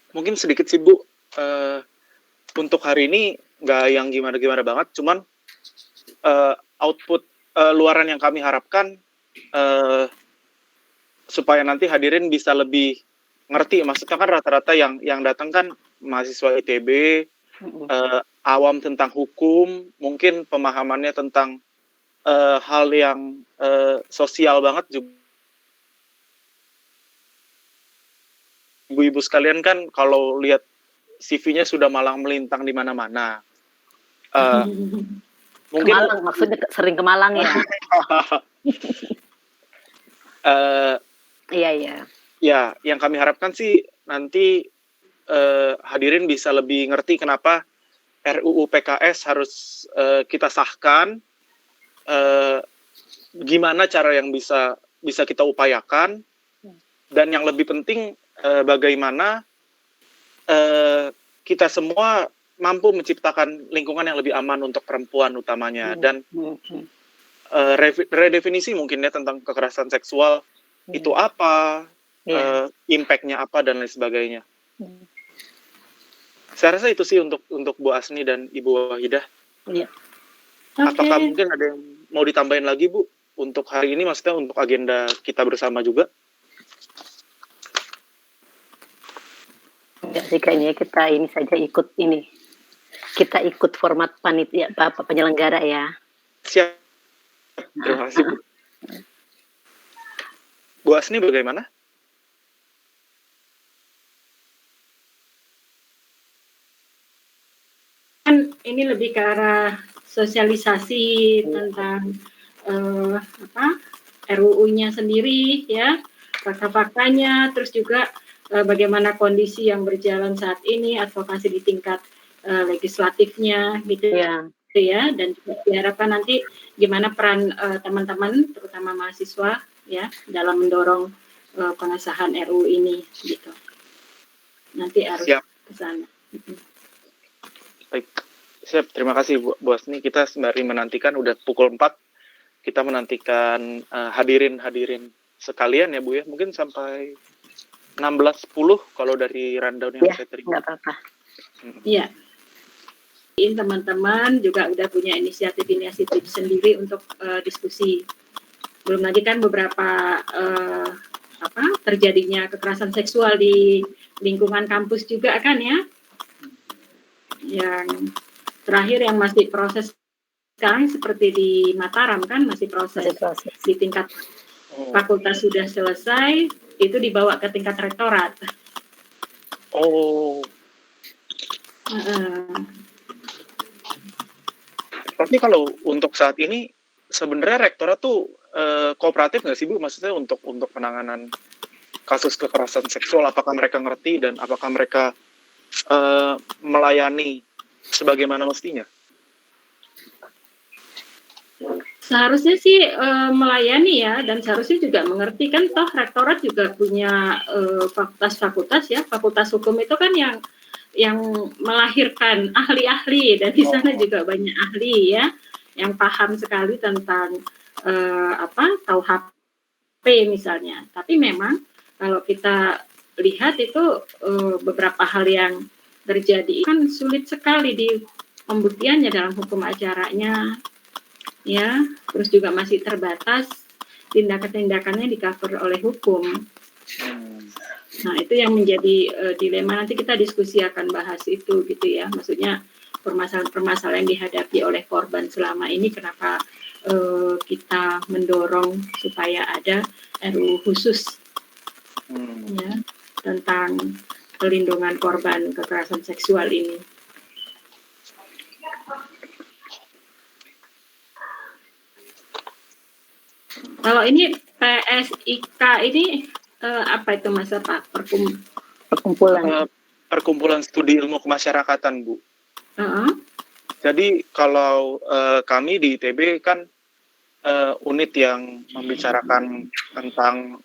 Mungkin sedikit sih Bu, untuk hari ini nggak yang gimana-gimana banget, cuman output luaran yang kami harapkan supaya nanti hadirin bisa lebih ngerti. Maksudnya kan rata-rata yang datang kan mahasiswa ITB, awam tentang hukum, mungkin pemahamannya tentang hal yang sosial banget juga. Ibu-ibu sekalian kan kalau lihat CV-nya sudah malang melintang di mana-mana. Mungkin Malang, maksudnya sering ke Malang ya? Iya. Ya, yang kami harapkan sih nanti hadirin bisa lebih ngerti kenapa RUU PKS harus kita sahkan, gimana cara yang bisa kita upayakan, dan yang lebih penting bagaimana kita semua mampu menciptakan lingkungan yang lebih aman untuk perempuan utamanya, dan redefinisi mungkin ya tentang kekerasan seksual itu apa, impact-nya apa dan lain sebagainya. Saya rasa itu sih untuk Bu Asni dan Ibu Wahidah. Iya. Apakah mungkin ada yang mau ditambahin lagi Bu untuk hari ini, maksudnya untuk agenda kita bersama juga? Enggak sih, kayaknya kita ini saja kita ikut format panitia penyelenggara ya. Siap. Terima kasih Bu. Bu Asni bagaimana? Kan ini lebih ke arah sosialisasi tentang RUU-nya sendiri ya, fakta-faktanya, terus juga bagaimana kondisi yang berjalan saat ini, advokasi di tingkat legislatifnya gitu ya, dan juga diharapkan nanti gimana peran teman-teman terutama mahasiswa ya dalam mendorong pengesahan RUU ini gitu. Nanti harus ke sana. Baik, siap. Terima kasih Bu Asni. Kita sembari menantikan, udah pukul 4, kita menantikan hadirin sekalian ya Bu ya. Mungkin sampai 16.10 kalau dari rundown yang saya terima. Nggak apa-apa. Iya. Teman-teman juga udah punya inisiatif sendiri untuk diskusi. Belum lagi kan beberapa terjadinya kekerasan seksual di lingkungan kampus juga kan ya. Yang terakhir yang masih proses sekarang seperti di Mataram kan masih proses. Di tingkat fakultas sudah selesai, itu dibawa ke tingkat rektorat. Tapi kalau untuk saat ini sebenarnya rektorat tuh kooperatif nggak sih Bu? Maksudnya untuk penanganan kasus kekerasan seksual, apakah mereka ngerti dan apakah mereka melayani sebagaimana mestinya? Seharusnya sih melayani ya, dan seharusnya juga mengerti kan, toh rektorat juga punya fakultas ya, fakultas hukum itu kan yang melahirkan ahli-ahli, dan di sana juga banyak ahli ya yang paham sekali tentang KUHP misalnya. Tapi memang kalau kita lihat itu beberapa hal yang terjadi kan sulit sekali di pembuktiannya dalam hukum acaranya ya, terus juga masih terbatas tindakan-tindakannya di cover oleh hukum. Nah itu yang menjadi dilema, nanti kita diskusi akan bahas itu gitu ya, maksudnya permasalahan-permasalahan yang dihadapi oleh korban selama ini, kenapa kita mendorong supaya ada RUU khusus ya tentang perlindungan korban kekerasan seksual ini. Kalau ini PSIK ini apa itu Mas Pak? Perkumpulan Studi Ilmu Kemasyarakatan Bu. Jadi kalau kami di ITB kan unit yang membicarakan tentang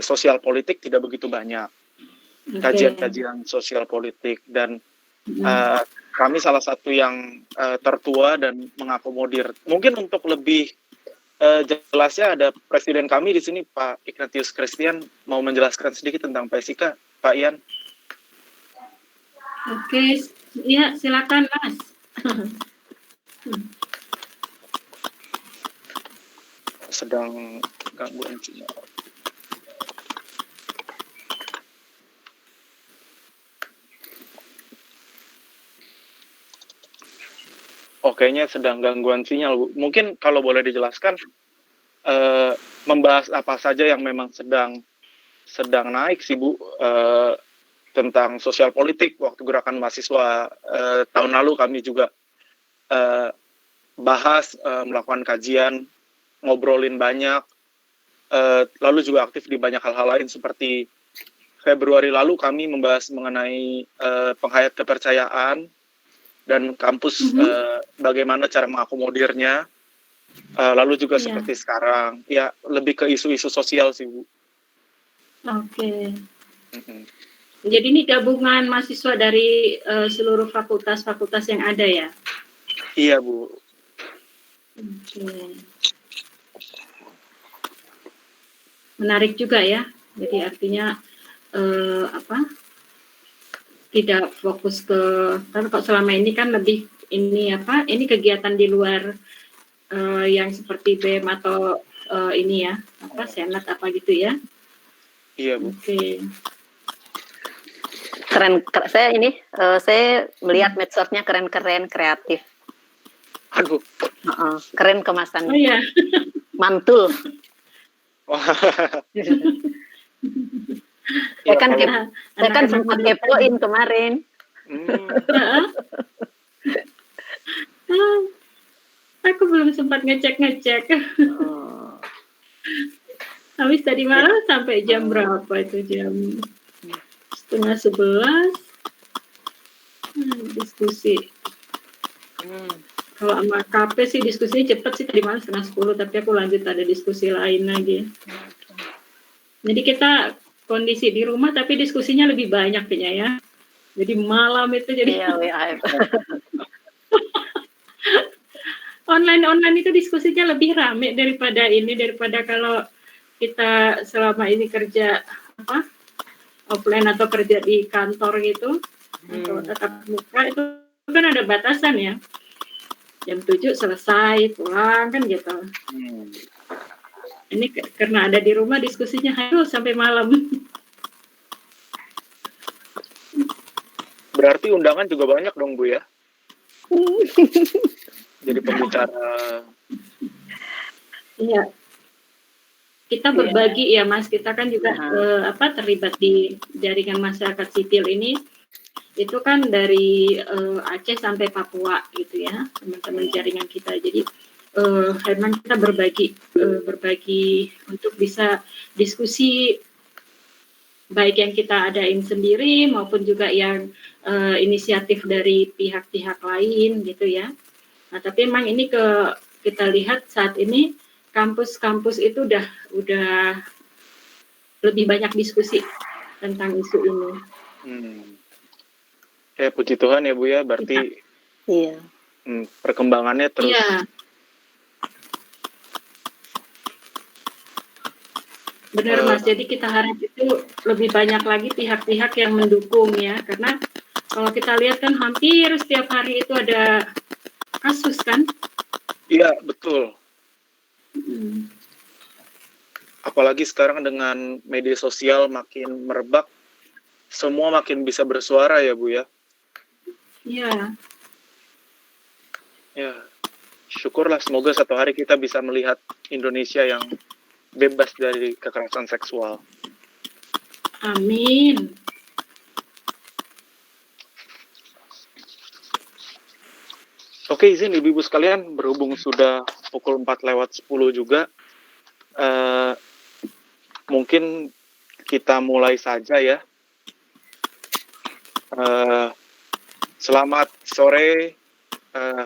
sosial politik tidak begitu banyak, kajian-kajian sosial politik, dan kami salah satu yang tertua dan mengakomodir. Mungkin untuk lebih jelasnya ada presiden kami di sini, Pak Ignatius Christian, mau menjelaskan sedikit tentang PSIK, Pak Ian. Oke, ya silakan Mas. Sedang gangguan sinyal. Oh, kayaknya sedang gangguan sinyal, Bu. Mungkin kalau boleh dijelaskan, membahas apa saja yang memang sedang naik sih, Bu, tentang sosial politik. Waktu gerakan mahasiswa tahun lalu kami juga bahas, melakukan kajian, ngobrolin banyak, lalu juga aktif di banyak hal-hal lain seperti Februari lalu kami membahas mengenai penghayat kepercayaan dan kampus, bagaimana cara mengakomodirnya, lalu juga Iya. seperti sekarang, ya lebih ke isu-isu sosial sih, Bu. Oke. Mhm. Jadi ini gabungan mahasiswa dari seluruh fakultas-fakultas yang ada ya? Iya, Bu. Oke. Menarik juga ya. Jadi artinya tidak fokus ke, kan kok selama ini kan lebih ini ini kegiatan di luar yang seperti BEM atau ini ya senat apa gitu ya. Iya, Bu. Oke. Keren, saya melihat medsosnya keren-keren, kreatif. Aduh. Keren kemasannya. Oh iya. Mantul. Ya, saya kan sempat kepoin kemarin. Aku belum sempat ngecek. Habis tadi malam sampai jam berapa itu? Jam 10:30. Diskusi. Kalau sama KP sih diskusinya cepet sih, tadi malam 9:30, tapi aku lanjut ada diskusi lain lagi. Jadi kita kondisi di rumah tapi diskusinya lebih banyak kayaknya ya. Jadi malam itu jadi online itu diskusinya lebih rame daripada kalau kita selama ini kerja offline atau kerja di kantor gitu atau tatap muka itu kan ada batasan ya. Jam 7 selesai pulang kan gitu. Ini karena ada di rumah diskusinya sampai malam. Berarti undangan juga banyak dong, Bu ya? Jadi pembicara. Iya. Kita berbagi ya Mas, kita kan juga terlibat di jaringan masyarakat sipil ini. Itu kan dari Aceh sampai Papua gitu ya, teman-teman jaringan kita. Jadi memang kita berbagi untuk bisa diskusi baik yang kita adain sendiri maupun juga yang inisiatif dari pihak-pihak lain gitu ya. Nah, tapi memang ini kita lihat saat ini kampus-kampus itu udah lebih banyak diskusi tentang isu ini. Ya puji Tuhan ya Bu ya, berarti iya. Perkembangannya terus. Iya. Benar Mas, jadi kita harap itu lebih banyak lagi pihak-pihak yang mendukung ya, karena kalau kita lihat kan hampir setiap hari itu ada kasus kan? Iya, betul. Apalagi sekarang dengan media sosial makin merebak, semua makin bisa bersuara ya Bu ya? Iya. Ya, syukurlah semoga satu hari kita bisa melihat Indonesia yang bebas dari kekerasan seksual. Amin. Oke, izin ibu-ibu sekalian, berhubung sudah pukul 4:10 juga, mungkin kita mulai saja ya. Selamat sore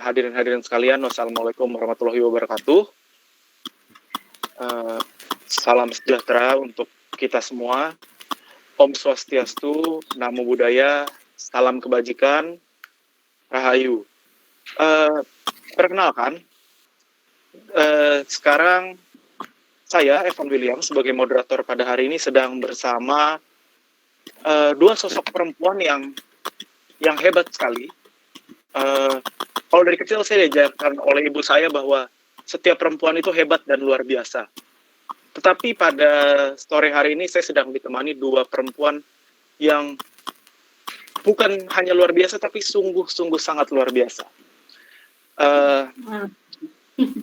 hadirin-hadirin sekalian. Wassalamualaikum warahmatullahi wabarakatuh. Salam sejahtera untuk kita semua. Om Swastiastu, Namo Buddhaya, salam kebajikan, Rahayu. Perkenalkan, sekarang saya, Evan William, sebagai moderator pada hari ini sedang bersama dua sosok perempuan yang yang hebat sekali. Kalau dari kecil saya diajarkan oleh ibu saya bahwa setiap perempuan itu hebat dan luar biasa. Tetapi pada sore hari ini saya sedang ditemani dua perempuan yang bukan hanya luar biasa, tapi sungguh-sungguh sangat luar biasa.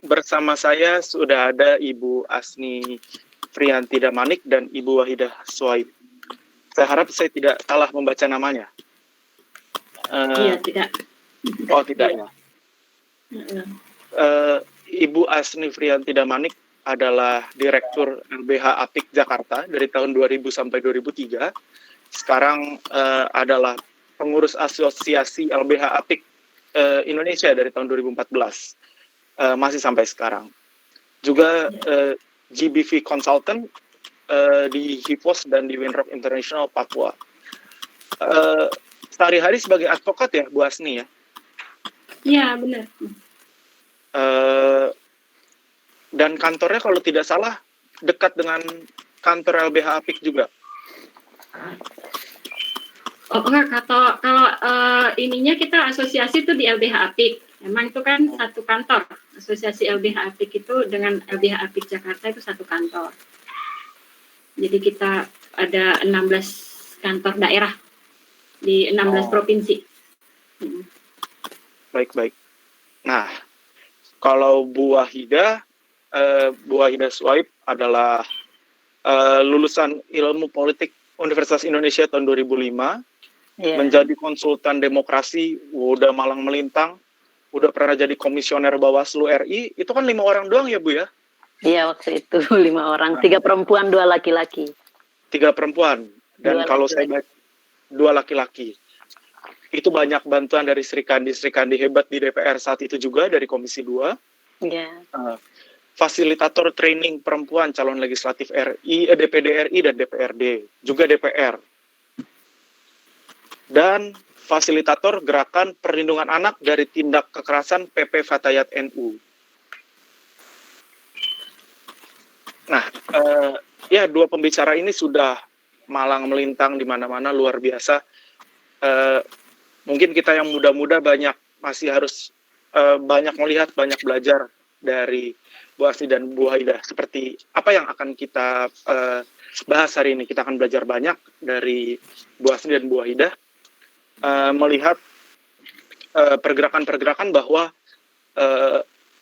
Bersama saya sudah ada Ibu Asni Friyanti Damanik dan Ibu Wahidah Swaib. Saya harap saya tidak salah membaca namanya. Iya, tidak. Oh, tidak ya. Ibu Asni Friyanti Damanik adalah Direktur LBH Apik Jakarta dari tahun 2000 sampai 2003. Sekarang adalah pengurus asosiasi LBH Apik Indonesia dari tahun 2014. Masih sampai sekarang. Juga GBV Consultant di HIPOS dan di Winrock International Papua. Sehari-hari sebagai advokat ya, Bu Asni ya? Iya, benar. Dan kantornya kalau tidak salah dekat dengan kantor LBH Apik juga. Oh enggak, kalau ininya kita asosiasi itu di LBH Apik. Emang itu kan satu kantor. Asosiasi LBH Apik itu dengan LBH Apik Jakarta itu satu kantor. Jadi kita ada 16 kantor daerah di 16 provinsi. Baik. Nah, kalau Bu Wahidah Swaib adalah lulusan Ilmu Politik Universitas Indonesia tahun 2005, menjadi konsultan demokrasi, udah malang melintang, udah pernah jadi komisioner Bawaslu RI, itu kan 5 orang doang ya Bu ya? Iya, waktu itu 5 orang, 3 perempuan, 2 laki-laki. 3 perempuan, dan kalau saya baca 2 laki-laki. Itu banyak bantuan dari Srikandi hebat di DPR saat itu juga, dari Komisi 2. Iya. Fasilitator training perempuan calon legislatif RI, DPD RI dan DPRD, juga DPR. Dan fasilitator gerakan perlindungan anak dari tindak kekerasan PP Fatayat NU. Nah, ya 2 pembicara ini sudah malang melintang di mana-mana, luar biasa. Mungkin kita yang muda-muda masih harus banyak melihat, banyak belajar dari Bu Asni dan Bu Wahidah. Seperti apa yang akan kita bahas hari ini. Kita akan belajar banyak dari Bu Asni dan Bu Wahidah. Melihat pergerakan-pergerakan bahwa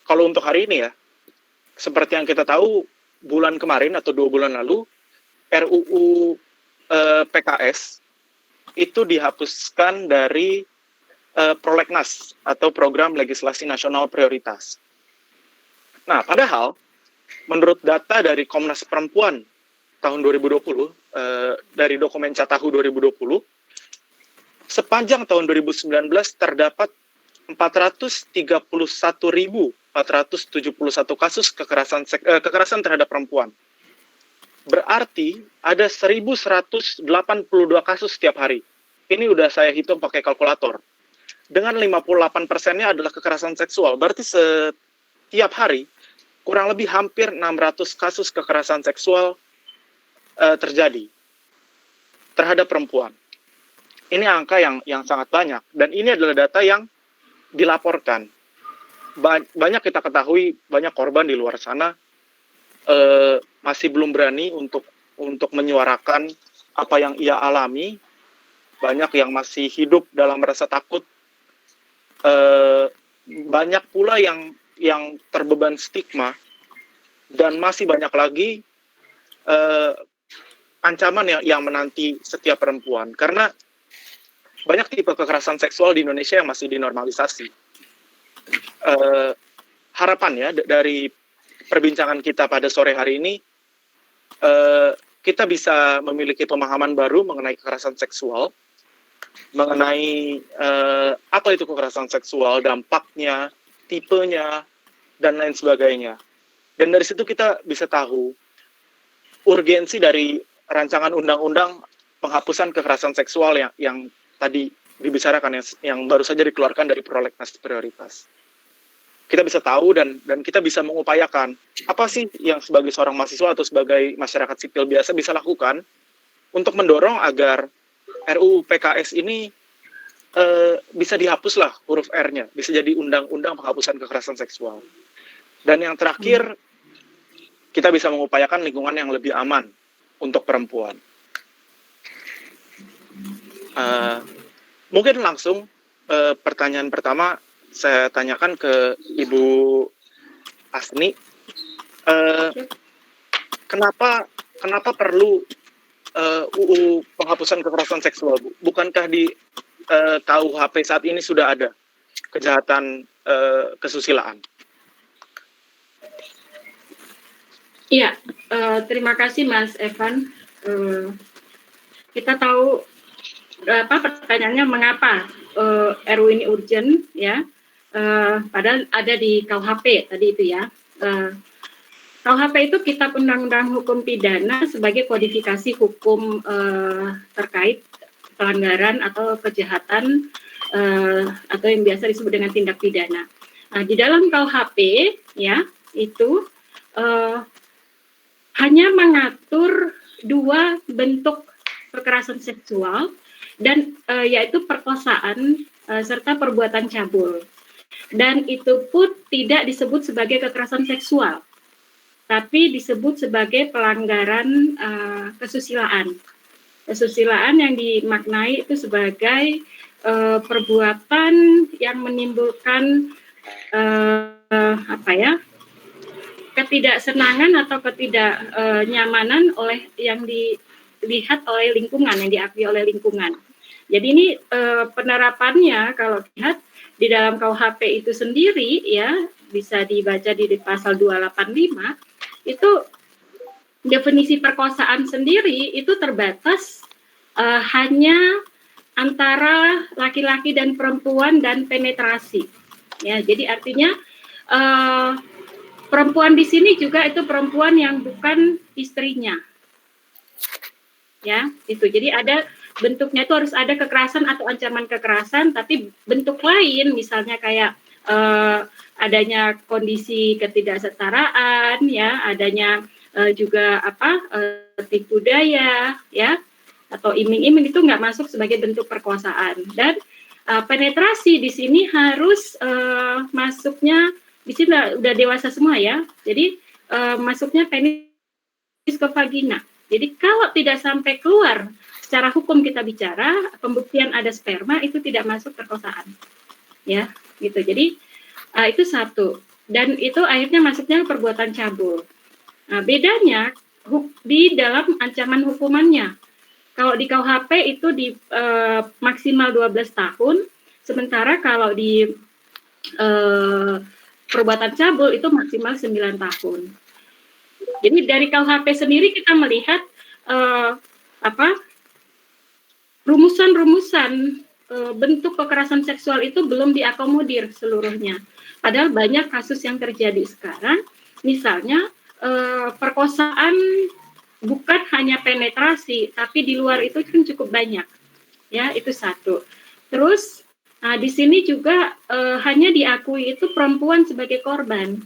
kalau untuk hari ini ya, seperti yang kita tahu bulan kemarin atau 2 bulan lalu, RUU PKS itu dihapuskan dari Prolegnas atau Program Legislasi Nasional Prioritas. Nah, padahal menurut data dari Komnas Perempuan tahun 2020, dari dokumen Catahu 2020, sepanjang tahun 2019 terdapat 431.471 kasus kekerasan terhadap perempuan. Berarti ada 1.182 kasus setiap hari. Ini udah saya hitung pakai kalkulator. Dengan 58%-nya adalah kekerasan seksual. Berarti setiap hari kurang lebih hampir 600 kasus kekerasan seksual terjadi terhadap perempuan. Ini angka yang sangat banyak, dan ini adalah data yang dilaporkan. Banyak kita ketahui, banyak korban di luar sana masih belum berani untuk menyuarakan apa yang ia alami. Banyak yang masih hidup dalam rasa takut. Banyak pula yang terbeban stigma, dan masih banyak lagi ancaman yang menanti setiap perempuan. Karena banyak tipe kekerasan seksual di Indonesia yang masih dinormalisasi. Harapannya dari perbincangan kita pada sore hari ini, kita bisa memiliki pemahaman baru mengenai kekerasan seksual, mengenai apa itu kekerasan seksual, dampaknya, tipenya, dan lain sebagainya. Dan dari situ kita bisa tahu urgensi dari rancangan undang-undang penghapusan kekerasan seksual yang tadi dibicarakan, yang baru saja dikeluarkan dari Prolegnas Prioritas. Kita bisa tahu dan kita bisa mengupayakan apa sih yang sebagai seorang mahasiswa atau sebagai masyarakat sipil biasa bisa lakukan untuk mendorong agar RUU PKS ini bisa dihapus lah huruf R-nya, bisa jadi undang-undang penghapusan kekerasan seksual. Dan yang terakhir, kita bisa mengupayakan lingkungan yang lebih aman untuk perempuan. Mungkin langsung pertanyaan pertama saya tanyakan ke Ibu Asni, kenapa perlu UU penghapusan kekerasan seksual, Bu? Bukankah di KUHP saat ini sudah ada kejahatan kesusilaan? Iya, terima kasih Mas Evan. Kita tahu pertanyaannya mengapa RU ini urgent, ya? Padahal ada di KUHP tadi itu ya. KUHP itu Kitab Undang-Undang Hukum Pidana sebagai kodifikasi hukum terkait pelanggaran atau kejahatan atau yang biasa disebut dengan tindak pidana. Nah, di dalam KUHP ya itu hanya mengatur 2 bentuk kekerasan seksual dan yaitu perkosaan serta perbuatan cabul. Dan itu pun tidak disebut sebagai kekerasan seksual, tapi disebut sebagai pelanggaran kesusilaan. Kesusilaan yang dimaknai itu sebagai perbuatan yang menimbulkan ketidaksenangan atau ketidaknyamanan oleh yang dilihat oleh lingkungan, yang diakui oleh lingkungan. Jadi ini penerapannya kalau lihat di dalam KUHP itu sendiri ya, bisa dibaca di pasal 285, itu definisi perkosaan sendiri itu terbatas hanya antara laki-laki dan perempuan dan penetrasi. Ya, jadi artinya perempuan di sini juga itu perempuan yang bukan istrinya. Ya, itu. Jadi ada bentuknya itu harus ada kekerasan atau ancaman kekerasan, tapi bentuk lain misalnya kayak adanya kondisi ketidaksetaraan, ya, adanya juga tipu daya, ya, atau iming-iming, itu nggak masuk sebagai bentuk perkosaan. Dan penetrasi di sini harus masuknya di sini udah dewasa semua ya, jadi masuknya penis ke vagina. Jadi kalau tidak sampai keluar, secara hukum kita bicara, pembuktian ada sperma itu tidak masuk perkosaan, ya, gitu. Jadi itu satu, dan itu akhirnya masuknya perbuatan cabul. Nah, bedanya di dalam ancaman hukumannya. Kalau di KUHP itu di maksimal 12 tahun, sementara kalau di perbuatan cabul itu maksimal 9 tahun. Jadi dari KUHP sendiri kita melihat rumusan-rumusan bentuk kekerasan seksual itu belum diakomodir seluruhnya. Padahal banyak kasus yang terjadi sekarang, misalnya perkosaan bukan hanya penetrasi, tapi di luar itu kan cukup banyak. Ya, itu satu. Terus di sini juga hanya diakui itu perempuan sebagai korban.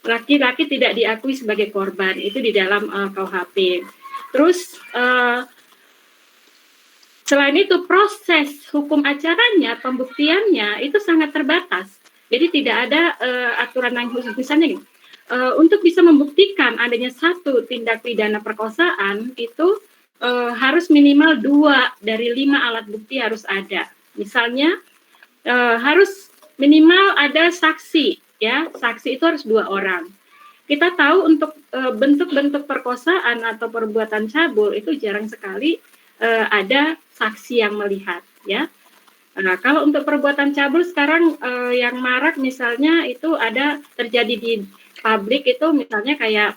Laki-laki tidak diakui sebagai korban, itu di dalam KUHP. Terus selain itu proses hukum acaranya, pembuktiannya itu sangat terbatas. Jadi tidak ada aturan yang khusus. Misalnya untuk bisa membuktikan adanya satu tindak pidana perkosaan itu harus minimal 2 dari 5 alat bukti harus ada. Misalnya harus minimal ada saksi, ya, saksi itu harus 2 orang. Kita tahu untuk bentuk-bentuk perkosaan atau perbuatan cabul itu jarang sekali ada saksi yang melihat, ya. Nah, kalau untuk perbuatan cabul sekarang yang marak misalnya itu ada terjadi di publik itu misalnya kayak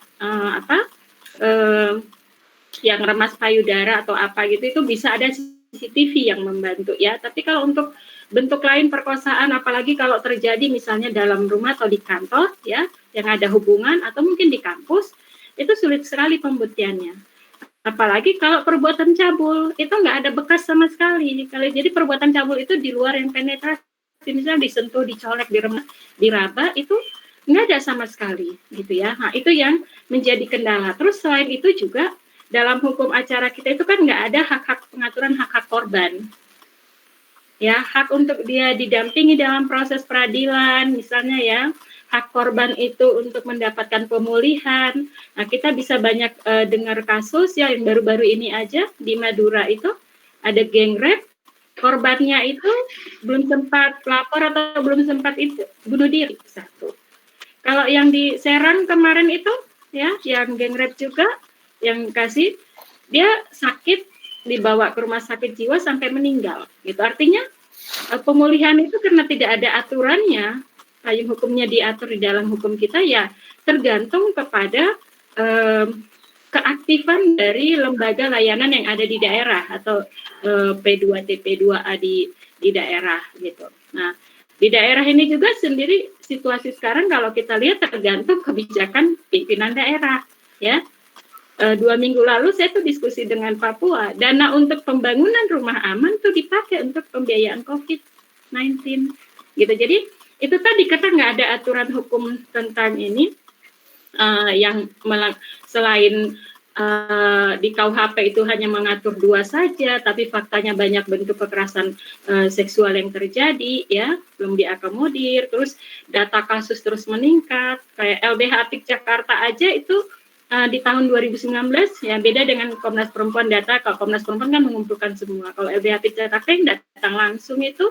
yang remas payudara atau apa gitu, itu bisa ada CCTV yang membantu, ya. Tapi kalau untuk bentuk lain perkosaan, apalagi kalau terjadi misalnya dalam rumah atau di kantor, ya, yang ada hubungan atau mungkin di kampus, itu sulit sekali pembuktiannya. Apalagi kalau perbuatan cabul, itu nggak ada bekas sama sekali. Jadi perbuatan cabul itu di luar yang penetrasi, misalnya disentuh, dicolek, diraba, itu nggak ada sama sekali, gitu ya. Nah, itu yang menjadi kendala. Terus selain itu juga dalam hukum acara kita itu kan nggak ada pengaturan hak-hak korban. ya, hak untuk dia didampingi dalam proses peradilan, misalnya ya, hak korban itu untuk mendapatkan pemulihan. Nah, kita bisa banyak dengar kasus ya, yang baru-baru ini aja di Madura itu ada geng rape, korbannya itu belum sempat lapor atau belum sempat itu bunuh diri, satu. Kalau yang di Serang kemarin itu ya, yang geng rape juga, yang kasih dia sakit dibawa ke rumah sakit jiwa sampai meninggal. Gitu. Artinya pemulihan itu karena tidak ada aturannya, payung hukumnya diatur di dalam hukum kita ya tergantung kepada keaktifan dari lembaga layanan yang ada di daerah atau P2T, P2A di daerah gitu. Nah, di daerah ini juga sendiri situasi sekarang kalau kita lihat tergantung kebijakan pimpinan daerah ya. 2 minggu lalu saya tuh diskusi dengan Papua, dana untuk pembangunan rumah aman tuh dipakai untuk pembiayaan COVID-19 gitu. Jadi itu tadi karena nggak ada aturan hukum tentang ini yang selain di KUHP itu hanya mengatur 2 saja, tapi faktanya banyak bentuk kekerasan seksual yang terjadi ya, belum diakomodir, terus data kasus terus meningkat, kayak LBH Apik Jakarta aja itu di tahun 2019 ya beda dengan Komnas Perempuan data. Kalau Komnas Perempuan kan mengumpulkan semua. Kalau LBH Apik Jakarta yang datang langsung itu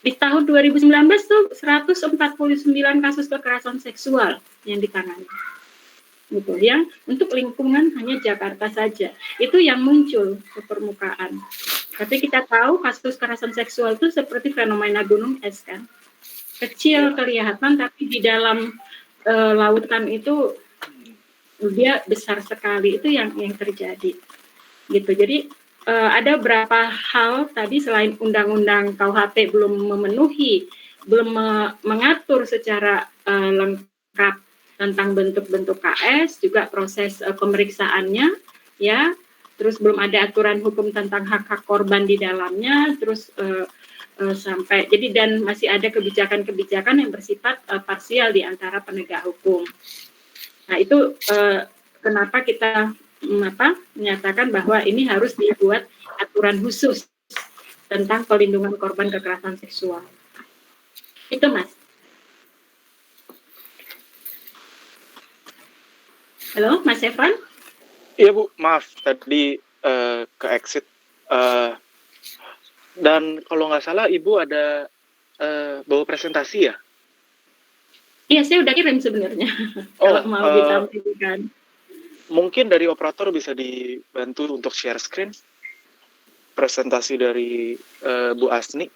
di tahun 2019 tuh 149 kasus kekerasan seksual yang ditangani. Gitu. Yang untuk lingkungan hanya Jakarta saja. Itu yang muncul ke permukaan. Tapi kita tahu kasus kekerasan seksual itu seperti fenomena gunung es kan. Kecil kelihatan tapi di dalam lautan itu dia besar sekali, itu yang terjadi gitu. Jadi ada beberapa hal tadi selain undang-undang KUHP belum memenuhi, belum mengatur secara lengkap tentang bentuk-bentuk KS, juga proses pemeriksaannya ya, terus belum ada aturan hukum tentang hak-hak korban di dalamnya, terus sampai jadi dan masih ada kebijakan-kebijakan yang bersifat parsial di antara penegak hukum. Nah itu kenapa kita menyatakan bahwa ini harus dibuat aturan khusus tentang pelindungan korban kekerasan seksual. Itu Mas. Halo Mas Evan? Iya Bu, maaf tadi ke exit. Dan kalau nggak salah Ibu ada bawa presentasi ya? Iya, saya udah kirim sebenarnya. Kalau mau ditampilkan. Mungkin dari operator bisa dibantu untuk share screen presentasi dari Bu Asni.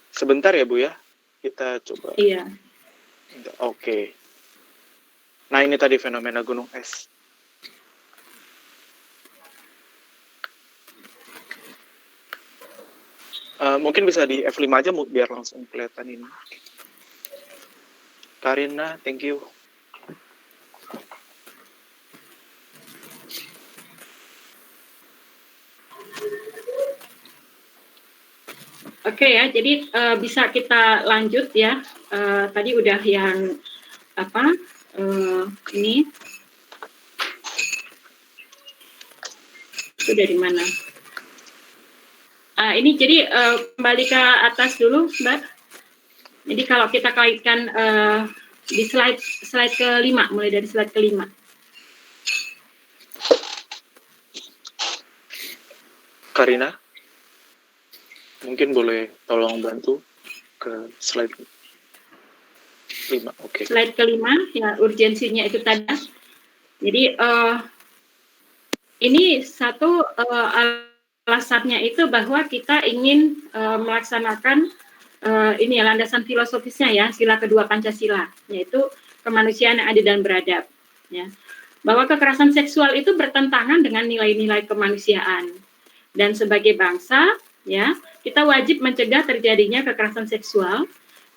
Sebentar ya Bu ya, kita coba. Iya. Oke. Nah ini tadi fenomena gunung es. Mungkin bisa di F5 aja biar langsung kelihatan ini. Karina, thank you. Oke ya, jadi bisa kita lanjut ya. Tadi udah yang ini. Itu dari mana? Ini jadi kembali ke atas dulu, Mbak. Jadi kalau kita kaitkan di slide ke-5, mulai dari slide ke-5. Karina, mungkin boleh tolong bantu ke slide 5. Oke. Slide ke-5, ya urgensinya itu tadi. Jadi ini satu alasannya itu bahwa kita ingin melaksanakan ini landasan filosofisnya ya, sila kedua Pancasila, yaitu kemanusiaan yang adil dan beradab. Ya. Bahwa kekerasan seksual itu bertentangan dengan nilai-nilai kemanusiaan. Dan sebagai bangsa, ya, kita wajib mencegah terjadinya kekerasan seksual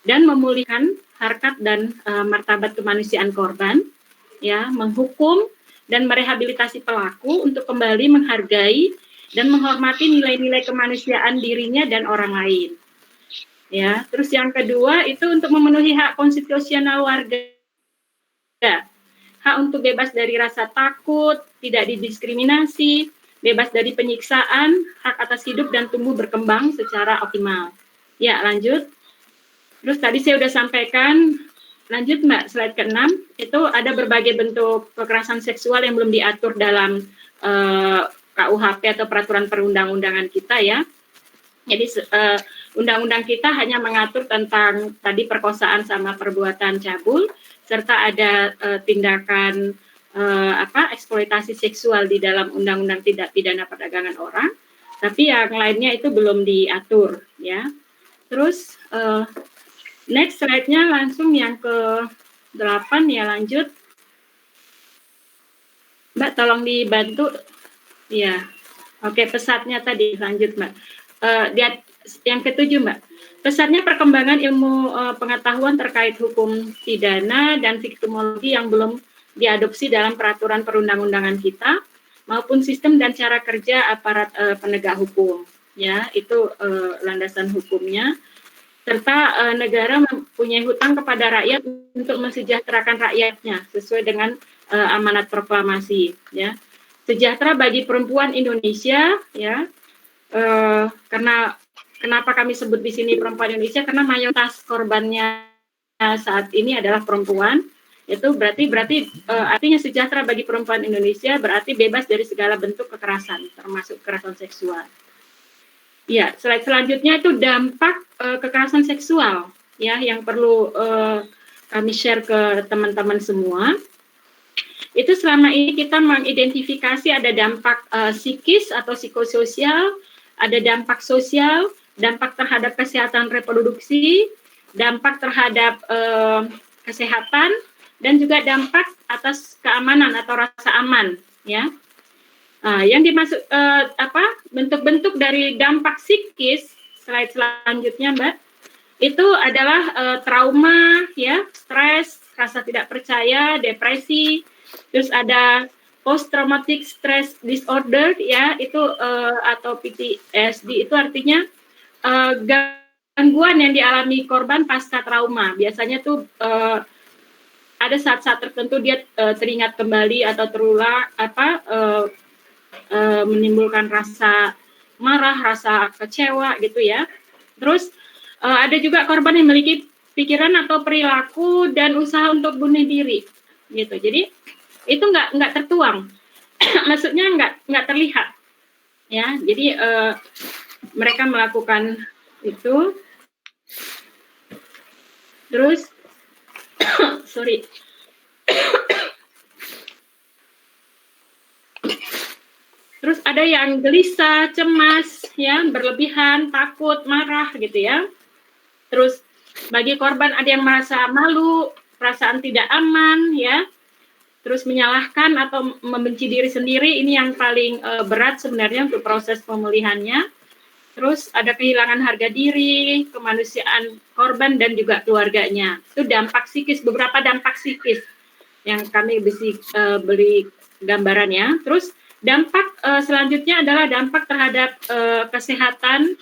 dan memulihkan harkat dan martabat kemanusiaan korban, ya, menghukum dan merehabilitasi pelaku untuk kembali menghargai dan menghormati nilai-nilai kemanusiaan dirinya dan orang lain. Ya, terus yang kedua itu untuk memenuhi hak konstitusional warga, hak untuk bebas dari rasa takut, tidak didiskriminasi, bebas dari penyiksaan, hak atas hidup dan tumbuh berkembang secara optimal. Ya, lanjut. Terus tadi saya sudah sampaikan, lanjut Mbak, slide ke-6, itu ada berbagai bentuk kekerasan seksual yang belum diatur dalam KUHP atau peraturan perundang-undangan kita ya. Jadi undang-undang kita hanya mengatur tentang tadi perkosaan sama perbuatan cabul, serta ada tindakan eksploitasi seksual di dalam undang-undang tindak pidana perdagangan orang, tapi yang lainnya itu belum diatur ya. Terus next slide-nya langsung yang ke-8 ya, lanjut. Mbak tolong dibantu. Ya. Oke, pesatnya tadi lanjut Mbak. Yang ke-7 Mbak. Pesatnya perkembangan ilmu pengetahuan terkait hukum pidana dan viktimologi yang belum diadopsi dalam peraturan perundang-undangan kita maupun sistem dan cara kerja aparat penegak hukum. Ya, itu landasan hukumnya. Serta negara mempunyai hutang kepada rakyat untuk mensejahterakan rakyatnya sesuai dengan amanat proklamasi ya. Sejahtera bagi perempuan Indonesia ya. Karena kenapa kami sebut di sini perempuan Indonesia, karena mayoritas korbannya saat ini adalah perempuan. Itu berarti artinya sejahtera bagi perempuan Indonesia berarti bebas dari segala bentuk kekerasan termasuk kekerasan seksual. Ya, slide selanjutnya itu dampak kekerasan seksual ya yang perlu kami share ke teman-teman semua. Itu selama ini kita mengidentifikasi ada dampak psikis atau psikososial, ada dampak sosial, dampak terhadap kesehatan reproduksi, dampak terhadap kesehatan, dan juga dampak atas keamanan atau rasa aman ya. Yang dimaksud bentuk-bentuk dari dampak psikis, slide selanjutnya Mbak, itu adalah trauma ya, stres, rasa tidak percaya, depresi, terus ada post traumatic stress disorder ya, itu atau PTSD, itu artinya gangguan yang dialami korban pasca trauma. Biasanya tuh ada saat-saat tertentu dia teringat kembali atau terulang menimbulkan rasa marah, rasa kecewa gitu ya. Terus ada juga korban yang memiliki pikiran atau perilaku dan usaha untuk bunuh diri gitu. Jadi itu nggak tertuang, maksudnya nggak terlihat ya. Jadi mereka melakukan itu. Terus sorry. Terus ada yang gelisah, cemas, ya, berlebihan, takut, marah, gitu ya. Terus bagi korban ada yang merasa malu, perasaan tidak aman, ya. Terus menyalahkan atau membenci diri sendiri, ini yang paling berat sebenarnya untuk proses pemulihannya. Terus ada kehilangan harga diri, kemanusiaan korban dan juga keluarganya. Itu dampak psikis, beberapa dampak psikis yang kami bisa beri gambarannya. Terus dampak selanjutnya adalah dampak terhadap kesehatan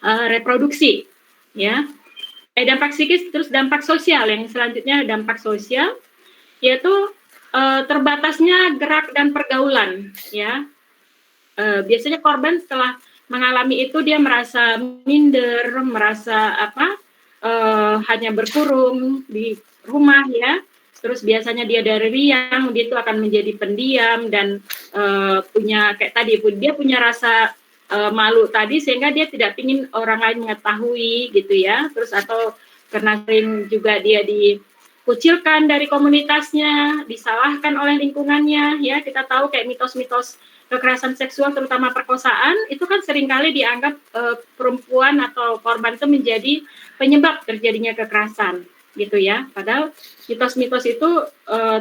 reproduksi, ya. Dampak psikis, terus dampak sosial. Yang selanjutnya dampak sosial, yaitu terbatasnya gerak dan pergaulan, ya. Biasanya korban setelah mengalami itu dia merasa minder, merasa hanya berkurung di rumah, ya. Terus biasanya dia dari riang, dia itu akan menjadi pendiam dan punya kayak tadi, dia punya rasa malu tadi sehingga dia tidak ingin orang lain mengetahui gitu ya. Terus atau karena sering juga dia dikucilkan dari komunitasnya, disalahkan oleh lingkungannya ya. Kita tahu kayak mitos-mitos kekerasan seksual terutama perkosaan itu kan seringkali dianggap perempuan atau korban itu menjadi penyebab terjadinya kekerasan gitu ya. Padahal mitos-mitos itu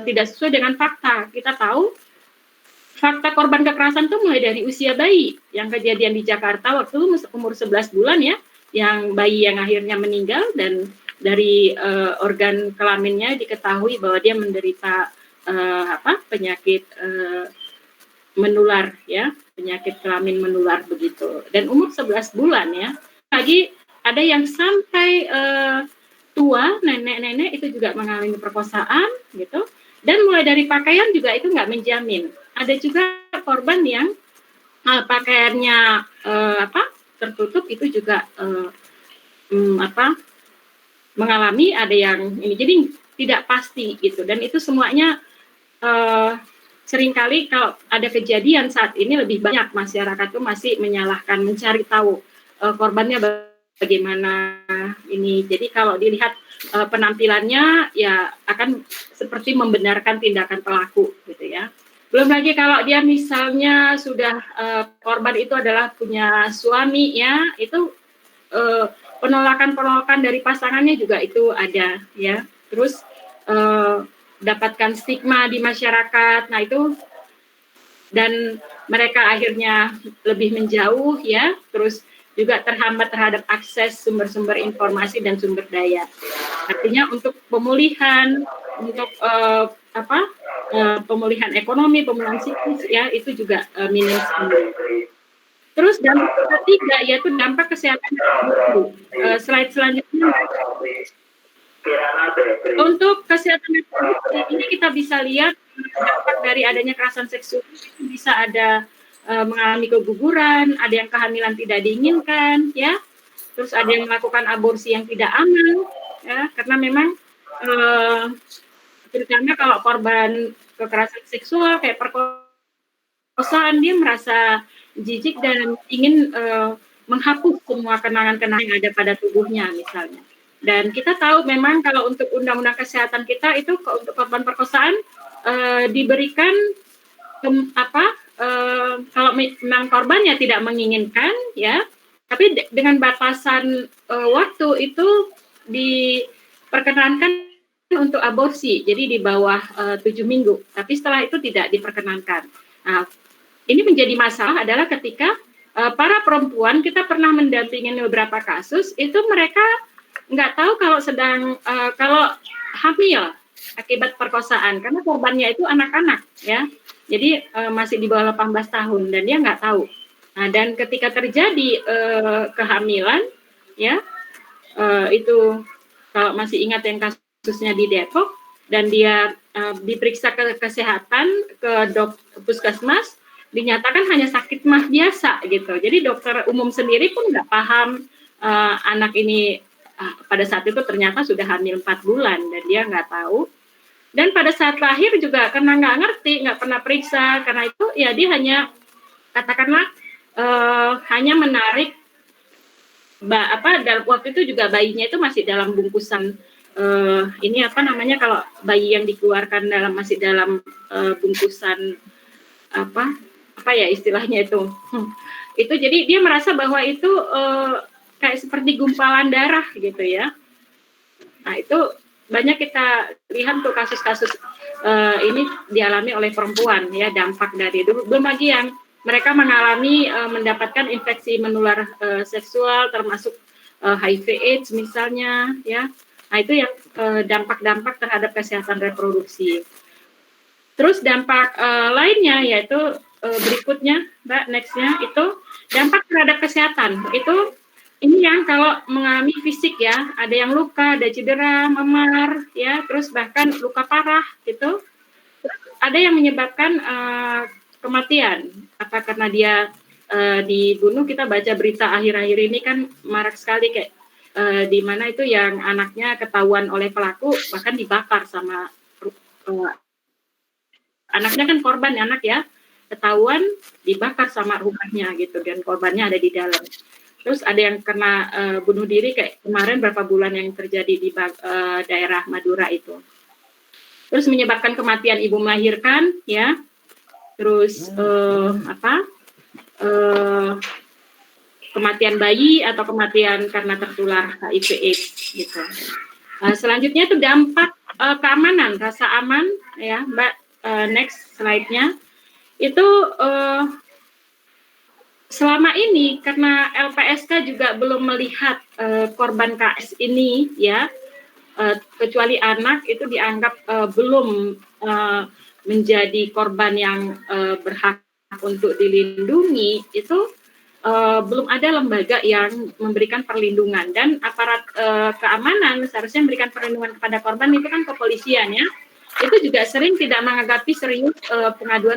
tidak sesuai dengan fakta. Kita tahu fakta korban kekerasan itu mulai dari usia bayi. Yang kejadian di Jakarta waktu umur 11 bulan ya, yang bayi yang akhirnya meninggal dan dari organ kelaminnya diketahui bahwa dia menderita penyakit menular ya, penyakit kelamin menular begitu. Dan umur 11 bulan ya. Lagi ada yang sampai tua, nenek-nenek itu juga mengalami perkosaan gitu. Dan mulai dari pakaian juga itu nggak menjamin. Ada juga korban yang pakaiannya tertutup itu juga mengalami ada yang ini, jadi tidak pasti gitu. Dan itu semuanya seringkali kalau ada kejadian saat ini lebih banyak masyarakat tuh masih menyalahkan, mencari tahu korbannya bagaimana ini. Jadi kalau dilihat penampilannya ya akan seperti membenarkan tindakan pelaku gitu ya. Belum lagi kalau dia misalnya sudah korban itu adalah punya suami ya, itu penolakan dari pasangannya juga itu ada ya. Terus dapatkan stigma di masyarakat. Nah itu, dan mereka akhirnya lebih menjauh ya, terus juga terhambat terhadap akses sumber-sumber informasi dan sumber daya. Artinya untuk pemulihan, untuk pemulihan ekonomi, pemulihan psikis ya, itu juga minim sekali. Terus dampak ketiga yaitu dampak kesehatan guru. Slide selanjutnya. Untuk kesehatan reproduksi ini kita bisa lihat dampak dari adanya kekerasan seksual, bisa ada mengalami keguguran, ada yang kehamilan tidak diinginkan, ya, terus ada yang melakukan aborsi yang tidak aman, ya, karena memang terutama kalau korban kekerasan seksual kayak perkosaan, dia merasa jijik dan ingin menghapus semua kenangan-kenangan yang ada pada tubuhnya misalnya. Dan kita tahu memang kalau untuk undang-undang kesehatan kita itu untuk korban perkosaan diberikan kalau memang korbannya tidak menginginkan ya, tapi dengan batasan waktu itu diperkenankan untuk aborsi, jadi di bawah 7 minggu, tapi setelah itu tidak diperkenankan. Nah, ini menjadi masalah adalah ketika para perempuan, kita pernah mendampingi beberapa kasus, itu mereka nggak tahu kalau kalau hamil akibat perkosaan, karena korbannya itu anak-anak ya, jadi masih di bawah 18 tahun dan dia nggak tahu. Nah, dan ketika terjadi kehamilan ya, itu kalau masih ingat yang kasusnya di Depok, dan dia diperiksa ke kesehatan ke puskesmas, dinyatakan hanya sakit mah biasa gitu. Jadi dokter umum sendiri pun nggak paham anak ini pada saat itu ternyata sudah hamil 4 bulan dan dia nggak tahu. Dan pada saat lahir juga karena nggak ngerti, nggak pernah periksa, karena itu ya dia hanya katakanlah hanya menarik dalam waktu itu juga bayinya itu masih dalam bungkusan ini apa namanya, kalau bayi yang dikeluarkan masih dalam bungkusan apa ya istilahnya itu itu, jadi dia merasa bahwa itu kayak seperti gumpalan darah gitu ya. Nah itu banyak kita lihat tuh kasus-kasus ini dialami oleh perempuan ya, dampak dari itu. Belum lagi yang mereka mengalami mendapatkan infeksi menular seksual termasuk HIV/AIDS misalnya ya. Nah itu yang dampak-dampak terhadap kesehatan reproduksi. Terus dampak lainnya yaitu berikutnya, Mbak, nextnya itu dampak terhadap kesehatan. Itu ini yang kalau mengalami fisik ya, ada yang luka, ada cedera, memar, ya, terus bahkan luka parah gitu. Ada yang menyebabkan kematian. Apa karena dia dibunuh? Kita baca berita akhir-akhir ini kan marak sekali kayak di mana itu yang anaknya ketahuan oleh pelaku bahkan dibakar sama anaknya, kan korban anak ya, ketahuan dibakar sama rumahnya gitu, dan korbannya ada di dalam. Terus ada yang kena bunuh diri kayak kemarin berapa bulan yang terjadi di daerah Madura itu. Terus menyebabkan kematian ibu melahirkan ya. Terus kematian bayi atau kematian karena tertular HIV/AIDS gitu. Selanjutnya itu dampak keamanan, rasa aman ya, Mbak. Next slide-nya. Itu selama ini karena LPSK juga belum melihat korban KS ini ya, kecuali anak itu dianggap belum menjadi korban yang berhak untuk dilindungi, itu belum ada lembaga yang memberikan perlindungan, dan aparat keamanan seharusnya memberikan perlindungan kepada korban itu kan kepolisian ya, itu juga sering tidak menanggapi serius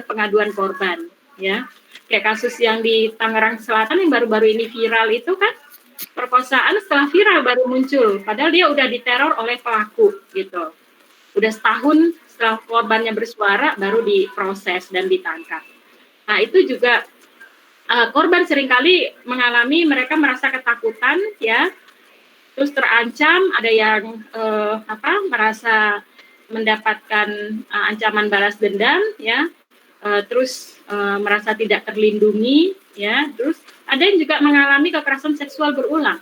pengaduan korban ya. Kayak kasus yang di Tangerang Selatan yang baru-baru ini viral itu kan, perkosaan setelah viral baru muncul, padahal dia udah diteror oleh pelaku gitu. Udah setahun setelah korbannya bersuara baru diproses dan ditangkap. Nah itu juga korban seringkali mengalami, mereka merasa ketakutan ya, terus terancam, ada yang merasa mendapatkan ancaman balas dendam ya, terus merasa tidak terlindungi ya, terus ada yang juga mengalami kekerasan seksual berulang.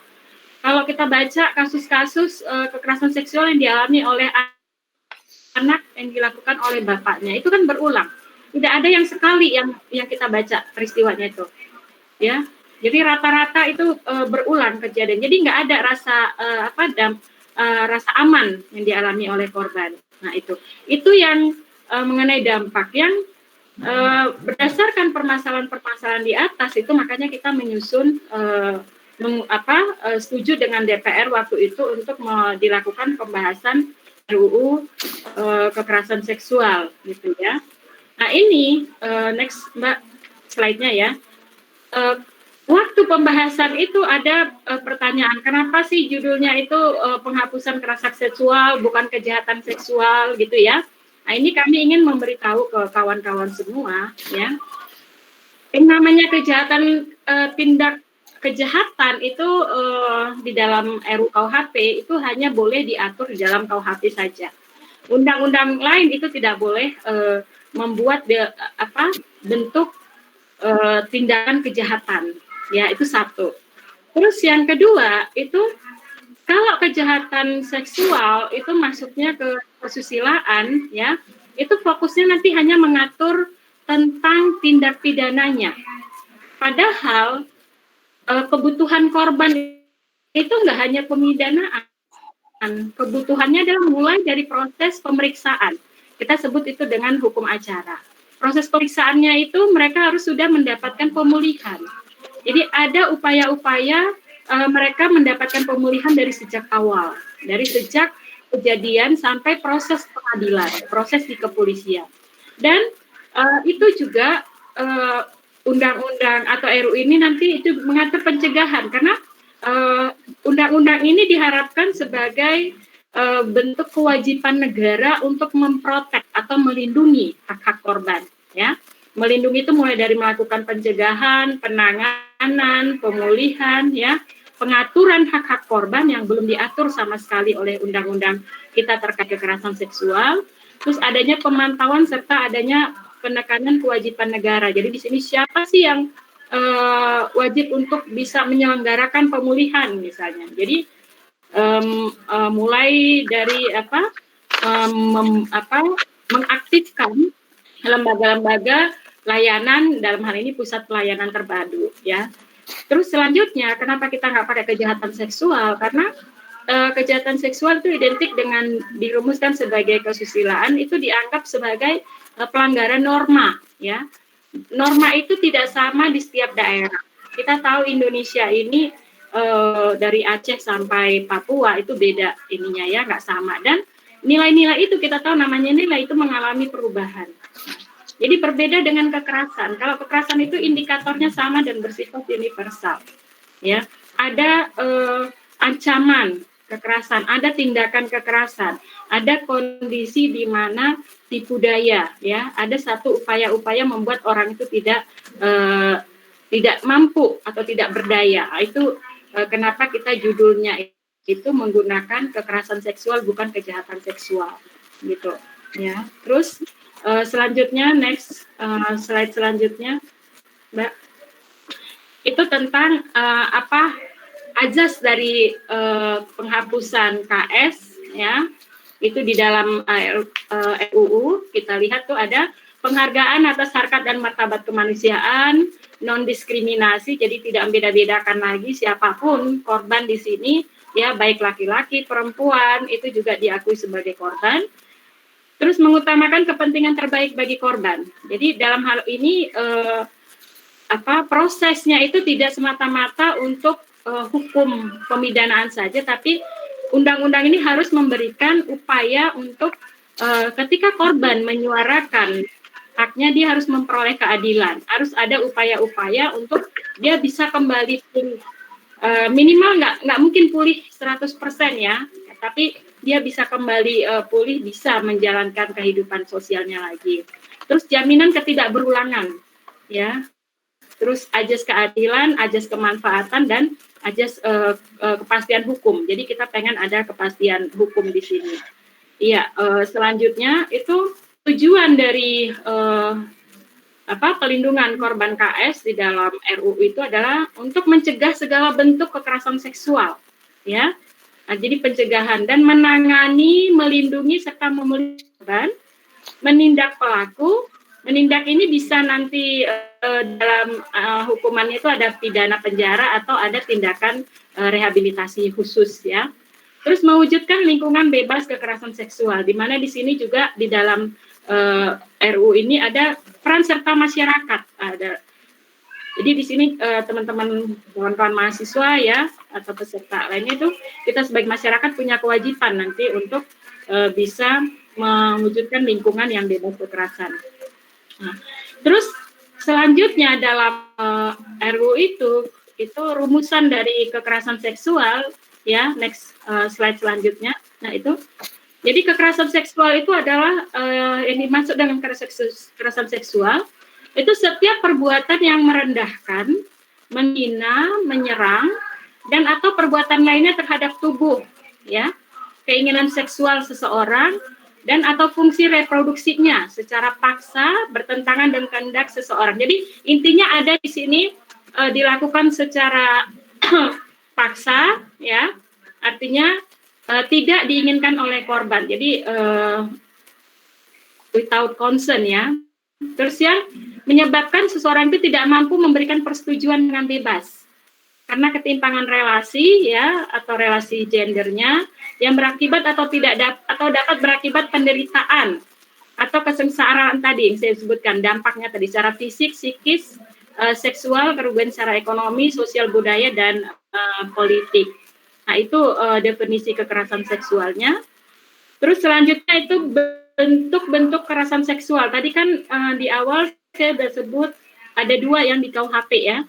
Kalau kita baca kasus-kasus kekerasan seksual yang dialami oleh anak yang dilakukan oleh bapaknya, itu kan berulang. Tidak ada yang sekali yang kita baca peristiwanya itu, ya. Jadi rata-rata itu berulang kejadian. Jadi nggak ada rasa rasa aman yang dialami oleh korban. Nah itu yang mengenai dampak yang berdasarkan permasalahan-permasalahan di atas itu, makanya kita menyusun setuju dengan DPR waktu itu untuk dilakukan pembahasan RUU kekerasan seksual gitu ya. Nah ini next Mbak slide-nya ya. Waktu pembahasan itu ada pertanyaan, kenapa sih judulnya itu penghapusan kekerasan seksual bukan kejahatan seksual gitu ya. Nah ini kami ingin memberitahu ke kawan-kawan semua ya. Yang namanya kejahatan tindak kejahatan itu di dalam RUU KUHP itu hanya boleh diatur di dalam KUHP saja. Undang-undang lain itu tidak boleh membuat bentuk tindakan kejahatan. Ya, itu satu. Terus yang kedua itu kalau kejahatan seksual itu masuknya ke kesusilaan ya, itu fokusnya nanti hanya mengatur tentang tindak pidananya. Padahal kebutuhan korban itu nggak hanya pemidanaan, kebutuhannya adalah mulai dari proses pemeriksaan. Kita sebut itu dengan hukum acara. Proses pemeriksaannya itu mereka harus sudah mendapatkan pemulihan. Jadi ada upaya-upaya mereka mendapatkan pemulihan dari sejak awal, dari sejak kejadian sampai proses pengadilan, proses di kepolisian. Dan itu juga undang-undang atau RUU ini nanti itu mengatur pencegahan, karena undang-undang ini diharapkan sebagai bentuk kewajiban negara untuk memprotek atau melindungi hak-hak korban ya. Melindungi itu mulai dari melakukan pencegahan, penanganan, pemulihan ya, pengaturan hak-hak korban yang belum diatur sama sekali oleh undang-undang kita terkait kekerasan seksual, terus adanya pemantauan serta adanya penekanan kewajiban negara. Jadi di sini siapa sih yang wajib untuk bisa menyelenggarakan pemulihan misalnya. Jadi mulai dari mengaktifkan lembaga-lembaga layanan, dalam hal ini pusat pelayanan terpadu ya. Terus selanjutnya kenapa kita nggak pakai kejahatan seksual, karena kejahatan seksual itu identik dengan dirumuskan sebagai kesusilaan, itu dianggap sebagai pelanggaran norma ya. Norma itu tidak sama di setiap daerah. Kita tahu Indonesia ini dari Aceh sampai Papua itu beda ininya ya, nggak sama. Dan nilai-nilai itu kita tahu namanya nilai itu mengalami perubahan. Jadi berbeda dengan kekerasan. Kalau kekerasan itu indikatornya sama dan bersifat universal. Ya, ada ancaman kekerasan, ada tindakan kekerasan, ada kondisi di mana tipu daya, ya, ada satu upaya-upaya membuat orang itu tidak mampu atau tidak berdaya. Itu kenapa kita judulnya itu menggunakan kekerasan seksual bukan kejahatan seksual, gitu. Ya, terus selanjutnya next slide selanjutnya, Mbak. Itu tentang azas dari penghapusan KS ya. Itu di dalam RUU kita lihat tuh ada penghargaan atas harkat dan martabat kemanusiaan, non diskriminasi, jadi tidak membeda-bedakan lagi siapapun korban di sini ya, baik laki-laki, perempuan itu juga diakui sebagai korban. Terus mengutamakan kepentingan terbaik bagi korban. Jadi dalam hal ini prosesnya itu tidak semata-mata untuk hukum pemidanaan saja, tapi undang-undang ini harus memberikan upaya untuk ketika korban menyuarakan haknya dia harus memperoleh keadilan. Harus ada upaya-upaya untuk dia bisa kembali pulih. Minimal nggak mungkin pulih 100% ya, tapi dia bisa kembali pulih, bisa menjalankan kehidupan sosialnya lagi. Terus jaminan ketidakberulangan, ya. Terus ajas keadilan, ajas kemanfaatan, dan ajas kepastian hukum. Jadi kita pengen ada kepastian hukum di sini. Iya, selanjutnya itu tujuan dari pelindungan korban KS di dalam RUU itu adalah untuk mencegah segala bentuk kekerasan seksual, ya. Nah, jadi pencegahan dan menangani, melindungi serta memulihkan, menindak pelaku. Menindak ini bisa nanti dalam hukumannya itu ada pidana penjara atau ada tindakan rehabilitasi khusus, ya. Terus mewujudkan lingkungan bebas kekerasan seksual, di mana di sini juga di dalam RU ini ada peran serta masyarakat. Jadi di sini teman-teman kawan-kawan mahasiswa ya atau peserta lainnya itu kita sebagai masyarakat punya kewajiban nanti untuk bisa mewujudkan lingkungan yang bebas kekerasan. Nah, terus selanjutnya dalam RU itu rumusan dari kekerasan seksual, ya, next slide selanjutnya. Nah itu, jadi kekerasan seksual itu adalah yang dimaksud dengan kekerasan seksual itu setiap perbuatan yang merendahkan, menghina, menyerang, dan atau perbuatan lainnya terhadap tubuh, ya, keinginan seksual seseorang, dan atau fungsi reproduksinya secara paksa bertentangan dengan kehendak seseorang. Jadi intinya ada di sini dilakukan secara paksa, ya, artinya tidak diinginkan oleh korban. Jadi without consent, ya. Terus yang menyebabkan seseorang itu tidak mampu memberikan persetujuan dengan bebas karena ketimpangan relasi, ya, atau relasi gendernya yang berakibat atau dapat berakibat penderitaan atau kesengsaraan tadi yang saya sebutkan, dampaknya tadi secara fisik, psikis, seksual, kerugian secara ekonomi, sosial, budaya, dan politik. Nah itu definisi kekerasan seksualnya. Terus selanjutnya itu bentuk-bentuk kekerasan seksual. Tadi kan di awal saya sudah sebut ada 2 yang di KUHP, ya,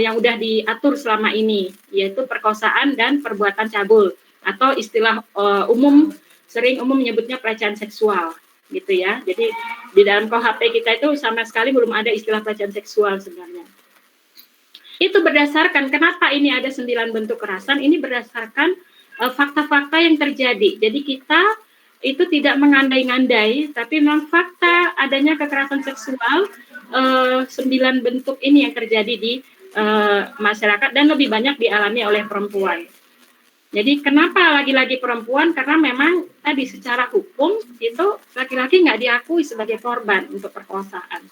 yang udah diatur selama ini, yaitu perkosaan dan perbuatan cabul, atau istilah sering umum menyebutnya pelecehan seksual, gitu ya. Jadi di dalam KUHP kita itu sama sekali belum ada istilah pelecehan seksual sebenarnya. Itu berdasarkan kenapa ini ada 9 bentuk kekerasan, ini berdasarkan fakta-fakta yang terjadi. Jadi kita itu tidak mengandai-ngandai, tapi memang fakta adanya kekerasan seksual 9 bentuk ini yang terjadi di masyarakat dan lebih banyak dialami oleh perempuan. Jadi kenapa lagi-lagi perempuan? Karena memang tadi secara hukum itu laki-laki nggak diakui sebagai korban untuk perkosaan.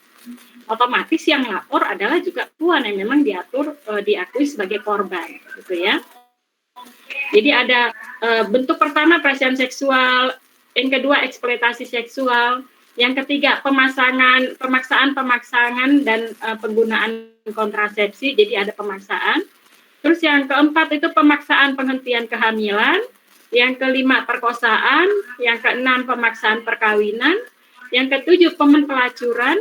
Otomatis yang lapor adalah juga perempuan yang memang diakui sebagai korban, gitu ya. Jadi ada bentuk pertama pelecehan seksual, yang kedua eksploitasi seksual, yang ketiga pemaksaan dan penggunaan kontrasepsi, jadi ada pemaksaan. Terus yang keempat itu pemaksaan penghentian kehamilan, yang kelima perkosaan, yang keenam pemaksaan perkawinan, yang ketujuh pelacuran,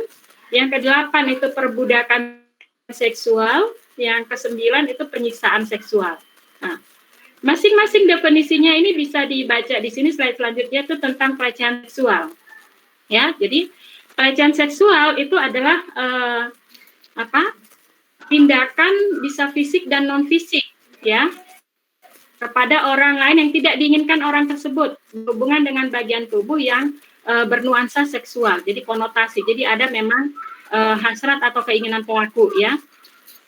yang kedelapan itu perbudakan seksual, yang kesembilan itu penyiksaan seksual. Nah, masing-masing definisinya ini bisa dibaca di sini slide selanjutnya itu tentang pelecehan seksual. Ya, jadi pelecehan seksual itu adalah tindakan bisa fisik dan non fisik, ya, kepada orang lain yang tidak diinginkan orang tersebut berhubungan dengan bagian tubuh yang bernuansa seksual. Jadi konotasi. Jadi ada memang hasrat atau keinginan pelaku, ya.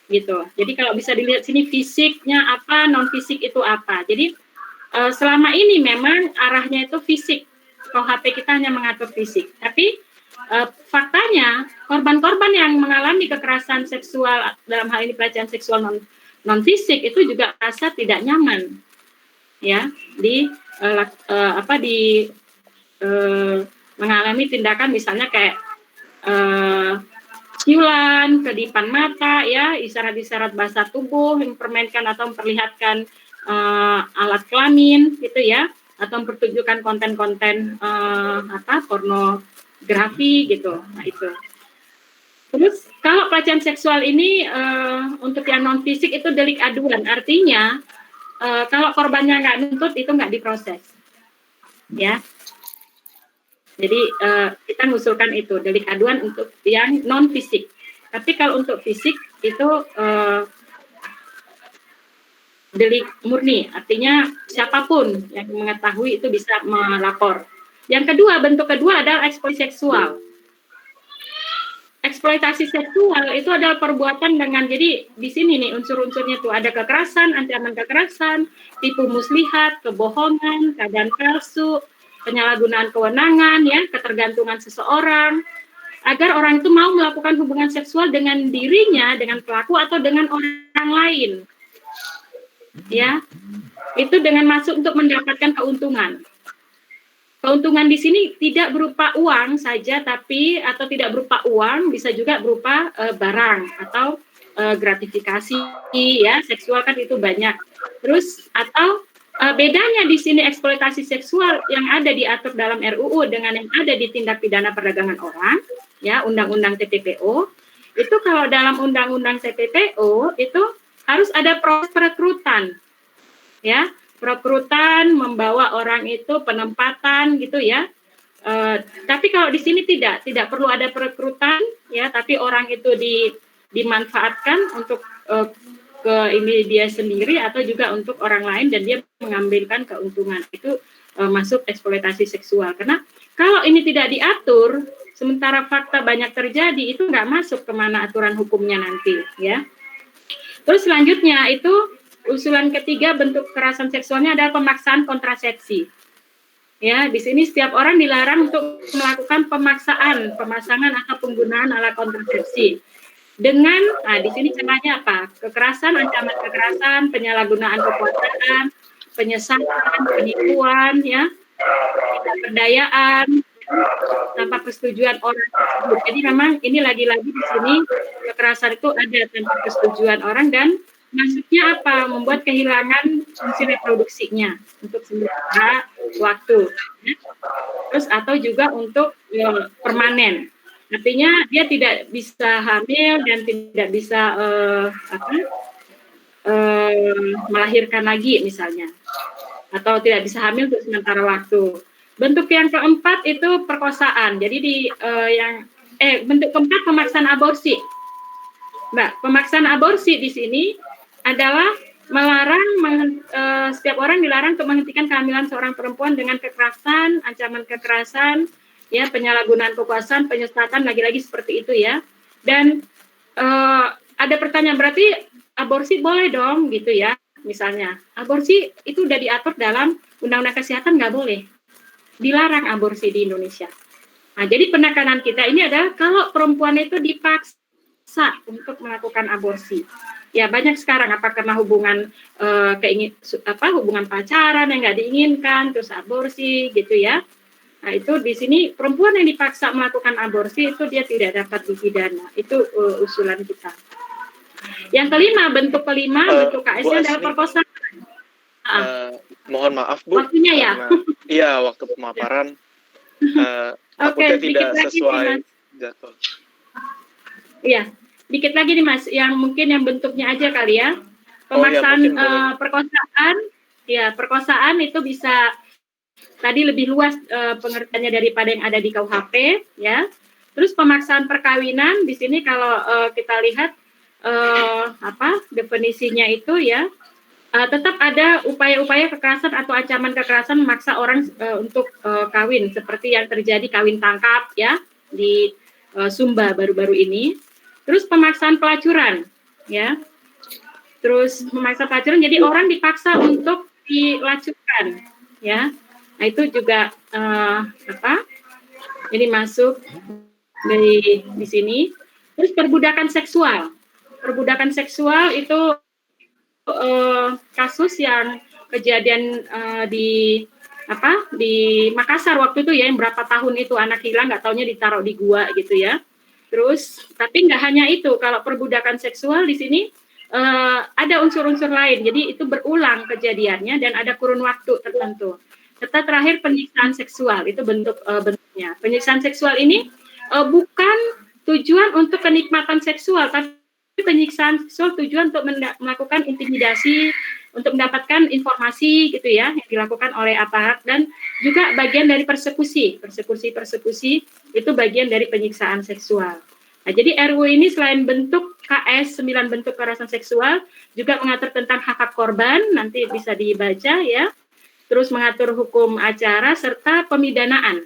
Gitu. Jadi kalau bisa dilihat sini fisiknya apa, non fisik itu apa. Jadi selama ini memang arahnya itu fisik. KUHP kita hanya mengatur fisik. Tapi faktanya korban-korban yang mengalami kekerasan seksual dalam hal ini pelecehan seksual non fisik itu juga merasa tidak nyaman, ya, mengalami tindakan misalnya kayak ciulan, kedipan mata, ya, isyarat-isyarat bahasa tubuh yang mempermainkan atau memperlihatkan alat kelamin, gitu ya, atau mempertunjukkan konten-konten pornografi gitu. Nah itu. Terus kalau pelecehan seksual ini untuk yang non fisik itu delik aduan, artinya kalau korbannya nggak nuntut itu nggak diproses, ya. Jadi kita mengusulkan itu delik aduan untuk yang non fisik. Tapi kalau untuk fisik itu delik murni, artinya siapapun yang mengetahui itu bisa melapor. Yang kedua, bentuk kedua adalah eksploitasi seksual. Eksploitasi seksual itu adalah perbuatan dengan, jadi di sini nih unsur-unsurnya tuh ada kekerasan, ancaman kekerasan, tipu muslihat, kebohongan, keadaan palsu, penyalahgunaan kewenangan, ya, ketergantungan seseorang, agar orang itu mau melakukan hubungan seksual dengan dirinya, dengan pelaku atau dengan orang lain. Ya, itu dengan masuk untuk mendapatkan keuntungan. Keuntungan di sini tidak berupa uang saja, tapi atau tidak berupa uang, bisa juga berupa barang atau gratifikasi, ya, seksual kan itu banyak. Terus atau bedanya di sini eksploitasi seksual yang ada diatur dalam RUU dengan yang ada di tindak pidana perdagangan orang, ya, Undang-Undang TPPO, itu kalau dalam Undang-Undang TPPO itu harus ada proses perekrutan, ya, perekrutan membawa orang itu penempatan gitu ya. Tapi kalau di sini tidak perlu ada perekrutan, ya, tapi orang itu dimanfaatkan untuk ke ini dia sendiri atau juga untuk orang lain dan dia mengambilkan keuntungan. Itu masuk eksploitasi seksual. Karena kalau ini tidak diatur, sementara fakta banyak terjadi, itu nggak masuk kemana aturan hukumnya nanti, ya. Terus selanjutnya itu usulan ketiga bentuk kekerasan seksualnya adalah pemaksaan kontrasepsi. Ya, di sini setiap orang dilarang untuk melakukan pemaksaan, pemasangan atau penggunaan alat kontrasepsi. Dengan, nah di sini caranya apa? Kekerasan, ancaman kekerasan, penyalahgunaan kekuasaan, penyesatan, penipuan, ya, ketidakberdayaan, tanpa persetujuan orang tersebut. Jadi memang ini lagi-lagi di sini kekerasan itu ada tanpa persetujuan orang dan maksudnya apa? Membuat kehilangan fungsi reproduksinya untuk sementara waktu. Terus atau juga untuk permanen. Artinya dia tidak bisa hamil dan tidak bisa melahirkan lagi misalnya. Atau tidak bisa hamil untuk sementara waktu. Bentuk yang keempat itu perkosaan. Jadi bentuk keempat pemaksaan aborsi. Mbak, pemaksaan aborsi di sini adalah melarang setiap orang dilarang untuk menghentikan kehamilan seorang perempuan dengan kekerasan, ancaman kekerasan, ya, penyalahgunaan kekuasaan, penyesatan, lagi-lagi seperti itu ya. Dan ada pertanyaan, berarti aborsi boleh dong gitu ya. Misalnya, aborsi itu udah diatur dalam Undang-Undang Kesehatan, nggak boleh. Dilarang aborsi di Indonesia. Nah, jadi penekanan kita ini adalah kalau perempuan itu dipaksa untuk melakukan aborsi. Ya, banyak sekarang apa karena hubungan hubungan pacaran yang nggak diinginkan, terus aborsi gitu ya. Nah, itu di sini perempuan yang dipaksa melakukan aborsi itu dia tidak dapat dipidana. Itu usulan kita. Yang kelima, bentuk kelima, bentuk KS-nya adalah perkosaan. Mohon maaf Bu. Waktunya ya? Iya, waktu pemaparan takutnya tidak sesuai jadwal. Iya, dikit lagi nih Mas, yang mungkin yang bentuknya aja kali ya. Pemaksaan perkosaan, ya perkosaan itu bisa tadi lebih luas pengertiannya daripada yang ada di KUHP, ya. Terus pemaksaan perkawinan di sini kalau kita lihat definisinya itu ya. Tetap ada upaya-upaya kekerasan atau ancaman kekerasan memaksa orang untuk kawin, seperti yang terjadi kawin tangkap ya di Sumba baru-baru ini. Terus pemaksaan pelacuran, ya. Terus memaksa pelacuran, jadi orang dipaksa untuk dilacurkan, ya. Nah itu juga ini masuk di sini. Terus perbudakan seksual itu kasus yang kejadian di Makassar waktu itu ya, yang berapa tahun itu anak hilang nggak taunya ditaruh di gua gitu ya. Terus tapi nggak hanya itu, kalau perbudakan seksual di sini ada unsur-unsur lain, jadi itu berulang kejadiannya dan ada kurun waktu tertentu. serta terakhir penyiksaan seksual. Itu bentuknya. Penyiksaan seksual ini bukan tujuan untuk kenikmatan seksual, tapi penyiksaan seksual tujuan untuk melakukan intimidasi, untuk mendapatkan informasi gitu ya, yang dilakukan oleh aparat, dan juga bagian dari persekusi itu bagian dari penyiksaan seksual. Nah, jadi RUU ini selain bentuk KS 9 bentuk kekerasan seksual, juga mengatur tentang hak-hak korban, nanti bisa dibaca ya, terus mengatur hukum acara, serta pemidanaan.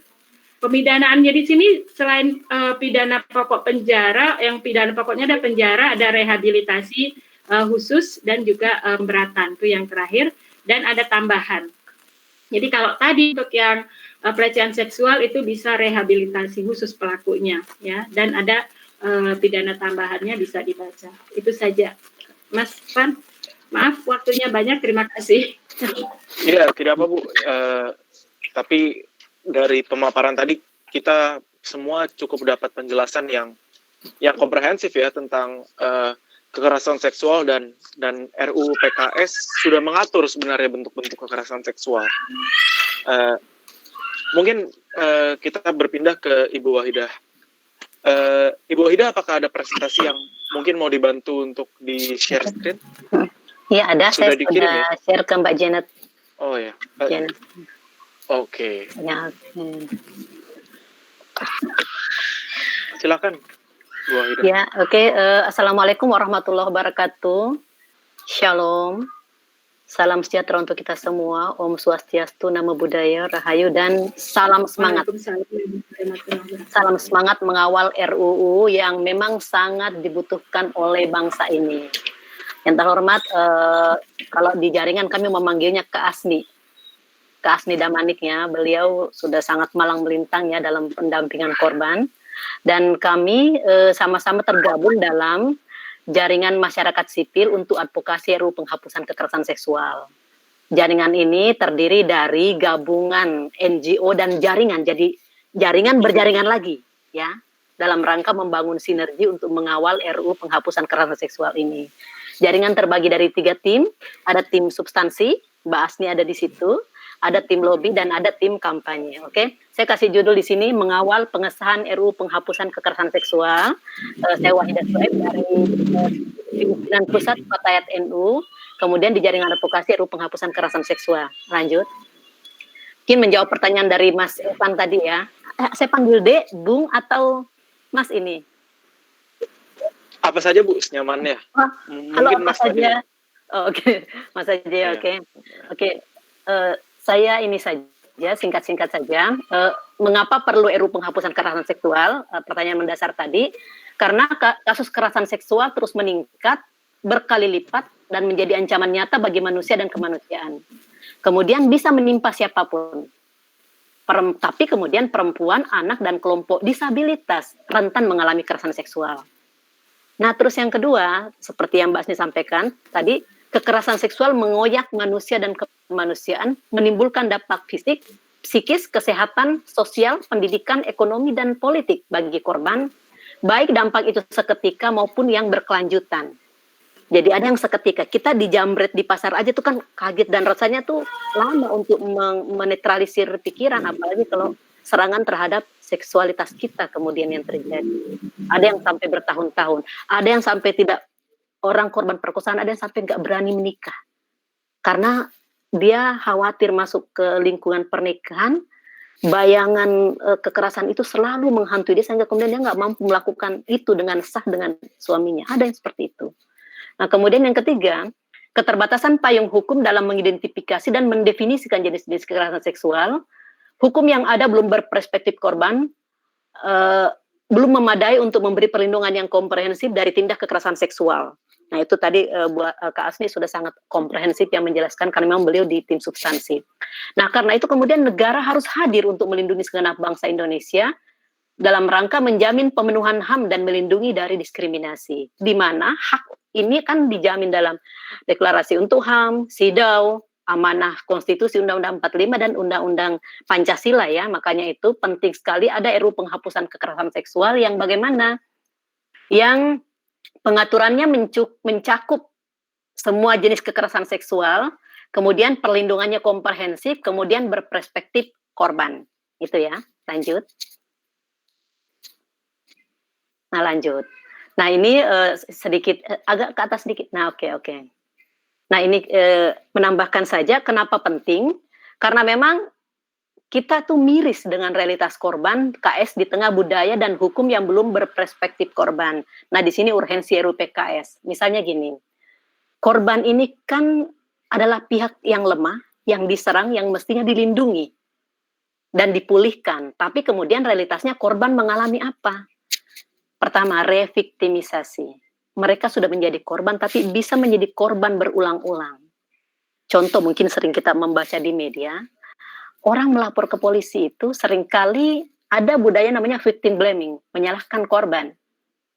Pemidanaannya di sini selain pidana pokok penjara, yang pidana pokoknya ada penjara, ada rehabilitasi khusus, dan juga pemberatan, itu yang terakhir, dan ada tambahan. Jadi kalau tadi untuk yang pelecehan seksual itu bisa rehabilitasi khusus pelakunya, ya, dan ada pidana tambahannya bisa dibaca. Itu saja, Mas Pan. Maaf, waktunya banyak. Terima kasih. Iya, tidak apa Bu. Tapi dari pemaparan tadi kita semua cukup dapat penjelasan yang komprehensif ya tentang kekerasan seksual, dan RUU PKS sudah mengatur sebenarnya bentuk-bentuk kekerasan seksual. Mungkin kita berpindah ke Ibu Wahidah. Ibu Wahidah, apakah ada presentasi yang mungkin mau dibantu untuk di-share screen? Iya, ada. Sudah Saya dikirim, sudah ya? share ke Mbak Janet. Oh ya. Janet. Oke. Ya, Silakan, Bu Wahidah. ya, oke. Assalamualaikum warahmatullahi wabarakatuh. Shalom. Salam sejahtera untuk kita semua. Om Swastiastu, Namo Buddhaya, Rahayu, dan salam semangat. Salam semangat mengawal RUU yang memang sangat dibutuhkan oleh bangsa ini. Yang terhormat, kalau di jaringan kami memanggilnya Kak Asni Damanik ya. Beliau sudah sangat malang melintang ya dalam pendampingan korban. Dan kami sama-sama tergabung dalam jaringan masyarakat sipil untuk advokasi RUU penghapusan kekerasan seksual. Jaringan ini terdiri dari gabungan NGO dan jaringan, jadi jaringan berjaringan lagi ya, dalam rangka membangun sinergi untuk mengawal RUU penghapusan kekerasan seksual ini. Jaringan terbagi dari 3 tim, ada tim substansi, Mbak Asni ada di situ, ada tim lobby, dan ada tim kampanye. Oke, saya kasih judul di sini, mengawal pengesahan RUU penghapusan kekerasan seksual. Saya Wahidah Suhaib dari pimpinan pusat Fatayat NU, kemudian di jaringan advokasi RUU penghapusan kekerasan seksual. Lanjut. Mungkin menjawab pertanyaan dari Mas Evan tadi ya. Saya panggil Dek, Bung, atau Mas ini? Apa saja Bu, senyamannya. Halo, Mungkin apa Mas saja. Oh, oke, Mas aja, Iya. Oke. Saya ini saja, singkat-singkat saja. Mengapa perlu RUU penghapusan kekerasan seksual? Pertanyaan mendasar tadi. Karena kasus kekerasan seksual terus meningkat berkali lipat dan menjadi ancaman nyata bagi manusia dan kemanusiaan. Kemudian bisa menimpa siapapun. Tapi kemudian perempuan, anak, dan kelompok disabilitas rentan mengalami kekerasan seksual. Nah, terus yang kedua, seperti yang Mbak Asni sampaikan tadi, kekerasan seksual mengoyak manusia dan kemanusiaan, menimbulkan dampak fisik, psikis, kesehatan, sosial, pendidikan, ekonomi, dan politik bagi korban, baik dampak itu seketika maupun yang berkelanjutan. Jadi ada yang seketika, kita dijamret di pasar aja tuh kan kaget, dan rasanya tuh lama untuk menetralisir pikiran, apalagi kalau serangan terhadap seksualitas kita kemudian yang terjadi. Ada yang sampai bertahun-tahun, ada yang sampai tidak, orang korban perkosaan ada yang sampai nggak berani menikah karena dia khawatir masuk ke lingkungan pernikahan, bayangan kekerasan itu selalu menghantui dia sehingga kemudian dia nggak mampu melakukan itu dengan sah dengan suaminya. Ada yang seperti itu. Nah, kemudian yang ketiga, keterbatasan payung hukum dalam mengidentifikasi dan mendefinisikan jenis-jenis kekerasan seksual. Hukum yang ada belum berperspektif korban, belum memadai untuk memberi perlindungan yang komprehensif dari tindak kekerasan seksual. Nah, itu tadi Kak Asni sudah sangat komprehensif yang menjelaskan karena memang beliau di tim substansi. Nah, karena itu kemudian negara harus hadir untuk melindungi segenap bangsa Indonesia dalam rangka menjamin pemenuhan HAM dan melindungi dari diskriminasi. Di mana hak ini kan dijamin dalam Deklarasi untuk HAM, SIDAU, amanah konstitusi Undang-Undang 45 dan Undang-Undang Pancasila ya. Makanya itu penting sekali ada RUU penghapusan kekerasan seksual yang bagaimana yang pengaturannya mencakup semua jenis kekerasan seksual, kemudian perlindungannya komprehensif, kemudian berperspektif korban. Itu ya, lanjut. Nah, lanjut. Nah, ini sedikit agak ke atas sedikit. Nah, oke. Nah, ini menambahkan saja kenapa penting, karena memang kita tuh miris dengan realitas korban KS di tengah budaya dan hukum yang belum berperspektif korban. Nah, di sini urgensi RUU PKS. Misalnya gini, korban ini kan adalah pihak yang lemah, yang diserang, yang mestinya dilindungi dan dipulihkan. Tapi kemudian realitasnya korban mengalami apa? Pertama, reviktimisasi. Mereka sudah menjadi korban, tapi bisa menjadi korban berulang-ulang. Contoh mungkin sering kita membaca di media, orang melapor ke polisi itu seringkali ada budaya namanya victim blaming, menyalahkan korban.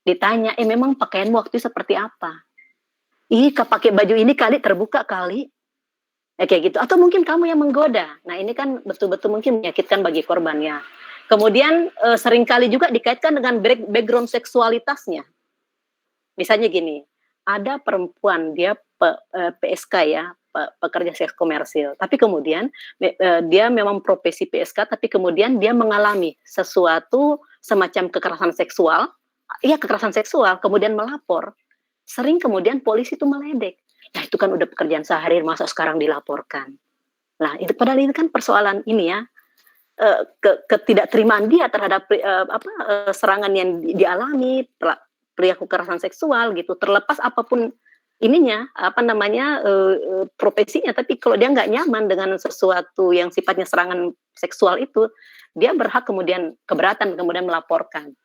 Ditanya, memang pakaianmu waktu itu seperti apa? Pakai baju ini kali, terbuka kali. Kayak gitu. Atau mungkin kamu yang menggoda. Nah, ini kan betul-betul mungkin menyakitkan bagi korbannya. Kemudian seringkali juga dikaitkan dengan background seksualitasnya. Misalnya gini, ada perempuan, dia PSK ya, pekerja seks komersil. Tapi kemudian dia memang profesi PSK, tapi kemudian dia mengalami sesuatu semacam kekerasan seksual, kemudian melapor. Sering kemudian polisi itu meledek. Nah, itu kan udah pekerjaan sehari, masa sekarang dilaporkan. Nah, itu padahal ini kan persoalan ini ya, ketidakterimaan dia terhadap serangan yang dialami, perilaku kekerasan seksual gitu, terlepas apapun ininya, profesinya, tapi kalau dia nggak nyaman dengan sesuatu yang sifatnya serangan seksual itu, dia berhak kemudian keberatan, kemudian melaporkan.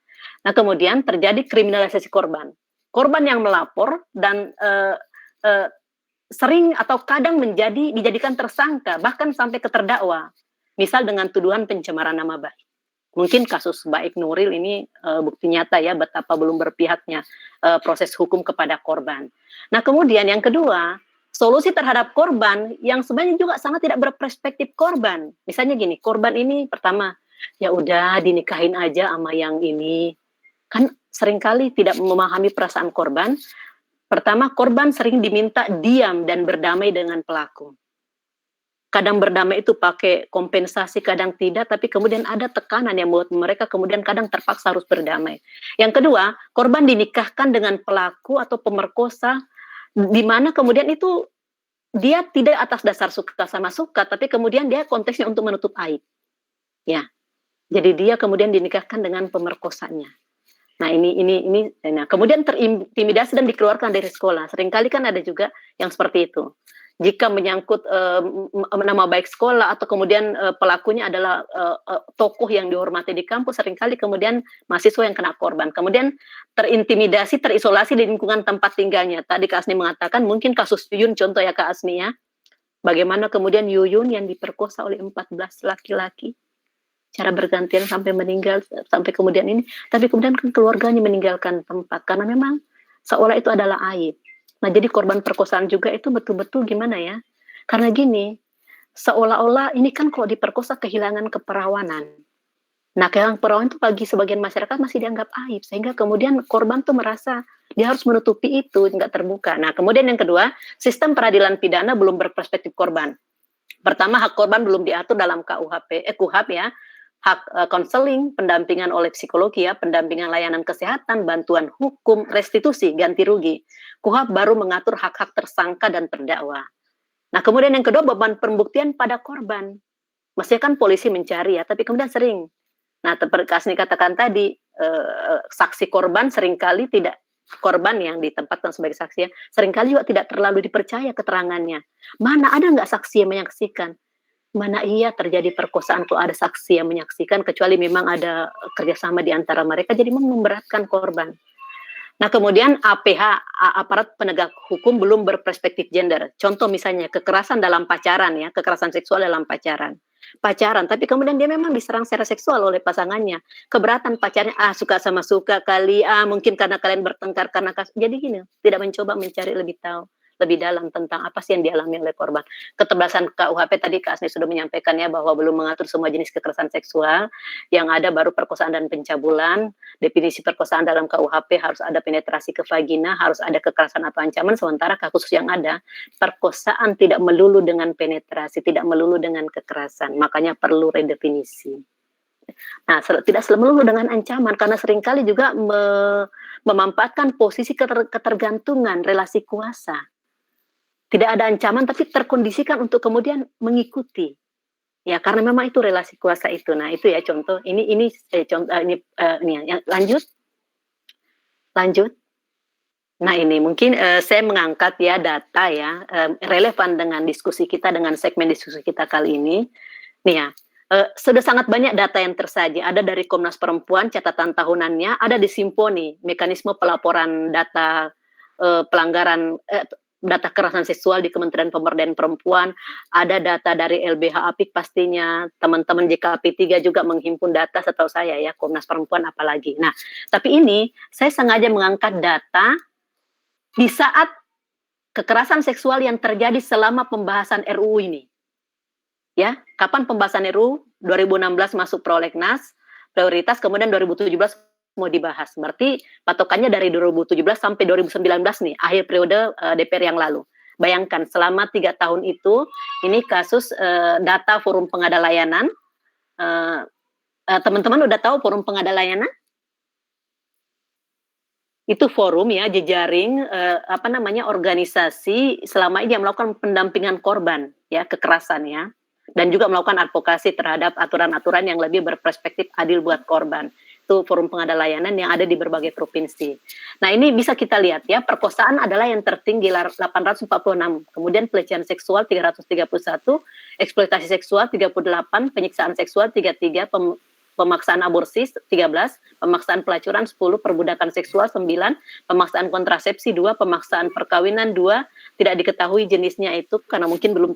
Nah, kemudian terjadi kriminalisasi korban. Korban yang melapor dan sering atau kadang dijadikan tersangka, bahkan sampai ke terdakwa. Misal dengan tuduhan pencemaran nama baik. Mungkin kasus Baik Nuril ini bukti nyata ya betapa belum berpihaknya proses hukum kepada korban. Nah, kemudian yang kedua, solusi terhadap korban yang sebenarnya juga sangat tidak berperspektif korban. Misalnya gini, korban ini pertama, ya udah dinikahin aja sama yang ini. Kan seringkali tidak memahami perasaan korban. Pertama, korban sering diminta diam dan berdamai dengan pelaku. Kadang berdamai itu pakai kompensasi, kadang tidak, tapi kemudian ada tekanan yang membuat mereka kemudian kadang terpaksa harus berdamai. Yang kedua, korban dinikahkan dengan pelaku atau pemerkosa, di mana kemudian itu dia tidak atas dasar suka sama suka, tapi kemudian dia konteksnya untuk menutup aib. Ya, jadi dia kemudian dinikahkan dengan pemerkosanya. Nah, nah, kemudian terintimidasi dan dikeluarkan dari sekolah. Seringkali kan ada juga yang seperti itu. Jika menyangkut nama baik sekolah atau kemudian pelakunya adalah tokoh yang dihormati di kampus, seringkali kemudian mahasiswa yang kena korban. Kemudian terintimidasi, terisolasi di lingkungan tempat tinggalnya. Tadi Kak Asni mengatakan mungkin kasus Yuyun contoh ya Kak Asni ya. Bagaimana kemudian Yuyun yang diperkosa oleh 14 laki-laki. Cara bergantian sampai meninggal, sampai kemudian ini. Tapi kemudian kan keluarganya meninggalkan tempat. Karena memang seolah itu adalah aib. Nah, jadi korban perkosaan juga itu betul-betul gimana ya? Karena gini, seolah-olah ini kan kalau diperkosa kehilangan keperawanan. Nah, kehilangan keperawanan itu bagi sebagian masyarakat masih dianggap aib. Sehingga kemudian korban tuh merasa dia harus menutupi itu, nggak terbuka. Nah, kemudian yang kedua, sistem peradilan pidana belum berperspektif korban. Pertama, hak korban belum diatur dalam KUHP ya. Hak konseling, pendampingan oleh psikologi ya, pendampingan layanan kesehatan, bantuan hukum, restitusi, ganti rugi. KUHP baru mengatur hak-hak tersangka dan terdakwa. Nah, kemudian yang kedua, beban pembuktian pada korban. Mestinya kan polisi mencari ya, tapi kemudian sering. Nah, seperti Kasni katakan tadi, saksi korban seringkali tidak, korban yang ditempatkan sebagai saksi ya, seringkali juga tidak terlalu dipercaya keterangannya. Mana ada nggak saksi yang menyaksikan? Mana iya terjadi perkosaan kalau ada saksi yang menyaksikan, kecuali memang ada kerjasama di antara mereka, jadi memberatkan korban. Nah, kemudian aparat penegak hukum belum berperspektif gender. Contoh misalnya kekerasan dalam pacaran ya, kekerasan seksual dalam pacaran, tapi kemudian dia memang diserang secara seksual oleh pasangannya. Keberatan pacarnya, suka sama suka kali, mungkin karena kalian bertengkar karena jadi gini, tidak mencoba mencari lebih tahu. lebih dalam tentang apa sih yang dialami oleh korban. Keterbatasan KUHP tadi Kak Asni sudah menyampaikan ya bahwa belum mengatur semua jenis kekerasan seksual, yang ada baru perkosaan dan pencabulan. Definisi perkosaan dalam KUHP harus ada penetrasi ke vagina, harus ada kekerasan atau ancaman, sementara kasus yang ada perkosaan tidak melulu dengan penetrasi, tidak melulu dengan kekerasan, makanya perlu redefinisi. Nah, tidak melulu dengan ancaman, karena seringkali juga memanfaatkan posisi ketergantungan relasi kuasa. Tidak ada ancaman, tapi terkondisikan untuk kemudian mengikuti. Ya, karena memang itu relasi kuasa itu. Nah, itu ya contoh. Ini ya. Lanjut. Nah, ini mungkin saya mengangkat ya data ya relevan dengan diskusi kita, dengan segmen diskusi kita kali ini. Nih ya. Sudah sangat banyak data yang tersaji. Ada dari Komnas Perempuan, catatan tahunannya, ada di Simponi, mekanisme pelaporan data pelanggaran data kekerasan seksual di Kementerian Pemberdayaan Perempuan, ada data dari LBH Apik pastinya, teman-teman JKP3 juga menghimpun data setahu saya ya, Komnas Perempuan apalagi. Nah, tapi ini saya sengaja mengangkat data di saat kekerasan seksual yang terjadi selama pembahasan RUU ini. Ya, kapan pembahasan RUU 2016 masuk prolegnas, prioritas, kemudian 2017 mau dibahas. Berarti patokannya dari 2017 sampai 2019 nih, akhir periode DPR yang lalu. Bayangkan selama 3 tahun itu, ini kasus data Forum Pengada Layanan. Teman-teman udah tahu Forum Pengada Layanan? Itu forum ya, jejaring organisasi selama ini yang melakukan pendampingan korban ya kekerasan ya, dan juga melakukan advokasi terhadap aturan-aturan yang lebih berperspektif adil buat korban. Itu Forum Pengada Layanan yang ada di berbagai provinsi. Nah, ini bisa kita lihat ya, perkosaan adalah yang tertinggi 846, kemudian pelecehan seksual 331, eksploitasi seksual 38, penyiksaan seksual 33, pemaksaan aborsi 13, pemaksaan pelacuran 10, perbudakan seksual 9, pemaksaan kontrasepsi 2, pemaksaan perkawinan 2, tidak diketahui jenisnya itu karena mungkin belum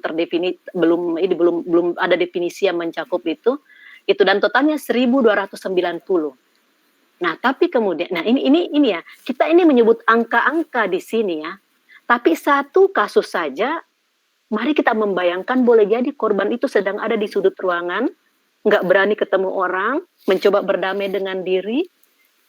ada definisi yang mencakup itu dan totalnya 1.290. Nah, tapi kemudian ini ya, kita ini menyebut angka-angka di sini ya. Tapi satu kasus saja, mari kita membayangkan boleh jadi korban itu sedang ada di sudut ruangan, nggak berani ketemu orang, mencoba berdamai dengan diri,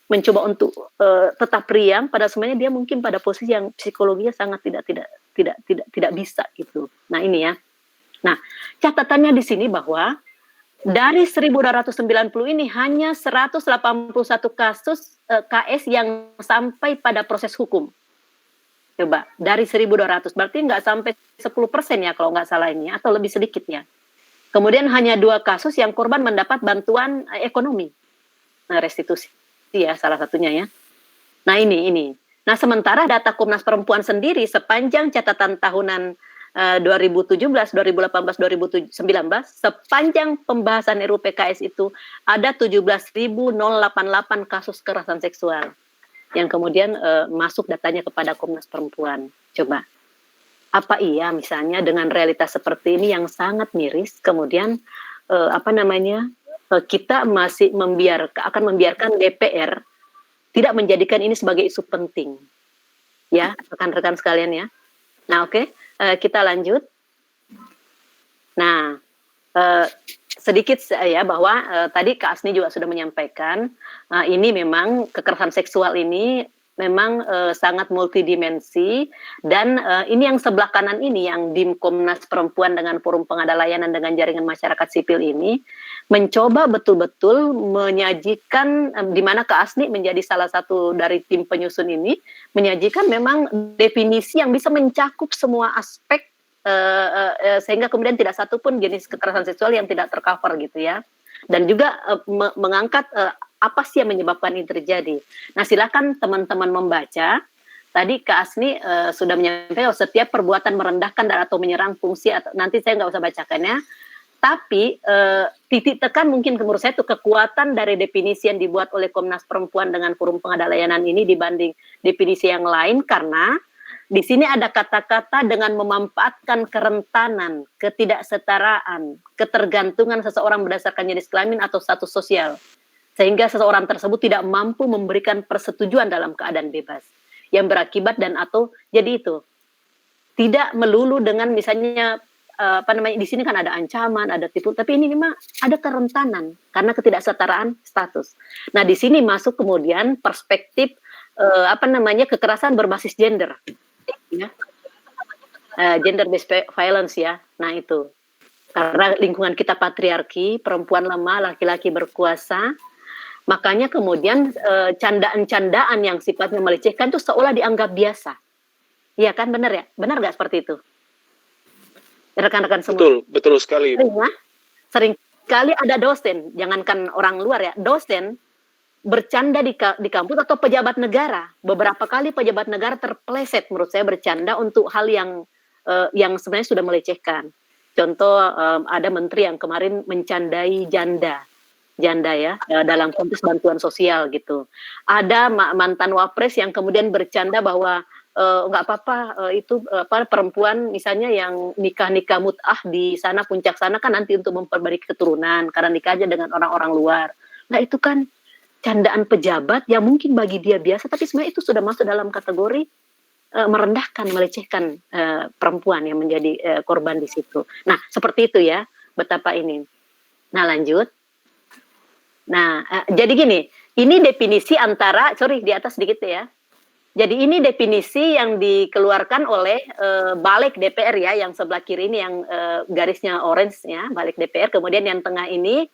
mencoba untuk tetap riang, pada sebenarnya dia mungkin pada posisi yang psikologinya sangat tidak bisa gitu. Nah, ini ya. Nah, catatannya di sini bahwa dari 1.290 ini hanya 181 kasus KS yang sampai pada proses hukum. Coba, dari 1.200, berarti nggak sampai 10% ya kalau nggak salah ini, atau lebih sedikit ya. Kemudian hanya 2 kasus yang korban mendapat bantuan ekonomi. Nah, restitusi ya salah satunya ya. Nah, ini. Nah, sementara data Komnas Perempuan sendiri sepanjang catatan tahunan 2017, 2018, 2019, sepanjang pembahasan RUU PKS itu ada 17.088 kasus kekerasan seksual yang kemudian masuk datanya kepada Komnas Perempuan. Coba, apa iya misalnya dengan realitas seperti ini yang sangat miris, kemudian kita masih akan membiarkan DPR tidak menjadikan ini sebagai isu penting, ya rekan-rekan sekalian ya. Nah, oke. Kita lanjut. Nah, sedikit ya bahwa tadi Kak Asni juga sudah menyampaikan ini memang kekerasan seksual ini memang sangat multidimensi dan ini yang sebelah kanan ini yang Dim Komnas Perempuan dengan Forum Pengada Layanan dengan Jaringan Masyarakat Sipil ini mencoba betul-betul menyajikan di mana Kak Asni menjadi salah satu dari tim penyusun ini menyajikan memang definisi yang bisa mencakup semua aspek sehingga kemudian tidak satu pun jenis kekerasan seksual yang tidak tercover gitu ya, dan juga mengangkat apa sih yang menyebabkan ini terjadi. Nah, silakan teman-teman membaca. Tadi Kak Asni sudah menyampaikan setiap perbuatan merendahkan dan atau menyerang fungsi, atau nanti saya nggak usah bacakannya. Tapi titik tekan mungkin menurut saya itu kekuatan dari definisi yang dibuat oleh Komnas Perempuan dengan Forum Pengada Layanan ini dibanding definisi yang lain, karena di sini ada kata-kata dengan memanfaatkan kerentanan, ketidaksetaraan, ketergantungan seseorang berdasarkan jenis kelamin atau status sosial, sehingga seseorang tersebut tidak mampu memberikan persetujuan dalam keadaan bebas, yang berakibat dan atau jadi itu tidak melulu dengan misalnya di sini kan ada ancaman, ada tipu, tapi ini memang ada kerentanan karena ketidaksetaraan status. Nah, di sini masuk kemudian perspektif kekerasan berbasis gender, ya, gender based violence ya. Nah itu karena lingkungan kita patriarki, perempuan lemah, laki-laki berkuasa, makanya kemudian candaan-candaan yang sifatnya melecehkan itu seolah dianggap biasa. Iya kan, benar ya? Benar nggak seperti itu? Rekan-rekan semua. Betul sekali. Sering kali ada dosen, jangankan orang luar ya, dosen bercanda di kampus atau pejabat negara. Beberapa kali pejabat negara terpleset menurut saya bercanda untuk hal yang sebenarnya sudah melecehkan. Contoh ada menteri yang kemarin mencandai janda ya dalam konteks bantuan sosial gitu. Ada mantan wapres yang kemudian bercanda bahwa nggak apa-apa itu perempuan misalnya yang nikah mut'ah di sana puncak sana kan nanti untuk memperbaiki keturunan karena nikah aja dengan orang-orang luar. Nah itu kan candaan pejabat yang mungkin bagi dia biasa tapi sebenarnya itu sudah masuk dalam kategori merendahkan, melecehkan perempuan yang menjadi korban di situ. Nah seperti itu ya betapa ini. Nah lanjut. Nah jadi gini, ini definisi antara di atas sedikit ya. Jadi ini definisi yang dikeluarkan oleh Balik DPR ya, yang sebelah kiri ini yang garisnya orange ya, Balik DPR. Kemudian yang tengah ini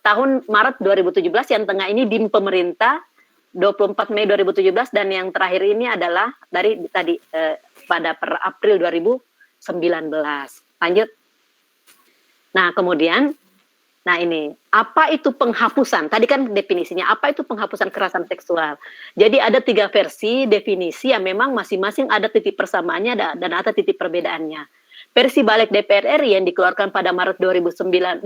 tahun Maret 2017, yang tengah ini DIM pemerintah 24 Mei 2017 dan yang terakhir ini adalah dari tadi pada per April 2019. Lanjut. Nah, kemudian ini, apa itu penghapusan? Tadi kan definisinya, apa itu penghapusan kekerasan seksual? Jadi ada 3 versi definisi yang memang masing-masing ada titik persamaannya dan ada titik perbedaannya. Versi Balik DPR RI yang dikeluarkan pada Maret 2017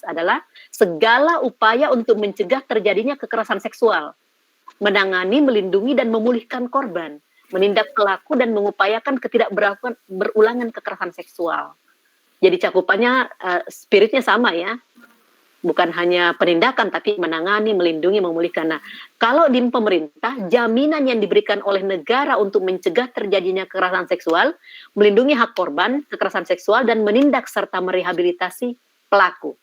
adalah segala upaya untuk mencegah terjadinya kekerasan seksual, menangani, melindungi, dan memulihkan korban, menindak pelaku dan mengupayakan berulangan kekerasan seksual. Jadi cakupannya spiritnya sama ya, bukan hanya penindakan tapi menangani, melindungi, memulihkan. Nah, kalau di pemerintah jaminan yang diberikan oleh negara untuk mencegah terjadinya kekerasan seksual, melindungi hak korban kekerasan seksual dan menindak serta merehabilitasi pelaku.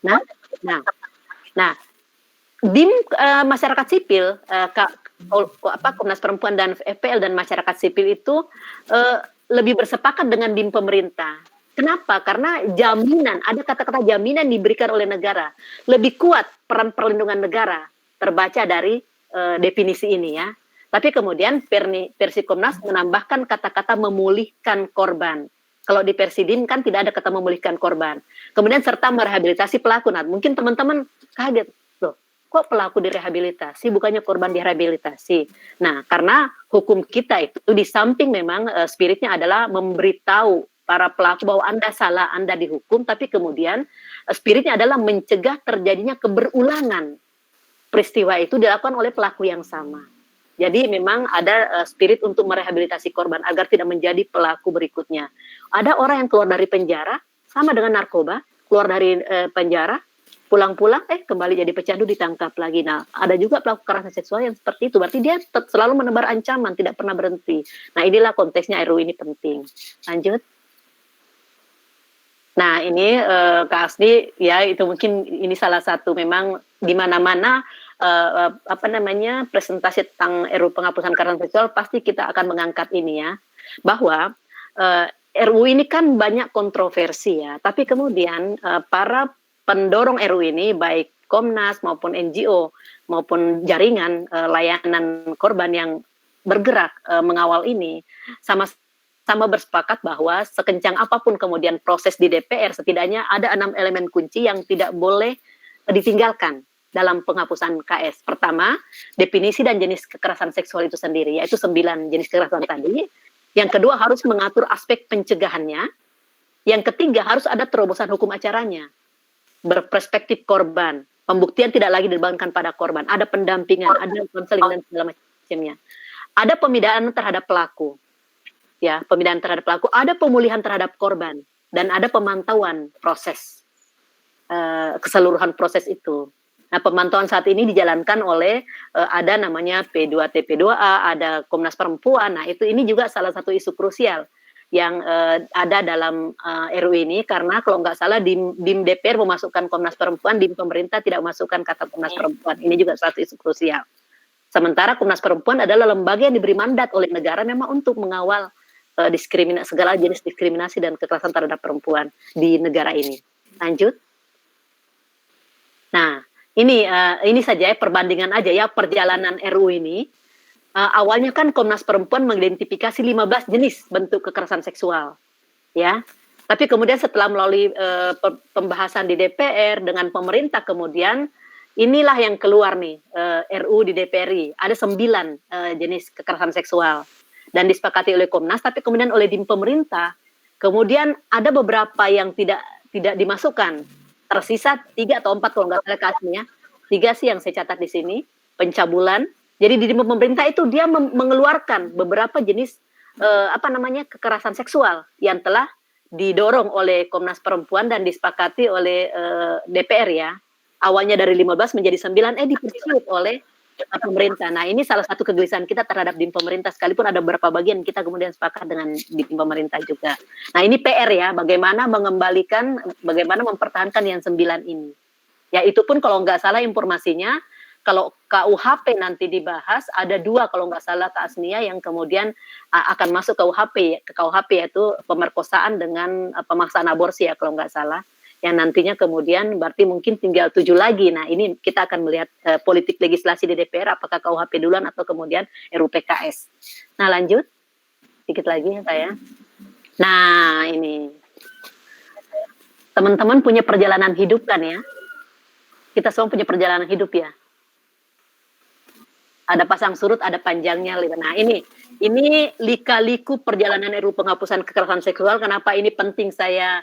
Nah, di masyarakat sipil, Komnas Perempuan dan FPL dan masyarakat sipil itu lebih bersepakat dengan DIM pemerintah. Kenapa? Karena jaminan, ada kata-kata jaminan diberikan oleh negara. Lebih kuat peran perlindungan negara, terbaca dari definisi ini ya. Tapi kemudian versi Komnas menambahkan kata-kata memulihkan korban. Kalau di versi DIM kan tidak ada kata memulihkan korban. Kemudian serta merehabilitasi pelaku. Nah, mungkin teman-teman kaget. Loh, kok pelaku direhabilitasi, bukannya korban direhabilitasi? Nah, karena hukum kita itu di samping memang spiritnya adalah memberitahu para pelaku bahwa Anda salah, Anda dihukum, tapi kemudian spiritnya adalah mencegah terjadinya keberulangan peristiwa itu dilakukan oleh pelaku yang sama. Jadi memang ada spirit untuk merehabilitasi korban agar tidak menjadi pelaku berikutnya. Ada orang yang keluar dari penjara, sama dengan narkoba, keluar dari penjara, pulang-pulang, kembali jadi pecandu, ditangkap lagi. Nah, ada juga pelaku kekerasan seksual yang seperti itu. Berarti dia selalu menebar ancaman, tidak pernah berhenti. Nah, inilah konteksnya RUU ini penting. Lanjut. Nah ini Kak Asdi ya itu mungkin ini salah satu memang di mana-mana presentasi tentang RUU penghapusan kekerasan seksual pasti kita akan mengangkat ini ya, bahwa RUU ini kan banyak kontroversi ya, tapi kemudian para pendorong RUU ini baik Komnas maupun NGO maupun jaringan layanan korban yang bergerak mengawal ini sama bersepakat bahwa sekencang apapun kemudian proses di DPR, setidaknya ada 6 elemen kunci yang tidak boleh ditinggalkan dalam penghapusan KS. Pertama, definisi dan jenis kekerasan seksual itu sendiri, yaitu 9 jenis kekerasan tadi. Yang kedua, harus mengatur aspek pencegahannya. Yang ketiga, harus ada terobosan hukum acaranya, berperspektif korban, pembuktian tidak lagi dibebankan pada korban, ada pendampingan, ada konseling dan segala macamnya. Ada pemidaanan terhadap pelaku. Ya, pemidaanan terhadap pelaku, ada pemulihan terhadap korban, dan ada pemantauan proses keseluruhan proses itu. Nah, pemantauan saat ini dijalankan oleh ada namanya P2T P2A, ada Komnas Perempuan. Nah, ini juga salah satu isu krusial yang ada dalam RU ini, karena kalau nggak salah DIM DPR memasukkan Komnas Perempuan, DIM pemerintah tidak memasukkan kata Komnas Perempuan. Ini juga satu isu krusial. Sementara Komnas Perempuan adalah lembaga yang diberi mandat oleh negara memang untuk mengawal segala jenis diskriminasi dan kekerasan terhadap perempuan di negara ini. Lanjut. Nah, ini saja ya, perbandingan aja ya perjalanan RU ini. Awalnya kan Komnas Perempuan mengidentifikasi 15 jenis bentuk kekerasan seksual, ya. Tapi kemudian setelah melalui pembahasan di DPR dengan pemerintah, kemudian inilah yang keluar nih RU di DPR. Ada 9 jenis kekerasan seksual dan disepakati oleh Komnas, tapi kemudian oleh DIM pemerintah. Kemudian ada beberapa yang tidak dimasukkan. Tersisa 3 atau 4 kalau nggak salah kasusnya. 3 sih yang saya catat di sini, pencabulan. Jadi di pemerintah itu dia mengeluarkan beberapa jenis kekerasan seksual yang telah didorong oleh Komnas Perempuan dan disepakati oleh DPR ya. Awalnya dari 15 menjadi 9 dipersulit oleh pemerintah. Nah, ini salah satu kegelisahan kita terhadap DIM pemerintah, sekalipun ada beberapa bagian kita kemudian sepakat dengan DIM pemerintah juga. Nah, ini PR ya, bagaimana mempertahankan yang 9 ini. Ya, itu pun kalau nggak salah informasinya, kalau KUHP nanti dibahas, ada 2 kalau nggak salah Kak Asnia yang kemudian akan masuk ke KUHP yaitu pemerkosaan dengan pemaksaan aborsi ya kalau nggak salah. Yang nantinya kemudian berarti mungkin tinggal 7 lagi. Nah, ini kita akan melihat politik legislasi di DPR, apakah KUHP duluan atau kemudian RUU PKS. Nah, lanjut. Sedikit lagi ya saya. Nah, ini. Teman-teman punya perjalanan hidup kan ya? Kita semua punya perjalanan hidup ya? Ada pasang surut, ada panjangnya. Nah, ini lika-liku perjalanan RUU penghapusan kekerasan seksual. Kenapa ini penting saya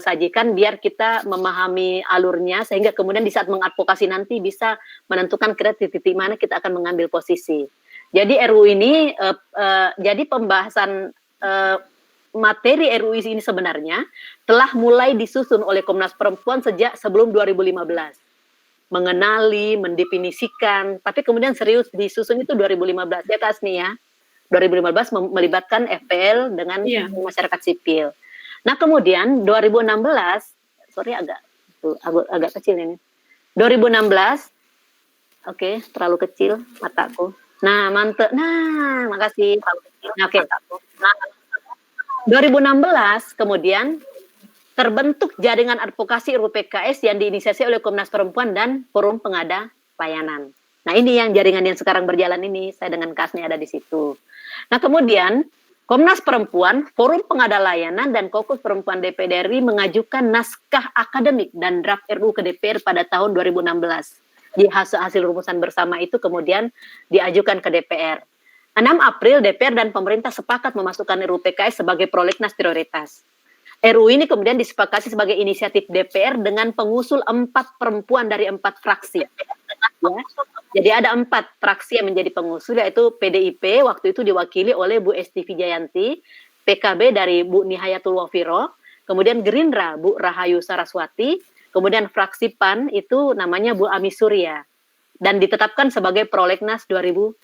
sajikan biar kita memahami alurnya, sehingga kemudian di saat mengadvokasi nanti bisa menentukan kira titik mana kita akan mengambil posisi. Jadi RUU ini jadi pembahasan materi RUU ini sebenarnya telah mulai disusun oleh Komnas Perempuan sejak sebelum 2015. Mengenali, mendefinisikan, tapi kemudian serius disusun itu 2015 ya Kak Asni ya. 2015 melibatkan FPL dengan masyarakat sipil. Nah, kemudian 2016, sorry agak kecil ini. 2016, oke, terlalu kecil mataku. Nah, mantep. Nah, makasih. Nah, oke. Nah, 2016 kemudian terbentuk jaringan advokasi RUU PKS yang diinisiasi oleh Komnas Perempuan dan Forum Pengada Layanan. Nah, ini yang jaringan yang sekarang berjalan ini, saya dengan Kasni ada di situ. Nah, kemudian Komnas Perempuan, Forum Pengada Layanan, dan Kokus Perempuan DPD RI mengajukan naskah akademik dan draft RUU ke DPR pada tahun 2016. Di hasil rumusan bersama itu kemudian diajukan ke DPR. 6 April DPR dan pemerintah sepakat memasukkan RUU PKS sebagai prolegnas prioritas. RUU ini kemudian disepakati sebagai inisiatif DPR dengan pengusul 4 perempuan dari 4 fraksi. Ya. Jadi ada 4 fraksi yang menjadi pengusul, yaitu PDIP waktu itu diwakili oleh Bu Esti Vijayanti, PKB dari Bu Nihayatul Wafiro, kemudian Gerindra Bu Rahayu Saraswati, kemudian fraksi PAN itu namanya Bu Ami Surya, dan ditetapkan sebagai prolegnas 2017.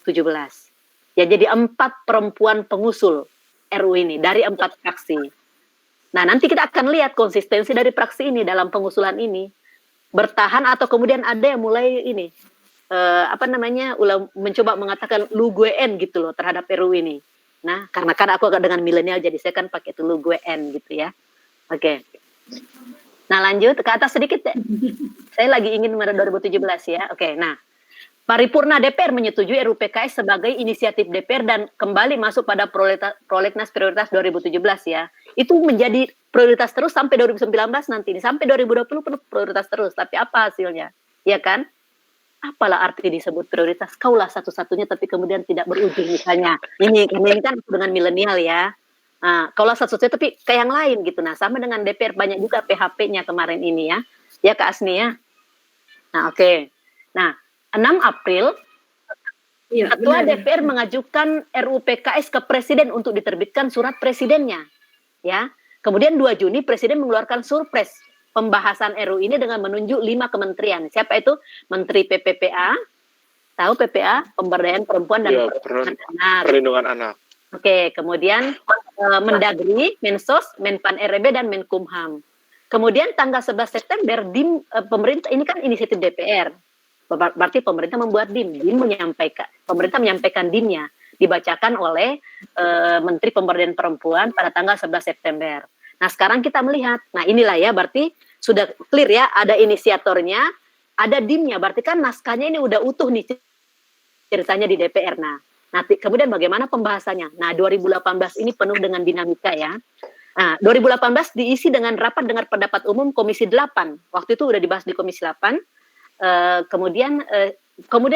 Ya, jadi 4 perempuan pengusul RUU ini dari 4 fraksi. Nah, nanti kita akan lihat konsistensi dari fraksi ini dalam pengusulan ini. Bertahan atau kemudian ada yang mulai ini, mencoba mengatakan lu gue en gitu loh terhadap RUU ini. Nah, karena kan aku agak dengan milenial, jadi saya kan pakai itu lu gue en gitu ya. Oke. Nah, lanjut ke atas sedikit ya. Saya lagi ingin 2017 ya. Oke, nah. Paripurna DPR menyetujui RUU PKS sebagai inisiatif DPR dan kembali masuk pada prolegnas prioritas 2017 ya. Itu menjadi prioritas terus sampai 2019 nanti. Sampai 2020 prioritas terus. Tapi apa hasilnya? Ya kan? Apalah arti disebut prioritas? Kaulah satu-satunya tapi kemudian tidak berujung misalnya. Ini kan dengan milenial ya. Nah, kaulah satu-satunya tapi ke yang lain gitu. Nah, sama dengan DPR banyak juga PHP-nya kemarin ini ya. Ya Kak Asni ya. Nah, oke. Nah, 6 April, Ketua DPR mengajukan RUU PKS ke Presiden untuk diterbitkan surat presidennya. Ya. Kemudian 2 Juni Presiden mengeluarkan surpres pembahasan RUU ini dengan menunjuk 5 kementerian. Siapa itu? Menteri PPPA, tahu PPA, Pemberdayaan Perempuan dan Ya, Perlindungan Anak. perlindungan anak. Oke, kemudian Mendagri, Mensos, Menpan RB dan Menkumham. Kemudian tanggal 11 September pemerintah ini kan inisiatif DPR. Berarti pemerintah membuat DIM. Pemerintah menyampaikan DIM-nya dibacakan oleh Menteri Pemberdayaan Perempuan pada tanggal 11 September. Nah, sekarang kita melihat. Nah, inilah ya, berarti sudah clear ya, ada inisiatornya, ada DIM-nya. Berarti kan naskahnya ini udah utuh nih ceritanya di DPR. Nah, kemudian bagaimana pembahasannya? Nah, 2018 ini penuh dengan dinamika ya. Nah, 2018 diisi dengan rapat dengar pendapat umum Komisi 8. Waktu itu udah dibahas di Komisi 8. Kemudian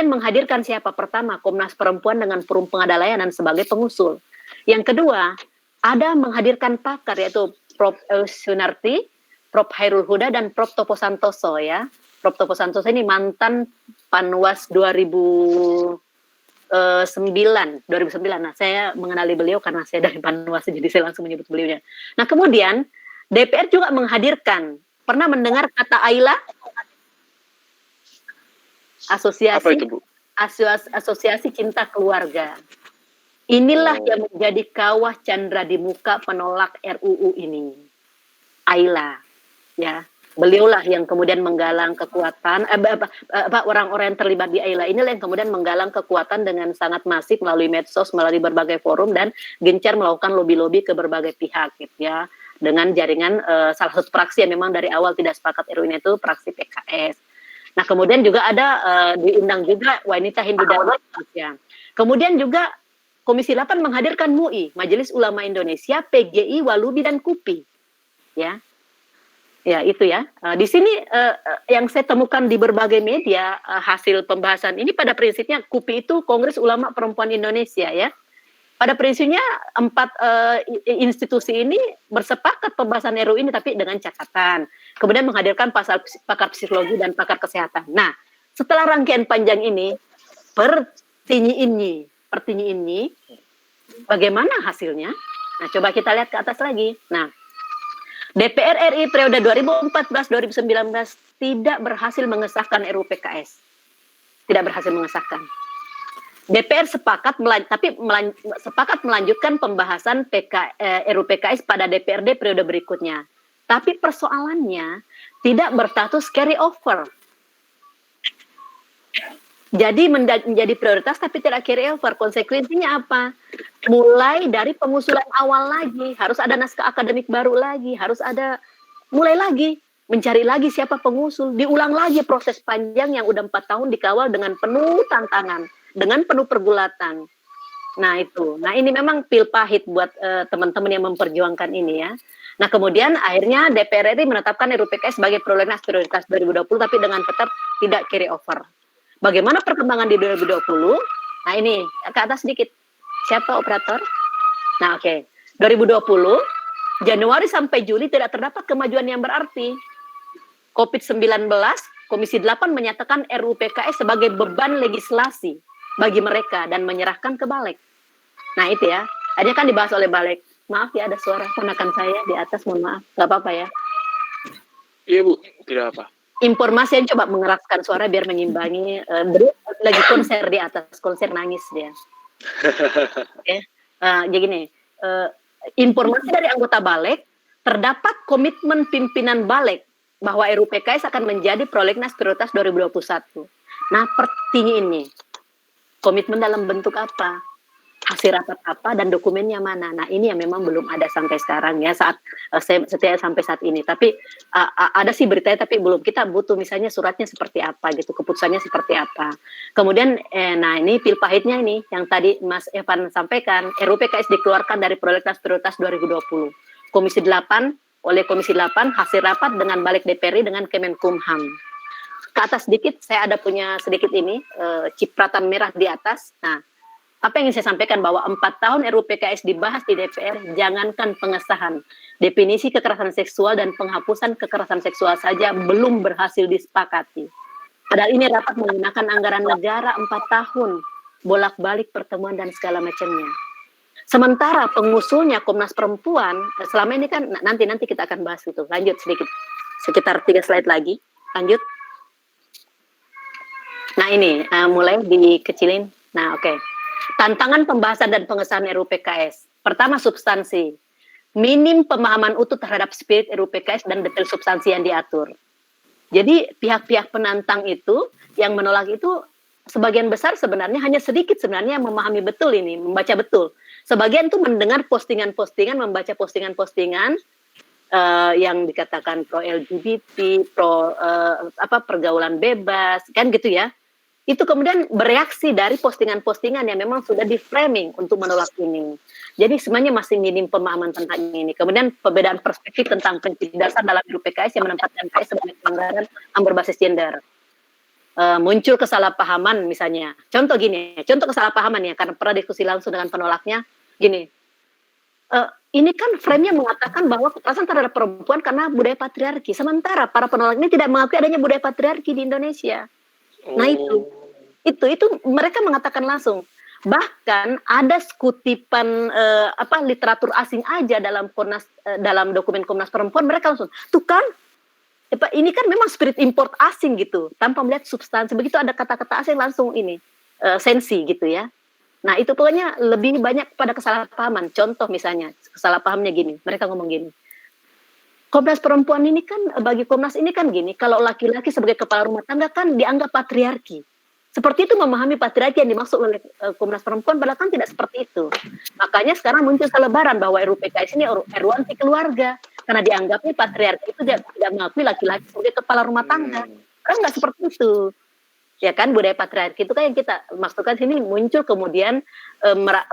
menghadirkan siapa? Pertama, Komnas Perempuan dengan Forum Pengada Layanan sebagai pengusul. Yang kedua, ada menghadirkan pakar yaitu Prof. Sunarti, Prof. Hairul Huda, dan Prof. Topo Santoso ya. Prof. Topo Santoso ini mantan Panwas 2009. Nah, saya mengenali beliau karena saya dari Panwas, jadi saya langsung menyebut beliaunya. Nah, kemudian DPR juga menghadirkan, pernah mendengar kata AILA? Asosiasi Cinta Keluarga. Inilah yang menjadi kawah Chandra di muka penolak RUU ini. AILA, ya. Beliaulah yang kemudian menggalang kekuatan, orang-orang yang terlibat di AILA inilah yang kemudian menggalang kekuatan dengan sangat masif melalui medsos, melalui berbagai forum, dan gencar melakukan lobby-lobby ke berbagai pihak, gitu ya. Dengan jaringan salah satu fraksi yang memang dari awal tidak sepakat RUU ini itu fraksi PKS. Nah, kemudian juga ada diundang juga Wanita Hindu dan ya. Kemudian juga Komisi 8 menghadirkan MUI, Majelis Ulama Indonesia, PGI, Walubi, dan KUPI. Ya. Ya, itu ya. Di sini yang saya temukan di berbagai media hasil pembahasan ini pada prinsipnya KUPI itu Kongres Ulama Perempuan Indonesia ya. Pada prinsipnya 4 institusi ini bersepakat pembahasan RUU ini tapi dengan catatan. Kemudian menghadirkan pakar psikologi dan pakar kesehatan. Nah, setelah rangkaian panjang ini, pertinyi ini, bagaimana hasilnya? Nah, coba kita lihat ke atas lagi. Nah, DPR RI periode 2014-2019 tidak berhasil mengesahkan RUU PKS. Tidak berhasil mengesahkan. DPR sepakat melanjutkan pembahasan RUU PKS pada DPRD periode berikutnya. Tapi persoalannya tidak berstatus carry over. Jadi menjadi prioritas tapi tidak carry over. Konsekuensinya apa? Mulai dari pengusulan awal lagi, harus ada naskah akademik baru lagi, harus ada mulai lagi, mencari lagi siapa pengusul, diulang lagi proses panjang yang udah 4 tahun dikawal dengan penuh tantangan, dengan penuh pergulatan. Nah itu, nah ini memang pil pahit buat teman-teman yang memperjuangkan ini ya. Nah kemudian akhirnya DPR RI menetapkan RUU PKS sebagai prolegnas prioritas 2020 tapi dengan tetap tidak carry over. Bagaimana perkembangan di 2020? Nah ini, ke atas sedikit. Siapa operator? Nah oke. 2020, Januari sampai Juli tidak terdapat kemajuan yang berarti. COVID-19, Komisi 8 menyatakan RUU PKS sebagai beban legislasi bagi mereka dan menyerahkan ke Balik. Nah itu ya, akhirnya kan dibahas oleh Balik. Maaf ya, ada suara ponakan saya di atas, mohon maaf. Gak apa-apa ya. Iya Bu, tidak apa. Informasi yang coba mengeraskan suara biar menyimbangi. Lagi konser di atas, konser nangis dia. Okay. Jadi gini, informasi dari anggota Balik, terdapat komitmen pimpinan Balik bahwa RUU PKS akan menjadi prolegnas prioritas 2021. Nah, pertanyaan ini, komitmen dalam bentuk apa? Hasil rapat apa dan dokumennya mana? Nah, ini yang memang belum ada sampai sekarang ya, sampai saat ini. Tapi ada sih beritanya tapi belum. Kita butuh misalnya suratnya seperti apa gitu, keputusannya seperti apa. Kemudian nah ini pil pahitnya ini yang tadi Mas Evan sampaikan, RUU PKS dikeluarkan dari prolegnas prioritas 2020. Komisi 8 hasil rapat dengan Balik DPR dengan Kemenkumham. Ke atas sedikit saya ada punya sedikit ini cipratan merah di atas. Nah, apa yang ingin saya sampaikan bahwa 4 tahun RUU PKS dibahas di DPR, jangankan pengesahan, definisi kekerasan seksual dan penghapusan kekerasan seksual saja belum berhasil disepakati. Padahal ini rapat menggunakan anggaran negara 4 tahun, bolak-balik pertemuan dan segala macamnya. Sementara pengusulnya Komnas Perempuan, selama ini kan nanti kita akan bahas itu. Lanjut sedikit. Sekitar 3 slide lagi. Lanjut. Nah ini, mulai dikecilin. Nah oke. Tantangan pembahasan dan pengesahan RUU PKS. Pertama, substansi. Minim pemahaman utuh terhadap spirit RUU PKS dan detail substansi yang diatur. Jadi pihak-pihak penantang itu, yang menolak itu, sebagian besar sebenarnya hanya sedikit sebenarnya yang memahami betul ini, membaca betul. Sebagian itu mendengar postingan-postingan, membaca postingan-postingan yang dikatakan pro LGBT, pro pergaulan bebas, kan gitu ya. Itu kemudian bereaksi dari postingan-postingan yang memang sudah di-framing untuk menolak ini. Jadi sebenarnya masih minim pemahaman tentang ini. Kemudian perbedaan perspektif tentang prinsip dasar dalam RUU PKS yang menempatkan PKS sebagai pelanggaran HAM berbasis gender. Muncul kesalahpahaman misalnya. Contoh kesalahpahaman ya, karena pernah diskusi langsung dengan penolaknya, gini. Ini kan frame-nya mengatakan bahwa kekerasan terhadap perempuan karena budaya patriarki. Sementara para penolak ini tidak mengakui adanya budaya patriarki di Indonesia. Nah itu mereka mengatakan langsung. Bahkan ada kutipan literatur asing aja dalam dalam dokumen Komnas Perempuan, mereka langsung tuh kan ini kan memang spirit import asing gitu, tanpa melihat substansi. Begitu ada kata-kata asing langsung ini sensi gitu ya. Nah itu pokoknya lebih banyak pada kesalahpahaman. Contoh misalnya kesalahpahamnya gini, mereka ngomong gini. Komnas Perempuan ini kan, bagi Komnas ini kan gini, kalau laki-laki sebagai kepala rumah tangga kan dianggap patriarki. Seperti itu memahami patriarki yang dimaksud oleh Komnas Perempuan, padahal kan tidak seperti itu. Makanya sekarang muncul selebaran bahwa RUU PKS ini RUU anti keluarga, karena dianggapnya patriarki itu tidak mengakui laki-laki sebagai kepala rumah tangga. Kan nggak seperti itu. Ya kan, budaya patriarki itu kan yang kita maksudkan sini muncul kemudian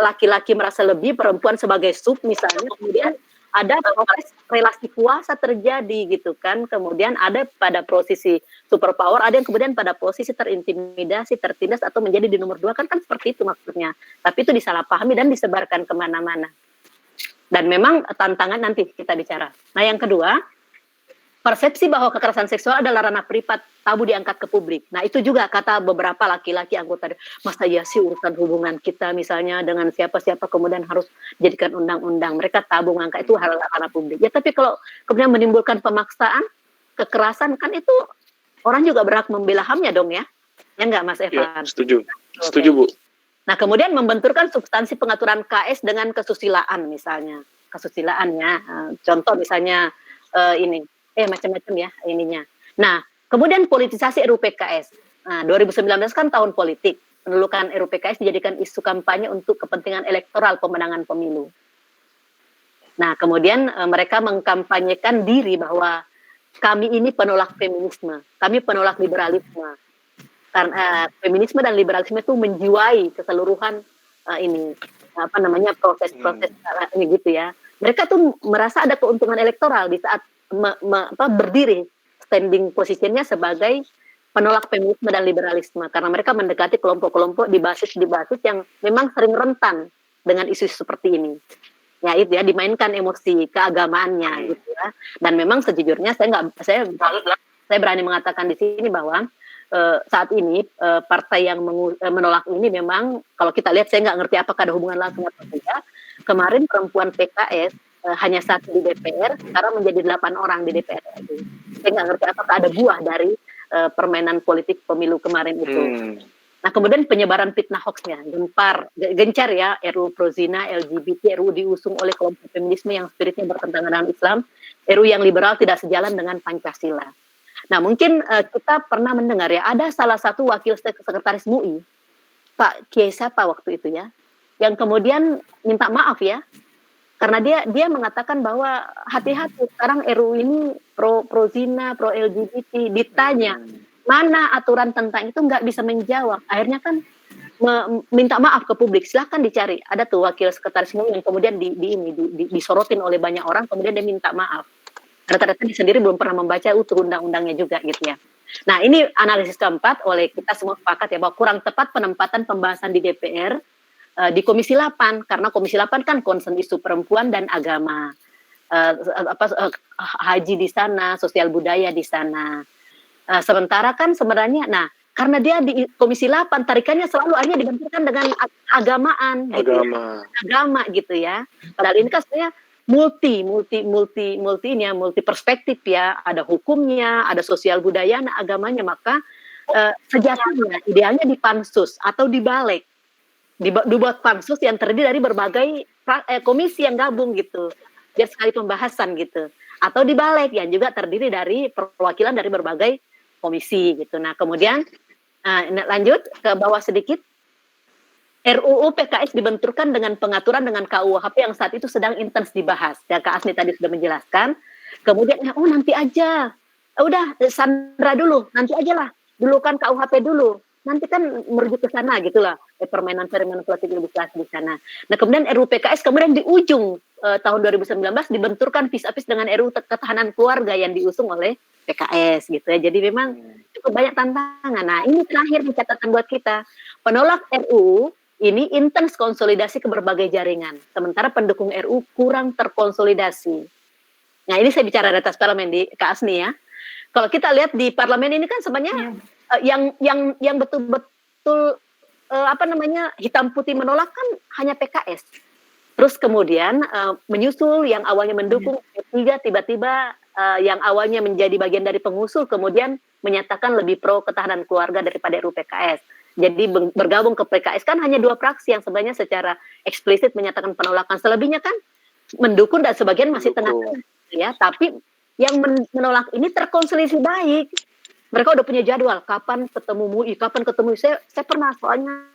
laki-laki merasa lebih, perempuan sebagai sub misalnya, kemudian ada proses relasi kuasa terjadi gitu kan, kemudian ada pada posisi superpower, ada yang kemudian pada posisi terintimidasi, tertindas atau menjadi di nomor 2 kan seperti itu maksudnya. Tapi itu disalahpahami dan disebarkan kemana-mana. Dan memang tantangan nanti kita bicara. Nah yang kedua, persepsi bahwa kekerasan seksual adalah ranah privat, tabu diangkat ke publik. Nah itu juga kata beberapa laki-laki anggota, masa ya sih urusan hubungan kita misalnya dengan siapa-siapa kemudian harus jadikan undang-undang. Mereka tabu ngangkat itu hal ranah publik. Ya tapi kalau kemudian menimbulkan pemaksaan, kekerasan kan itu orang juga berhak membela HAM-nya dong ya. Ya enggak Mas Evan? Ya, setuju. Setuju Bu. Nah kemudian membenturkan substansi pengaturan KS dengan kesusilaan misalnya. Kesusilaannya, contoh misalnya ini. Macam-macam ya ininya. Nah, kemudian politisasi RUU PKS. Nah, 2019 kan tahun politik. Penolakan RUU PKS dijadikan isu kampanye untuk kepentingan elektoral pemenangan pemilu. Nah, kemudian mereka mengkampanyekan diri bahwa kami ini penolak feminisme, kami penolak liberalisme. Karena feminisme dan liberalisme itu menjiwai keseluruhan proses-proses ini gitu ya. Mereka tuh merasa ada keuntungan elektoral di saat berdiri standing posisinya sebagai penolak feminisme dan liberalisme karena mereka mendekati kelompok-kelompok di basis yang memang sering rentan dengan isu seperti ini. Ya itu ya, dimainkan emosi keagamaannya gitu ya. Dan memang sejujurnya saya berani mengatakan di sini bahwa saat ini partai yang menolak ini memang kalau kita lihat, saya nggak ngerti apakah ada hubungan langsung atau tidak. Kemarin perempuan PKS hanya 1 di DPR, sekarang menjadi 8 orang di DPR itu. Saya nggak ngerti apakah ada buah dari permainan politik pemilu kemarin itu. Nah kemudian penyebaran fitnah hoax-nya, gencar ya, RUU pro zina, LGBT, RUU diusung oleh kelompok feminisme yang spiritnya bertentangan dengan Islam, RUU yang liberal tidak sejalan dengan Pancasila. Nah mungkin kita pernah mendengar ya, ada salah satu wakil sekretaris MUI, Pak Kiai siapa waktu itu ya, yang kemudian minta maaf ya, karena dia mengatakan bahwa hati-hati sekarang RUU ini pro zina, pro LGBT, ditanya mana aturan tentang itu nggak bisa menjawab. Akhirnya kan minta maaf ke publik. Silahkan dicari. Ada tuh wakil sekretaris MUI yang kemudian disorotin oleh banyak orang, kemudian dia minta maaf. Karena ternyata dia sendiri belum pernah membaca utuh undang-undangnya juga gitu ya. Nah ini analisis keempat oleh kita semua sepakat ya bahwa kurang tepat penempatan pembahasan di DPR di Komisi 8, karena Komisi 8 kan concern isu perempuan dan agama, haji di sana, sosial budaya di sana. Sementara kan sebenarnya, karena dia di Komisi 8 tarikannya selalu akhirnya dibenturkan dengan agama gitu ya, agama gitu ya. Padahal ini kan sebenarnya multi perspektif ya, ada hukumnya, ada sosial budaya, agamanya, maka sejatinya idealnya di pansus atau di balik, dibuat pansus yang terdiri dari berbagai komisi yang gabung gitu, biar sekali pembahasan gitu, atau di balik yang juga terdiri dari perwakilan dari berbagai komisi gitu. Nah kemudian lanjut ke bawah sedikit. RUU PKS dibenturkan dengan pengaturan dengan KUHP yang saat itu sedang intens dibahas. Ya, Kak Asni tadi sudah menjelaskan. Kemudian, nanti aja. Udah, sandra dulu. Nanti aja lah. Dulu kan KUHP dulu. Nanti kan merujuk ke sana gitu lah. Permainan politik legislasi di sana. Nah, kemudian RUU PKS kemudian di ujung tahun 2019 dibenturkan vis-a-vis dengan RUU Ketahanan Keluarga yang diusung oleh PKS gitu ya. Jadi memang cukup banyak tantangan. Nah, ini terakhir catatan buat kita. Penolak RUU ini intens konsolidasi ke berbagai jaringan, sementara pendukung RU kurang terkonsolidasi. Nah ini saya bicara di atas parlemen di Kak Asni ya. Kalau kita lihat di parlemen ini kan sebenarnya yang betul-betul hitam putih menolak kan hanya PKS. Terus kemudian menyusul yang awalnya mendukung P3 tiba-tiba yang awalnya menjadi bagian dari pengusul kemudian menyatakan lebih pro ketahanan keluarga daripada RUU PKS. Jadi bergabung ke PKS kan hanya 2 fraksi yang sebenarnya secara eksplisit menyatakan penolakan. Selebihnya kan mendukung dan sebagian masih tengah-tengah ya. Tapi yang menolak ini terkonsolidasi baik. Mereka udah punya jadwal kapan ketemu MUI, kapan ketemu. Saya pernah soalnya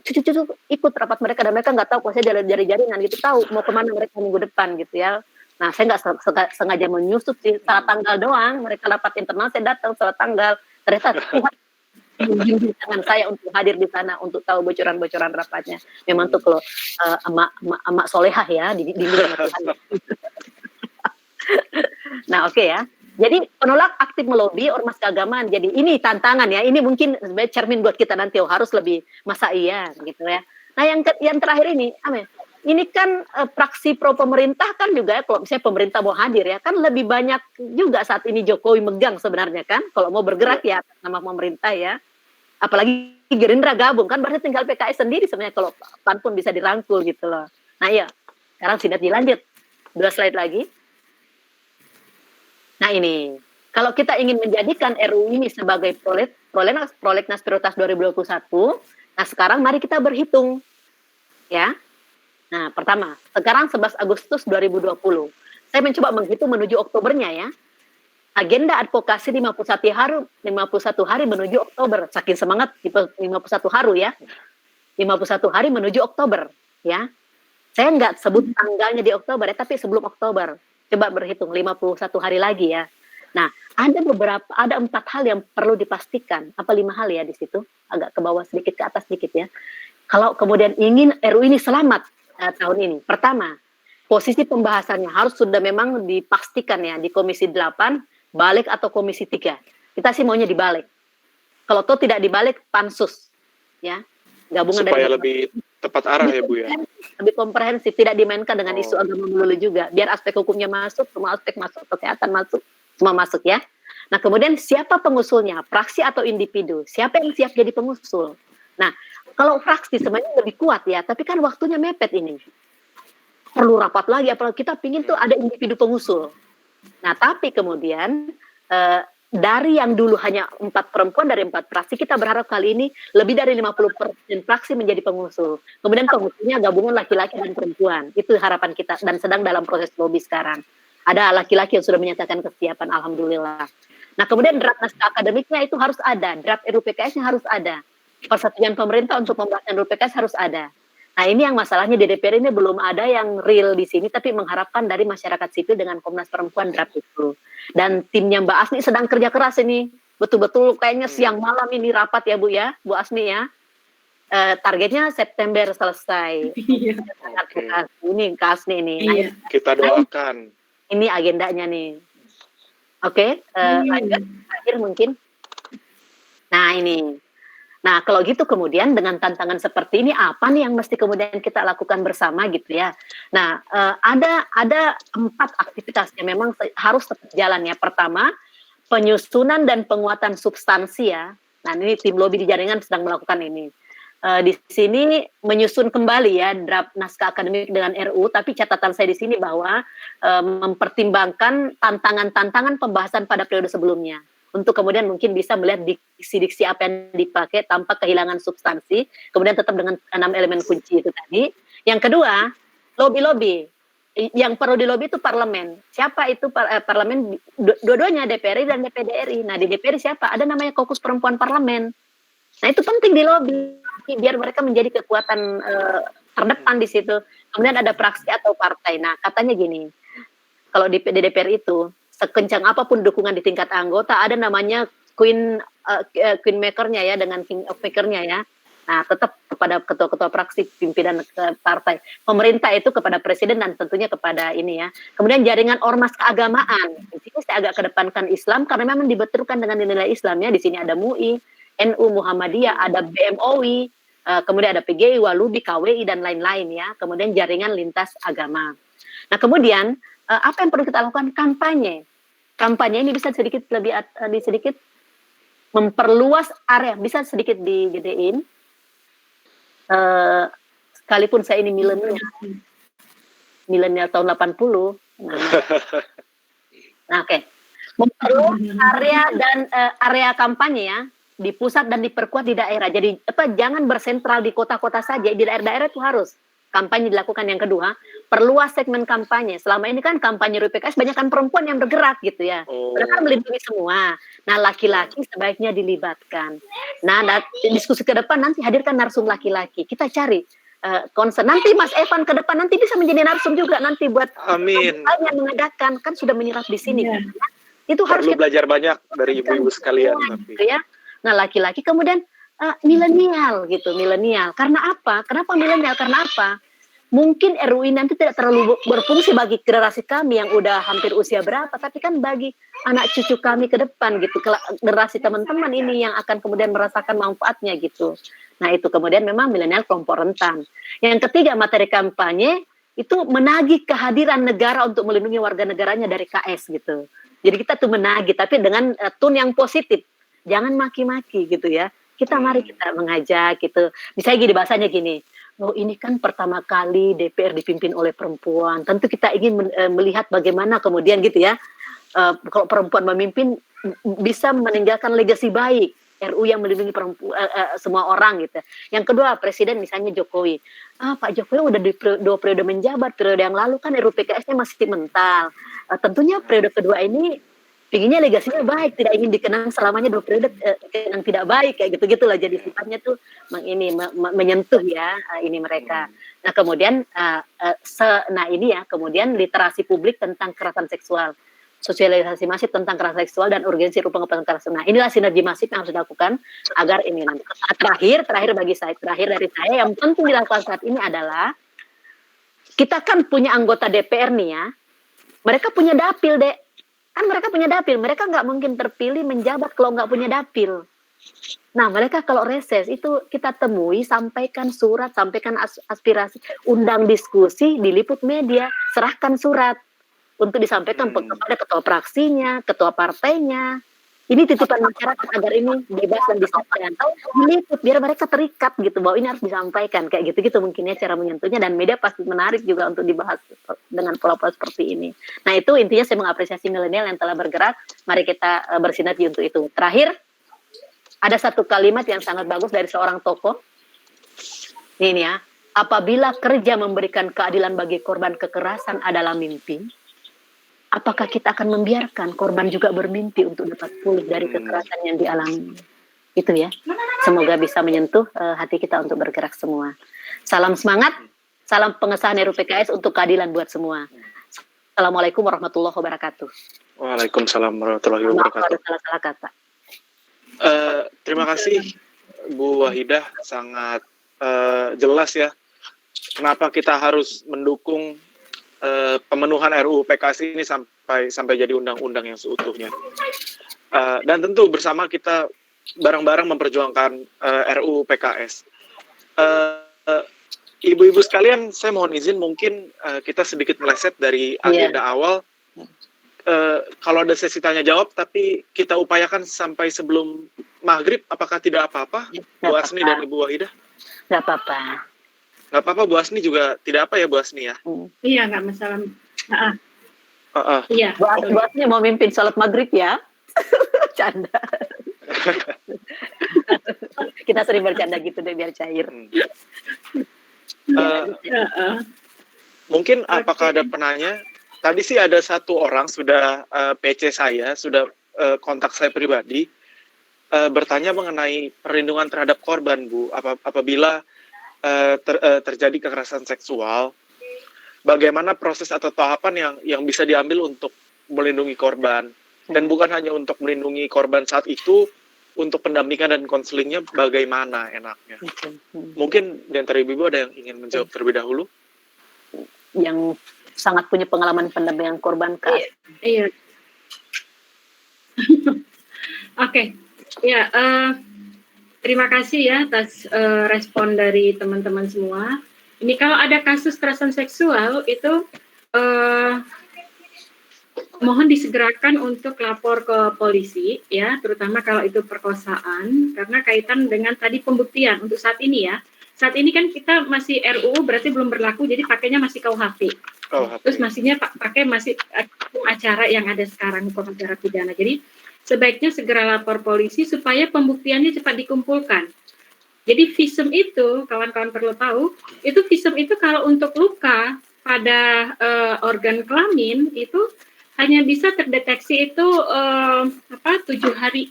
cucu ikut rapat mereka dan mereka nggak tahu kalau saya dari jaringan gitu, tahu mau kemana mereka minggu depan gitu ya. Nah saya nggak sengaja menyusup sih, salah tanggal doang. Mereka rapat internal, saya datang salah tanggal. Ternyata membimbing tangan saya untuk hadir di sana untuk tahu bocoran-bocoran rapatnya. Memang tuh kalau emak solehah ya di Nah oke ya. Jadi penolak aktif melobi ormas keagamaan. Jadi ini tantangan ya. Ini mungkin sebagai cermin buat kita nanti harus lebih masa iya gitu ya. Nah yang terakhir ini, ini kan fraksi pro pemerintah kan juga ya, kalau misalnya pemerintah mau hadir ya kan lebih banyak juga saat ini Jokowi megang sebenarnya kan kalau mau bergerak ya nama pemerintah ya. Apalagi Gerindra gabung kan berarti tinggal PKS sendiri sebenarnya kalau PAN pun bisa dirangkul gitu loh. Nah ya sekarang sudah dilanjut 2 slide lagi. Nah ini kalau kita ingin menjadikan RUU ini sebagai prolegnas prioritas 2021, nah sekarang mari kita berhitung ya. Nah pertama sekarang 11 Agustus 2020 saya mencoba menghitung menuju Oktobernya ya. Agenda advokasi 51 hari menuju Oktober. Saking semangat 51 hari ya. 51 hari menuju Oktober ya. Saya nggak sebut tanggalnya di Oktober ya, tapi sebelum Oktober. Coba berhitung 51 hari lagi ya. Nah, ada 4 hal yang perlu dipastikan. Apa 5 hal ya di situ? Agak ke bawah sedikit, ke atas sedikit ya. Kalau kemudian ingin RUU ini selamat tahun ini. Pertama, posisi pembahasannya harus sudah memang dipastikan ya di Komisi 8 balik atau Komisi 3. Kita sih maunya dibalik. Kalau toh tidak dibalik, pansus. Ya, gabungan supaya dari lebih tepat arah ya Bu ya. Lebih komprehensif, tidak dimainkan dengan isu agama melulu juga. Biar aspek hukumnya masuk, semua aspek masuk, kesehatan masuk, semua masuk ya. Nah kemudian siapa pengusulnya, fraksi atau individu? Siapa yang siap jadi pengusul? Nah kalau fraksi sebenarnya lebih kuat ya, tapi kan waktunya mepet ini. Perlu rapat lagi, apalagi kita pingin tuh ada individu pengusul. Nah, tapi kemudian dari yang dulu hanya 4 perempuan dari 4 fraksi, kita berharap kali ini lebih dari 50% fraksi menjadi pengusul. Kemudian pengusulnya gabungan laki-laki dan perempuan. Itu harapan kita dan sedang dalam proses lobby sekarang. Ada laki-laki yang sudah menyatakan kesiapan, alhamdulillah. Nah, kemudian draft naskah akademiknya itu harus ada, draft RUU PKS-nya harus ada. Persetujuan pemerintah untuk pembahasan RUU PKS harus ada. Nah ini yang masalahnya di DPR ini belum ada yang real di sini, tapi mengharapkan dari masyarakat sipil dengan Komnas Perempuan draft itu. Dan timnya Mbak Asni sedang kerja keras ini, betul-betul kayaknya siang malam ini rapat ya Bu ya, Bu Asni ya. Targetnya September selesai. Ini Kak Asni ini. Nah, kita doakan. Ini agendanya nih. Oke, lanjut akhir mungkin. Nah ini. Nah, kalau gitu kemudian dengan tantangan seperti ini apa nih yang mesti kemudian kita lakukan bersama gitu ya. Nah, ada 4 aktivitas yang memang harus tetap jalan ya. Pertama, penyusunan dan penguatan substansi ya. Nah, ini tim lobby di jaringan sedang melakukan ini. di sini menyusun kembali ya draft naskah akademik dengan RU, tapi catatan saya di sini bahwa mempertimbangkan tantangan-tantangan pembahasan pada periode sebelumnya untuk kemudian mungkin bisa melihat diksi-diksi apa yang dipakai tanpa kehilangan substansi, kemudian tetap dengan 6 elemen kunci itu tadi. Yang kedua, lobby-lobby. Yang perlu di lobby itu parlemen. Siapa itu parlemen? Dua-duanya DPR RI dan DPD RI. Nah di DPR siapa? Ada namanya Kokus Perempuan Parlemen. Nah itu penting di lobby biar mereka menjadi kekuatan terdepan di situ. Kemudian ada fraksi atau partai. Nah katanya gini, kalau di DPR itu sekencang apapun dukungan di tingkat anggota, ada namanya queen makernya ya, dengan king of makernya ya. Nah, tetap kepada ketua-ketua fraksi, pimpinan partai. Pemerintah itu kepada presiden dan tentunya kepada ini ya. Kemudian jaringan ormas keagamaan. Di sini saya agak kedepankan Islam karena memang dibetulkan dengan nilai Islamnya. Di sini ada MUI, NU, Muhammadiyah, ada BMOI, kemudian ada PGI, Walubi, KWI dan lain-lain ya. Kemudian jaringan lintas agama. Nah, kemudian apa yang perlu kita lakukan? Kampanye. Kampanye ini bisa sedikit lebih sedikit memperluas area, bisa sedikit digedein. Sekalipun saya ini milenial tahun 80. Nah, oke. Memperluas area dan area kampanye ya di pusat dan diperkuat di daerah. Jadi jangan bersentral di kota-kota saja, di daerah-daerah itu harus kampanye dilakukan. Yang kedua, perluas segmen kampanye. Selama ini kan kampanye PKS banyak kan perempuan yang bergerak gitu ya. Mereka melindungi semua. Nah, laki-laki sebaiknya dilibatkan. Nah, diskusi ke depan nanti hadirkan narsum laki-laki. Kita cari concern. Nanti Mas Evan ke depan nanti bisa menjadi narsum juga nanti buat Amin. yang mengadakan, kan sudah menyerap di sini. Kan? Itu harus kita belajar banyak dari ibu-ibu sekalian. Gitu ya. Nah, laki-laki kemudian milenial gitu, milenial. Karena apa? Kenapa milenial? Karena apa? Mungkin RUI nanti tidak terlalu berfungsi bagi generasi kami yang udah hampir usia berapa, tapi kan bagi anak cucu kami ke depan gitu, generasi teman-teman ini yang akan kemudian merasakan manfaatnya gitu. Nah itu kemudian memang milenial kelompok rentan. Yang ketiga, materi kampanye itu menagih kehadiran negara untuk melindungi warga negaranya dari KS gitu. Jadi kita tuh menagih, tapi dengan tone yang positif, jangan maki-maki gitu ya. Mari kita mengajak gitu. Misalnya gini, bahasanya gini, oh ini kan pertama kali DPR dipimpin oleh perempuan. Tentu kita ingin melihat bagaimana kemudian gitu ya. Kalau perempuan memimpin bisa meninggalkan legasi baik. RU yang melindungi perempuan, semua orang gitu. Yang kedua, presiden misalnya Jokowi. Pak Jokowi udah di 2 periode menjabat. Periode yang lalu kan RU PKS-nya masih mental. Tentunya periode kedua ini pinginnya legasinya baik, tidak ingin dikenang selamanya 2 periode yang tidak baik kayak gitu-gitulah. Jadi sifatnya tuh menyentuh ya ini mereka. Nah kemudian ini ya, kemudian literasi publik tentang kekerasan seksual, sosialisasi masif tentang kekerasan seksual dan urgensi rupa kekerasan. Nah inilah sinergi masif yang harus dilakukan agar ini nanti. Terakhir dari saya yang penting dilakukan saat ini adalah kita kan punya anggota DPR nih ya, mereka punya dapil kan mereka punya dapil, mereka nggak mungkin terpilih menjabat kalau nggak punya dapil. Nah, mereka kalau reses itu kita temui, sampaikan surat, sampaikan aspirasi, undang diskusi, diliput media, serahkan surat untuk disampaikan kepada ketua fraksinya, ketua partainya. Ini titipan masyarakat agar ini bebas dan disampaikan. Diliput biar mereka terikat gitu bahwa ini harus disampaikan kayak gitu-gitu mungkin ya cara menyentuhnya, dan media pasti menarik juga untuk dibahas dengan pola-pola seperti ini. Nah itu intinya saya mengapresiasi milenial yang telah bergerak. Mari kita bersinergi untuk itu. Terakhir ada satu kalimat yang sangat bagus dari seorang tokoh. Ini ya, apabila kerja memberikan keadilan bagi korban kekerasan adalah mimpi, apakah kita akan membiarkan korban juga bermimpi untuk dapat pulih dari kekerasan yang dialami? Itu ya. Semoga bisa menyentuh hati kita untuk bergerak semua. Salam semangat, salam pengesahan RUU PKS untuk keadilan buat semua. Assalamualaikum warahmatullahi wabarakatuh. Waalaikumsalam warahmatullahi wabarakatuh. Salah kata. Terima kasih Bu Wahidah, sangat jelas ya. Kenapa kita harus mendukung pemenuhan RUU PKS ini sampai jadi undang-undang yang seutuhnya. Dan tentu bersama kita bareng-bareng memperjuangkan RUU PKS. Ibu-ibu sekalian, saya mohon izin mungkin kita sedikit meleset dari agenda awal. Kalau ada sesi tanya jawab, tapi kita upayakan sampai sebelum maghrib, apakah tidak apa-apa, Bu Asni dan Ibu Wahidah? Nggak apa-apa. Nggak apa-apa, Bu Asni juga tidak apa ya, Bu Asni ya? Iya, nggak masalah. Iya. Buatnya mau mimpin sholat maghrib ya. Canda. Kita sering bercanda gitu deh biar cair. Mungkin apakah ada penanya? Tadi sih ada satu orang sudah PC saya, sudah kontak saya pribadi, bertanya mengenai perlindungan terhadap korban, Bu. Apabila terjadi kekerasan seksual, bagaimana proses atau tahapan yang bisa diambil untuk melindungi korban? Dan bukan hanya untuk melindungi korban saat itu, untuk pendampingan dan konselingnya bagaimana enaknya? Mungkin di antara ibu-ibu ada yang ingin menjawab terlebih dahulu? Yang sangat punya pengalaman pendampingan korban, Kak. Iya. Oke. Ya, terima kasih ya atas respon dari teman-teman semua. Ini kalau ada kasus kekerasan seksual itu mohon disegerakan untuk lapor ke polisi ya, terutama kalau itu perkosaan, karena kaitan dengan tadi pembuktian untuk saat ini ya. Saat ini kan kita masih RUU berarti belum berlaku, jadi pakainya masih KUHP. Terus masihnya pakai masih acara yang ada sekarang, hukum acara pidana. Jadi sebaiknya segera lapor polisi supaya pembuktiannya cepat dikumpulkan. Jadi visum itu, kawan-kawan perlu tahu, itu visum itu kalau untuk luka pada organ kelamin itu hanya bisa terdeteksi itu 7 hari.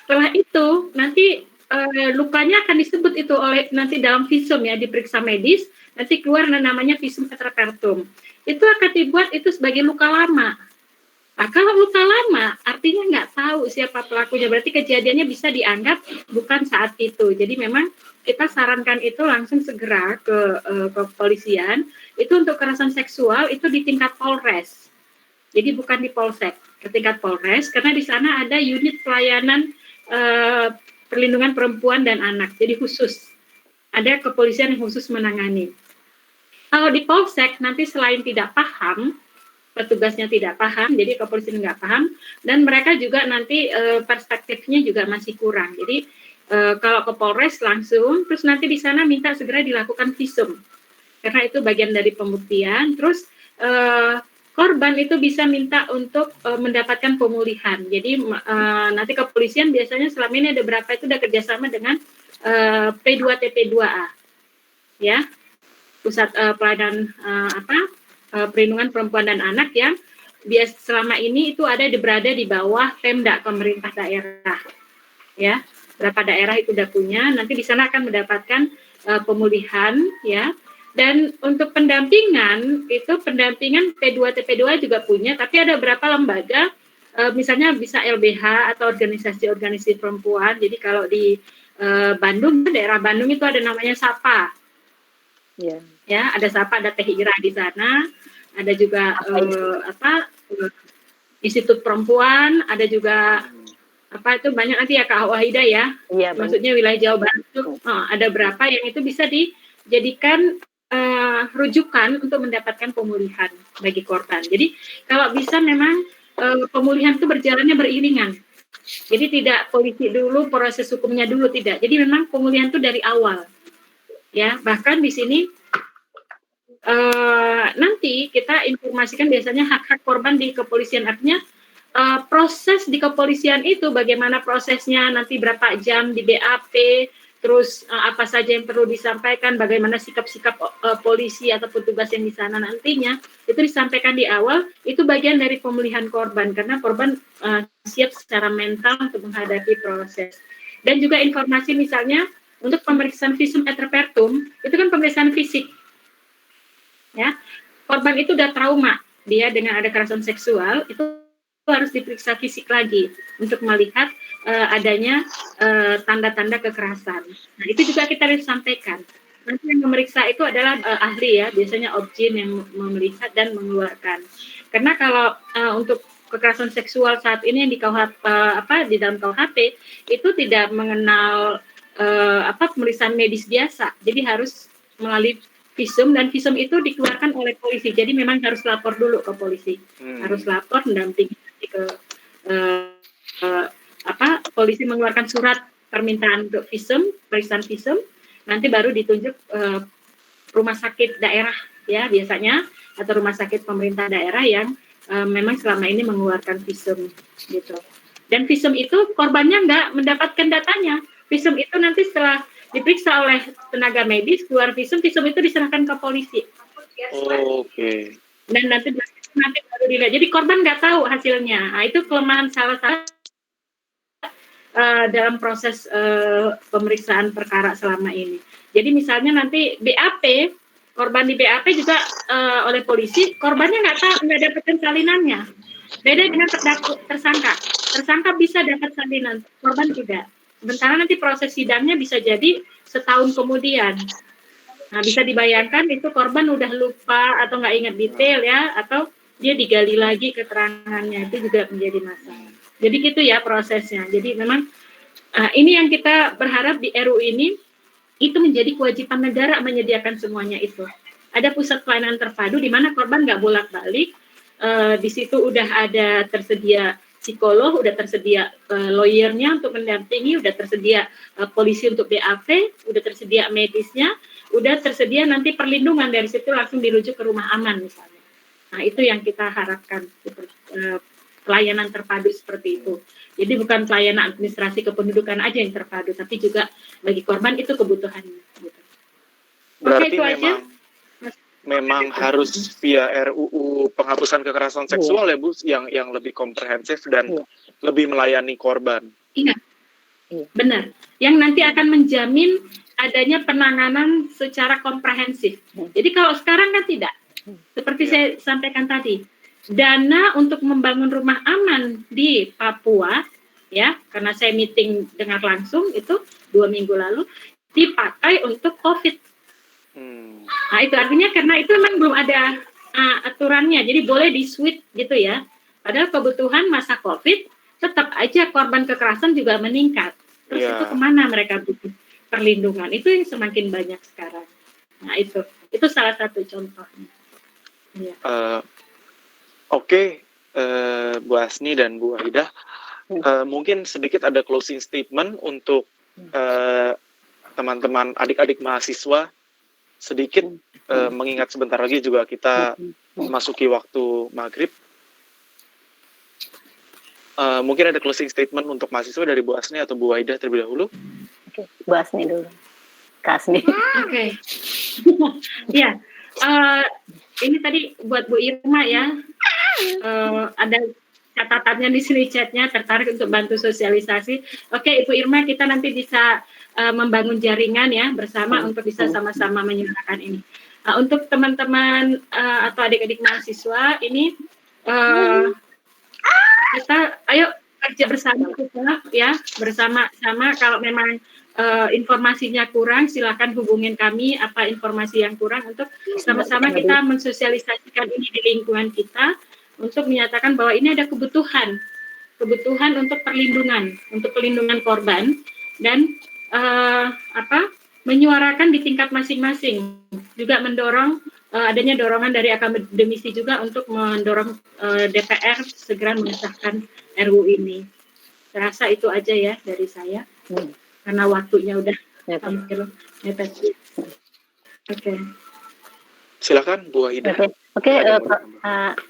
Setelah itu nanti lukanya akan disebut itu oleh nanti dalam visum ya, diperiksa medis, nanti keluar namanya visum intrapertum. Itu akan dibuat itu sebagai luka lama. Nah, kalau luka lama artinya nggak tahu siapa pelakunya, berarti kejadiannya bisa dianggap bukan saat itu. Jadi memang kita sarankan itu langsung segera ke kepolisian. Itu untuk kekerasan seksual itu di tingkat Polres. Jadi bukan di Polsek, ke tingkat Polres, karena di sana ada unit pelayanan perlindungan perempuan dan anak. Jadi khusus, ada kepolisian yang khusus menangani. Kalau di Polsek nanti selain tidak paham, petugasnya tidak paham, jadi kepolisian nggak paham, dan mereka juga nanti perspektifnya juga masih kurang. Jadi kalau ke Polres langsung, terus nanti di sana minta segera dilakukan visum, karena itu bagian dari pembuktian. Terus korban itu bisa minta untuk mendapatkan pemulihan. Jadi nanti kepolisian biasanya selama ini ada berapa itu udah kerjasama dengan P2TP2A, ya, pusat pelayanan perlindungan perempuan dan anak yang selama ini itu berada di bawah Pemda, pemerintah daerah, ya. Berapa daerah itu udah punya, nanti di sana akan mendapatkan pemulihan, ya. Dan untuk pendampingan, itu pendampingan P2TP2 juga punya, tapi ada beberapa lembaga, misalnya bisa LBH atau organisasi-organisasi perempuan. Jadi kalau di Bandung, daerah Bandung itu ada namanya SAPA. Yeah. Ya, ada SAPA, ada Teh Ira di sana, ada juga Institut Perempuan, ada juga itu banyak nanti ya Kak Wahida ya. Iya, maksudnya wilayah Jawa Barat itu ada berapa yang itu bisa dijadikan rujukan untuk mendapatkan pemulihan bagi korban. Jadi kalau bisa memang pemulihan itu berjalannya beriringan. Jadi tidak polisi dulu, proses hukumnya dulu, tidak. Jadi memang pemulihan itu dari awal. Ya, bahkan di sini nanti kita informasikan biasanya hak-hak korban di kepolisian, artinya proses di kepolisian itu bagaimana prosesnya, nanti berapa jam di BAP, terus apa saja yang perlu disampaikan, bagaimana sikap-sikap polisi atau petugas yang di sana nantinya, itu disampaikan di awal, itu bagian dari pemulihan korban, karena korban siap secara mental untuk menghadapi proses. Dan juga informasi misalnya, untuk pemeriksaan visum et repertum, itu kan pemeriksaan fisik. Ya, korban itu udah trauma, dia dengan ada kekerasan seksual, itu harus diperiksa fisik lagi untuk melihat adanya tanda-tanda kekerasan. Nah, itu juga kita harus sampaikan. Nanti yang memeriksa itu adalah ahli ya, biasanya objin yang memeriksa dan mengeluarkan. Karena kalau untuk kekerasan seksual saat ini yang di di dalam KUHP itu tidak mengenal pemeriksaan medis biasa. Jadi harus melalui visum, dan visum itu dikeluarkan oleh polisi. Jadi memang harus lapor dulu ke polisi. Harus lapor mendampingi ke polisi mengeluarkan surat permintaan untuk visum, pemeriksaan visum, nanti baru ditunjuk rumah sakit daerah ya biasanya, atau rumah sakit pemerintah daerah yang memang selama ini mengeluarkan visum gitu. Dan visum itu korbannya nggak mendapatkan datanya. Visum itu nanti setelah diperiksa oleh tenaga medis, keluar visum itu diserahkan ke polisi. Oke. Dan nanti baru dilihat. Jadi korban nggak tahu hasilnya. Nah, itu kelemahan salah satu dalam proses pemeriksaan perkara selama ini. Jadi misalnya nanti BAP, korban di BAP juga oleh polisi, korbannya nggak dapatkan salinannya. Beda dengan tersangka. Tersangka bisa dapat salinan, korban tidak. Sementara nanti proses sidangnya bisa jadi setahun kemudian. Nah, bisa dibayangkan itu korban udah lupa atau nggak ingat detail ya, atau dia digali lagi keterangannya, itu juga menjadi masalah. Jadi gitu ya prosesnya. Jadi memang ini yang kita berharap di RU ini itu menjadi kewajiban negara menyediakan semuanya itu. Ada pusat pelayanan terpadu di mana korban nggak bolak-balik. Di situ udah ada tersedia psikolog, udah tersedia lawyernya untuk mendampingi, udah tersedia polisi untuk BAP, udah tersedia medisnya, udah tersedia nanti perlindungan, dari situ langsung dirujuk ke rumah aman misalnya. Nah itu yang kita harapkan, pelayanan terpadu seperti itu. Jadi bukan pelayanan administrasi kependudukan aja yang terpadu, tapi juga bagi korban itu kebutuhannya. Gitu. Berarti itu aja. memang harus via RUU penghapusan kekerasan seksual ya Bu, yang lebih komprehensif dan lebih melayani korban. Iya, benar. Yang nanti akan menjamin adanya penanganan secara komprehensif. Jadi kalau sekarang kan tidak. Seperti saya sampaikan tadi, dana untuk membangun rumah aman di Papua, ya, karena saya meeting dengar langsung itu 2 minggu lalu, dipakai untuk COVID. Nah itu artinya karena itu memang belum ada aturannya, jadi boleh di-switch gitu ya. Padahal kebutuhan masa COVID tetap aja korban kekerasan juga meningkat. Terus itu kemana mereka butuh perlindungan? Itu yang semakin banyak sekarang. Nah itu salah satu contohnya. Ya. Oke, Bu Asni dan Bu Waidah, mungkin sedikit ada closing statement untuk teman-teman adik-adik mahasiswa. Sedikit mengingat sebentar lagi juga kita memasuki waktu maghrib. Mungkin ada closing statement untuk mahasiswa dari Bu Asni atau Bu Waidah terlebih dahulu. Oke, Bu Asni dulu. Kak Asni. Oke. Ya, ini tadi buat Bu Irma ya. Ada catatannya di sini chatnya, tertarik untuk bantu sosialisasi. Oke, Ibu Irma, kita nanti bisa membangun jaringan ya bersama untuk bisa sama-sama menyuarakan ini. Untuk teman-teman atau adik-adik mahasiswa ini kita ayo kerja bersama kita ya, bersama-sama. Kalau memang informasinya kurang, silakan hubungin kami apa informasi yang kurang untuk sama-sama kita mensosialisasikan ini di lingkungan kita untuk menyatakan bahwa ini ada kebutuhan untuk perlindungan korban dan menyuarakan di tingkat masing-masing, juga mendorong adanya dorongan dari akademisi juga untuk mendorong DPR segera mengesahkan RUU ini. Saya rasa itu aja ya dari saya, karena waktunya udah hampir mepet. Oke. Silakan Bu Waidah. Oke,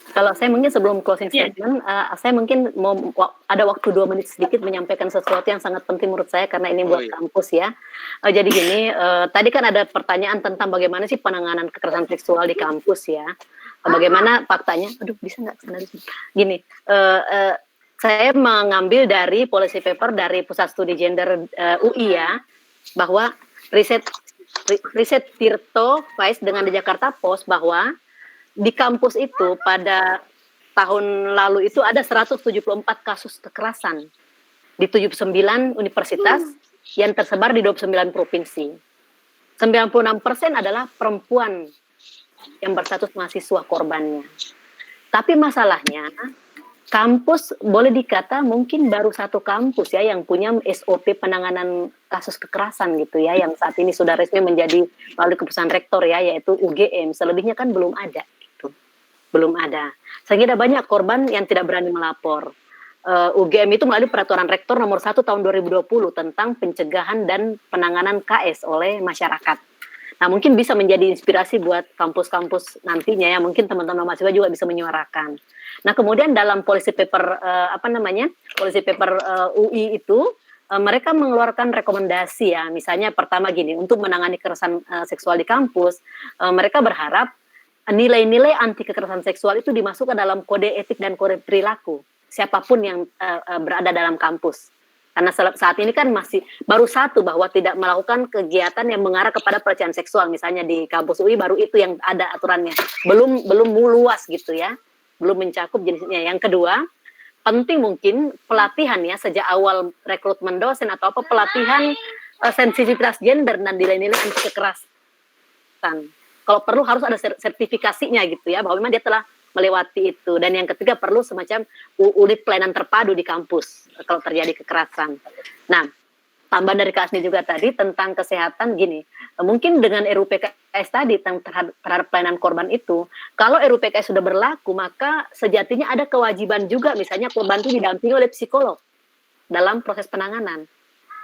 kalau saya mungkin sebelum closing statement, saya mungkin mau ada waktu 2 menit sedikit menyampaikan sesuatu yang sangat penting menurut saya karena ini buat kampus ya. Jadi gini, tadi kan ada pertanyaan tentang bagaimana sih penanganan kekerasan seksual di kampus ya. Bagaimana faktanya? Aduh, bisa nggak? Gini, saya mengambil dari policy paper dari Pusat Studi Gender UI ya, bahwa riset Tirto Faiz dengan di Jakarta Post bahwa di kampus itu pada tahun lalu itu ada 174 kasus kekerasan di 79 universitas yang tersebar di 29 provinsi. 96% adalah perempuan yang berstatus mahasiswa korbannya. Tapi masalahnya kampus boleh dikata mungkin baru satu kampus ya yang punya SOP penanganan kasus kekerasan gitu ya, yang saat ini sudah resmi menjadi melalui keputusan rektor ya, yaitu UGM. Selebihnya kan belum ada. Belum ada. Sehingga ada banyak korban yang tidak berani melapor. UGM itu melalui peraturan rektor nomor 1 tahun 2020 tentang pencegahan dan penanganan KS oleh masyarakat. Nah, mungkin bisa menjadi inspirasi buat kampus-kampus nantinya ya, mungkin teman-teman mahasiswa juga bisa menyuarakan. Nah, kemudian dalam policy paper policy paper UI itu mereka mengeluarkan rekomendasi ya, misalnya pertama gini, untuk menangani kekerasan seksual di kampus, mereka berharap nilai-nilai anti kekerasan seksual itu dimasukkan dalam kode etik dan kode perilaku siapapun yang berada dalam kampus. Karena saat ini kan masih baru satu bahwa tidak melakukan kegiatan yang mengarah kepada pelecehan seksual, misalnya di kampus UI baru itu yang ada aturannya, belum luas gitu ya, belum mencakup jenisnya. Yang kedua, penting mungkin pelatihan ya sejak awal rekrutmen dosen atau apa, pelatihan sensitivitas gender dan nilai-nilai anti kekerasan. Kalau perlu harus ada sertifikasinya gitu ya, bahwa memang dia telah melewati itu. Dan yang ketiga perlu semacam unit pelayanan terpadu di kampus kalau terjadi kekerasan. Nah, tambahan dari Kak Asni juga tadi tentang kesehatan gini, mungkin dengan RUU PKS tadi terhadap pelayanan korban itu, kalau RUU PKS sudah berlaku, maka sejatinya ada kewajiban juga misalnya korban itu didampingi oleh psikolog dalam proses penanganan.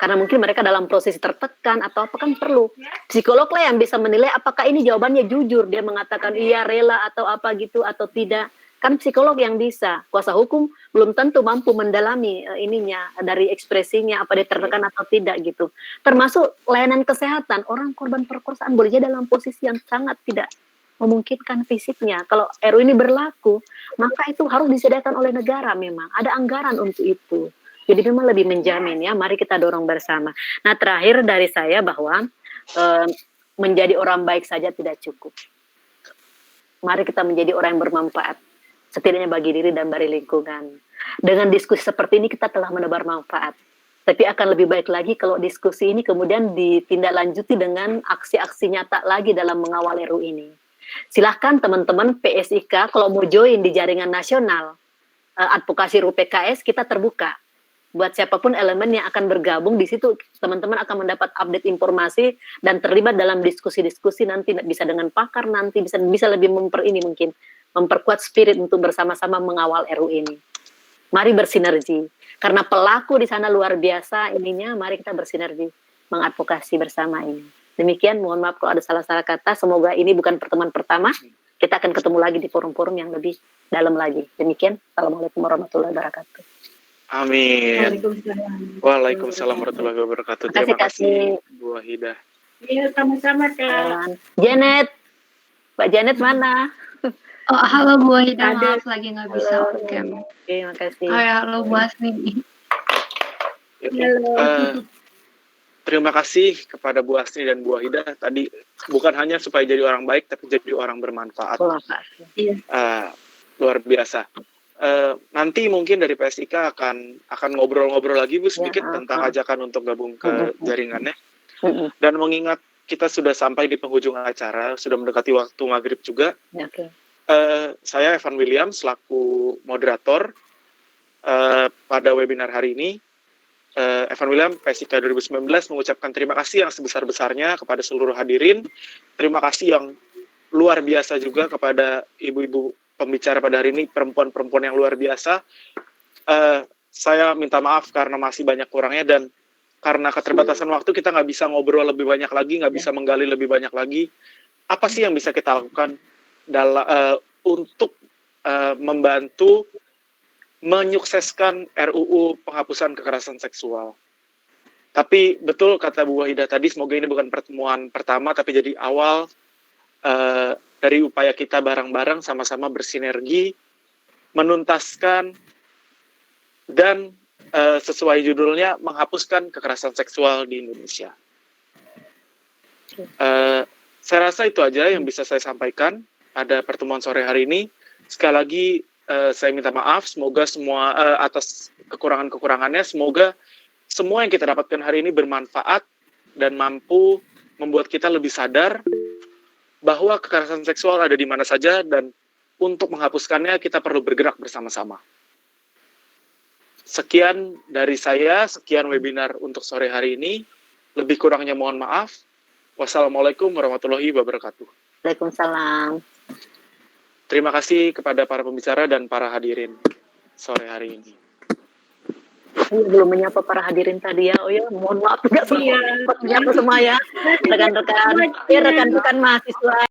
Karena mungkin mereka dalam posisi tertekan atau apa, kan perlu psikolog lah yang bisa menilai apakah ini jawabannya jujur, dia mengatakan iya rela atau apa gitu atau tidak. Kan psikolog yang bisa, kuasa hukum belum tentu mampu mendalami ininya dari ekspresinya apa dia tertekan atau tidak gitu. Termasuk layanan kesehatan, orang korban perkosaan bolehnya dalam posisi yang sangat tidak memungkinkan fisiknya. Kalau RU ini berlaku, maka itu harus disediakan oleh negara, memang ada anggaran untuk itu. Jadi memang lebih menjamin ya, mari kita dorong bersama. Nah, terakhir dari saya bahwa menjadi orang baik saja tidak cukup. Mari kita menjadi orang yang bermanfaat, setidaknya bagi diri dan bagi lingkungan. Dengan diskusi seperti ini kita telah menebar manfaat. Tapi akan lebih baik lagi kalau diskusi ini kemudian ditindaklanjuti dengan aksi-aksi nyata lagi dalam mengawal RU ini. Silahkan teman-teman PSIK kalau mau join di jaringan nasional advokasi RUU PKS, kita terbuka. Buat siapapun elemen yang akan bergabung di situ, teman-teman akan mendapat update informasi dan terlibat dalam diskusi-diskusi nanti, bisa dengan pakar nanti, bisa lebih mungkin memperkuat spirit untuk bersama-sama mengawal RU ini. Mari bersinergi, karena pelaku di sana luar biasa ininya, mari kita bersinergi mengadvokasi bersama ini. Demikian, mohon maaf kalau ada salah-salah kata, semoga ini bukan pertemuan pertama, kita akan ketemu lagi di forum-forum yang lebih dalam lagi. Demikian, Assalamualaikum warahmatullahi wabarakatuh. Amin. Waalaikumsalam warahmatullahi wabarakatuh. Terima kasih Bu Wahidah. Iya, sama-sama Kak. Janet, Mbak Janet mana? Oh, halo Bu Wahidah, maaf lagi nggak bisa on-cam. Oke, makasih. Oh ya, halo Bu Asni. Halo. Terima kasih kepada Bu Asni dan Bu Wahidah. Tadi bukan hanya supaya jadi orang baik, tapi jadi orang bermanfaat. Iya. Luar biasa. Nanti mungkin dari PSIK akan ngobrol-ngobrol lagi Bu sedikit tentang ajakan untuk gabung ke jaringannya. Dan mengingat kita sudah sampai di penghujung acara, sudah mendekati waktu maghrib juga. Okay. Saya Evan William selaku moderator pada webinar hari ini. Evan William PSIK 2019 mengucapkan terima kasih yang sebesar-besarnya kepada seluruh hadirin. Terima kasih yang luar biasa juga kepada ibu-ibu pembicara pada hari ini, perempuan-perempuan yang luar biasa. Saya minta maaf karena masih banyak kurangnya, dan karena keterbatasan waktu kita nggak bisa ngobrol lebih banyak lagi, nggak bisa menggali lebih banyak lagi. Apa sih yang bisa kita lakukan untuk membantu menyukseskan RUU penghapusan kekerasan seksual? Tapi betul kata Bu Wahidah tadi, semoga ini bukan pertemuan pertama, tapi jadi awal dari upaya kita bareng-bareng sama-sama bersinergi, menuntaskan, dan sesuai judulnya, menghapuskan kekerasan seksual di Indonesia. Saya rasa itu aja yang bisa saya sampaikan pada pertemuan sore hari ini. Sekali lagi, saya minta maaf, semoga semua atas kekurangan-kekurangannya, semoga semua yang kita dapatkan hari ini bermanfaat dan mampu membuat kita lebih sadar bahwa kekerasan seksual ada di mana saja, dan untuk menghapuskannya kita perlu bergerak bersama-sama. Sekian dari saya, sekian webinar untuk sore hari ini. Lebih kurangnya mohon maaf. Wassalamualaikum warahmatullahi wabarakatuh. Waalaikumsalam. Terima kasih kepada para pembicara dan para hadirin sore hari ini. Belum menyapa para hadirin tadi ya. Oh ya, mohon maaf nggak sempat Iya. menyapa semua ya. Rekan-rekan mahasiswa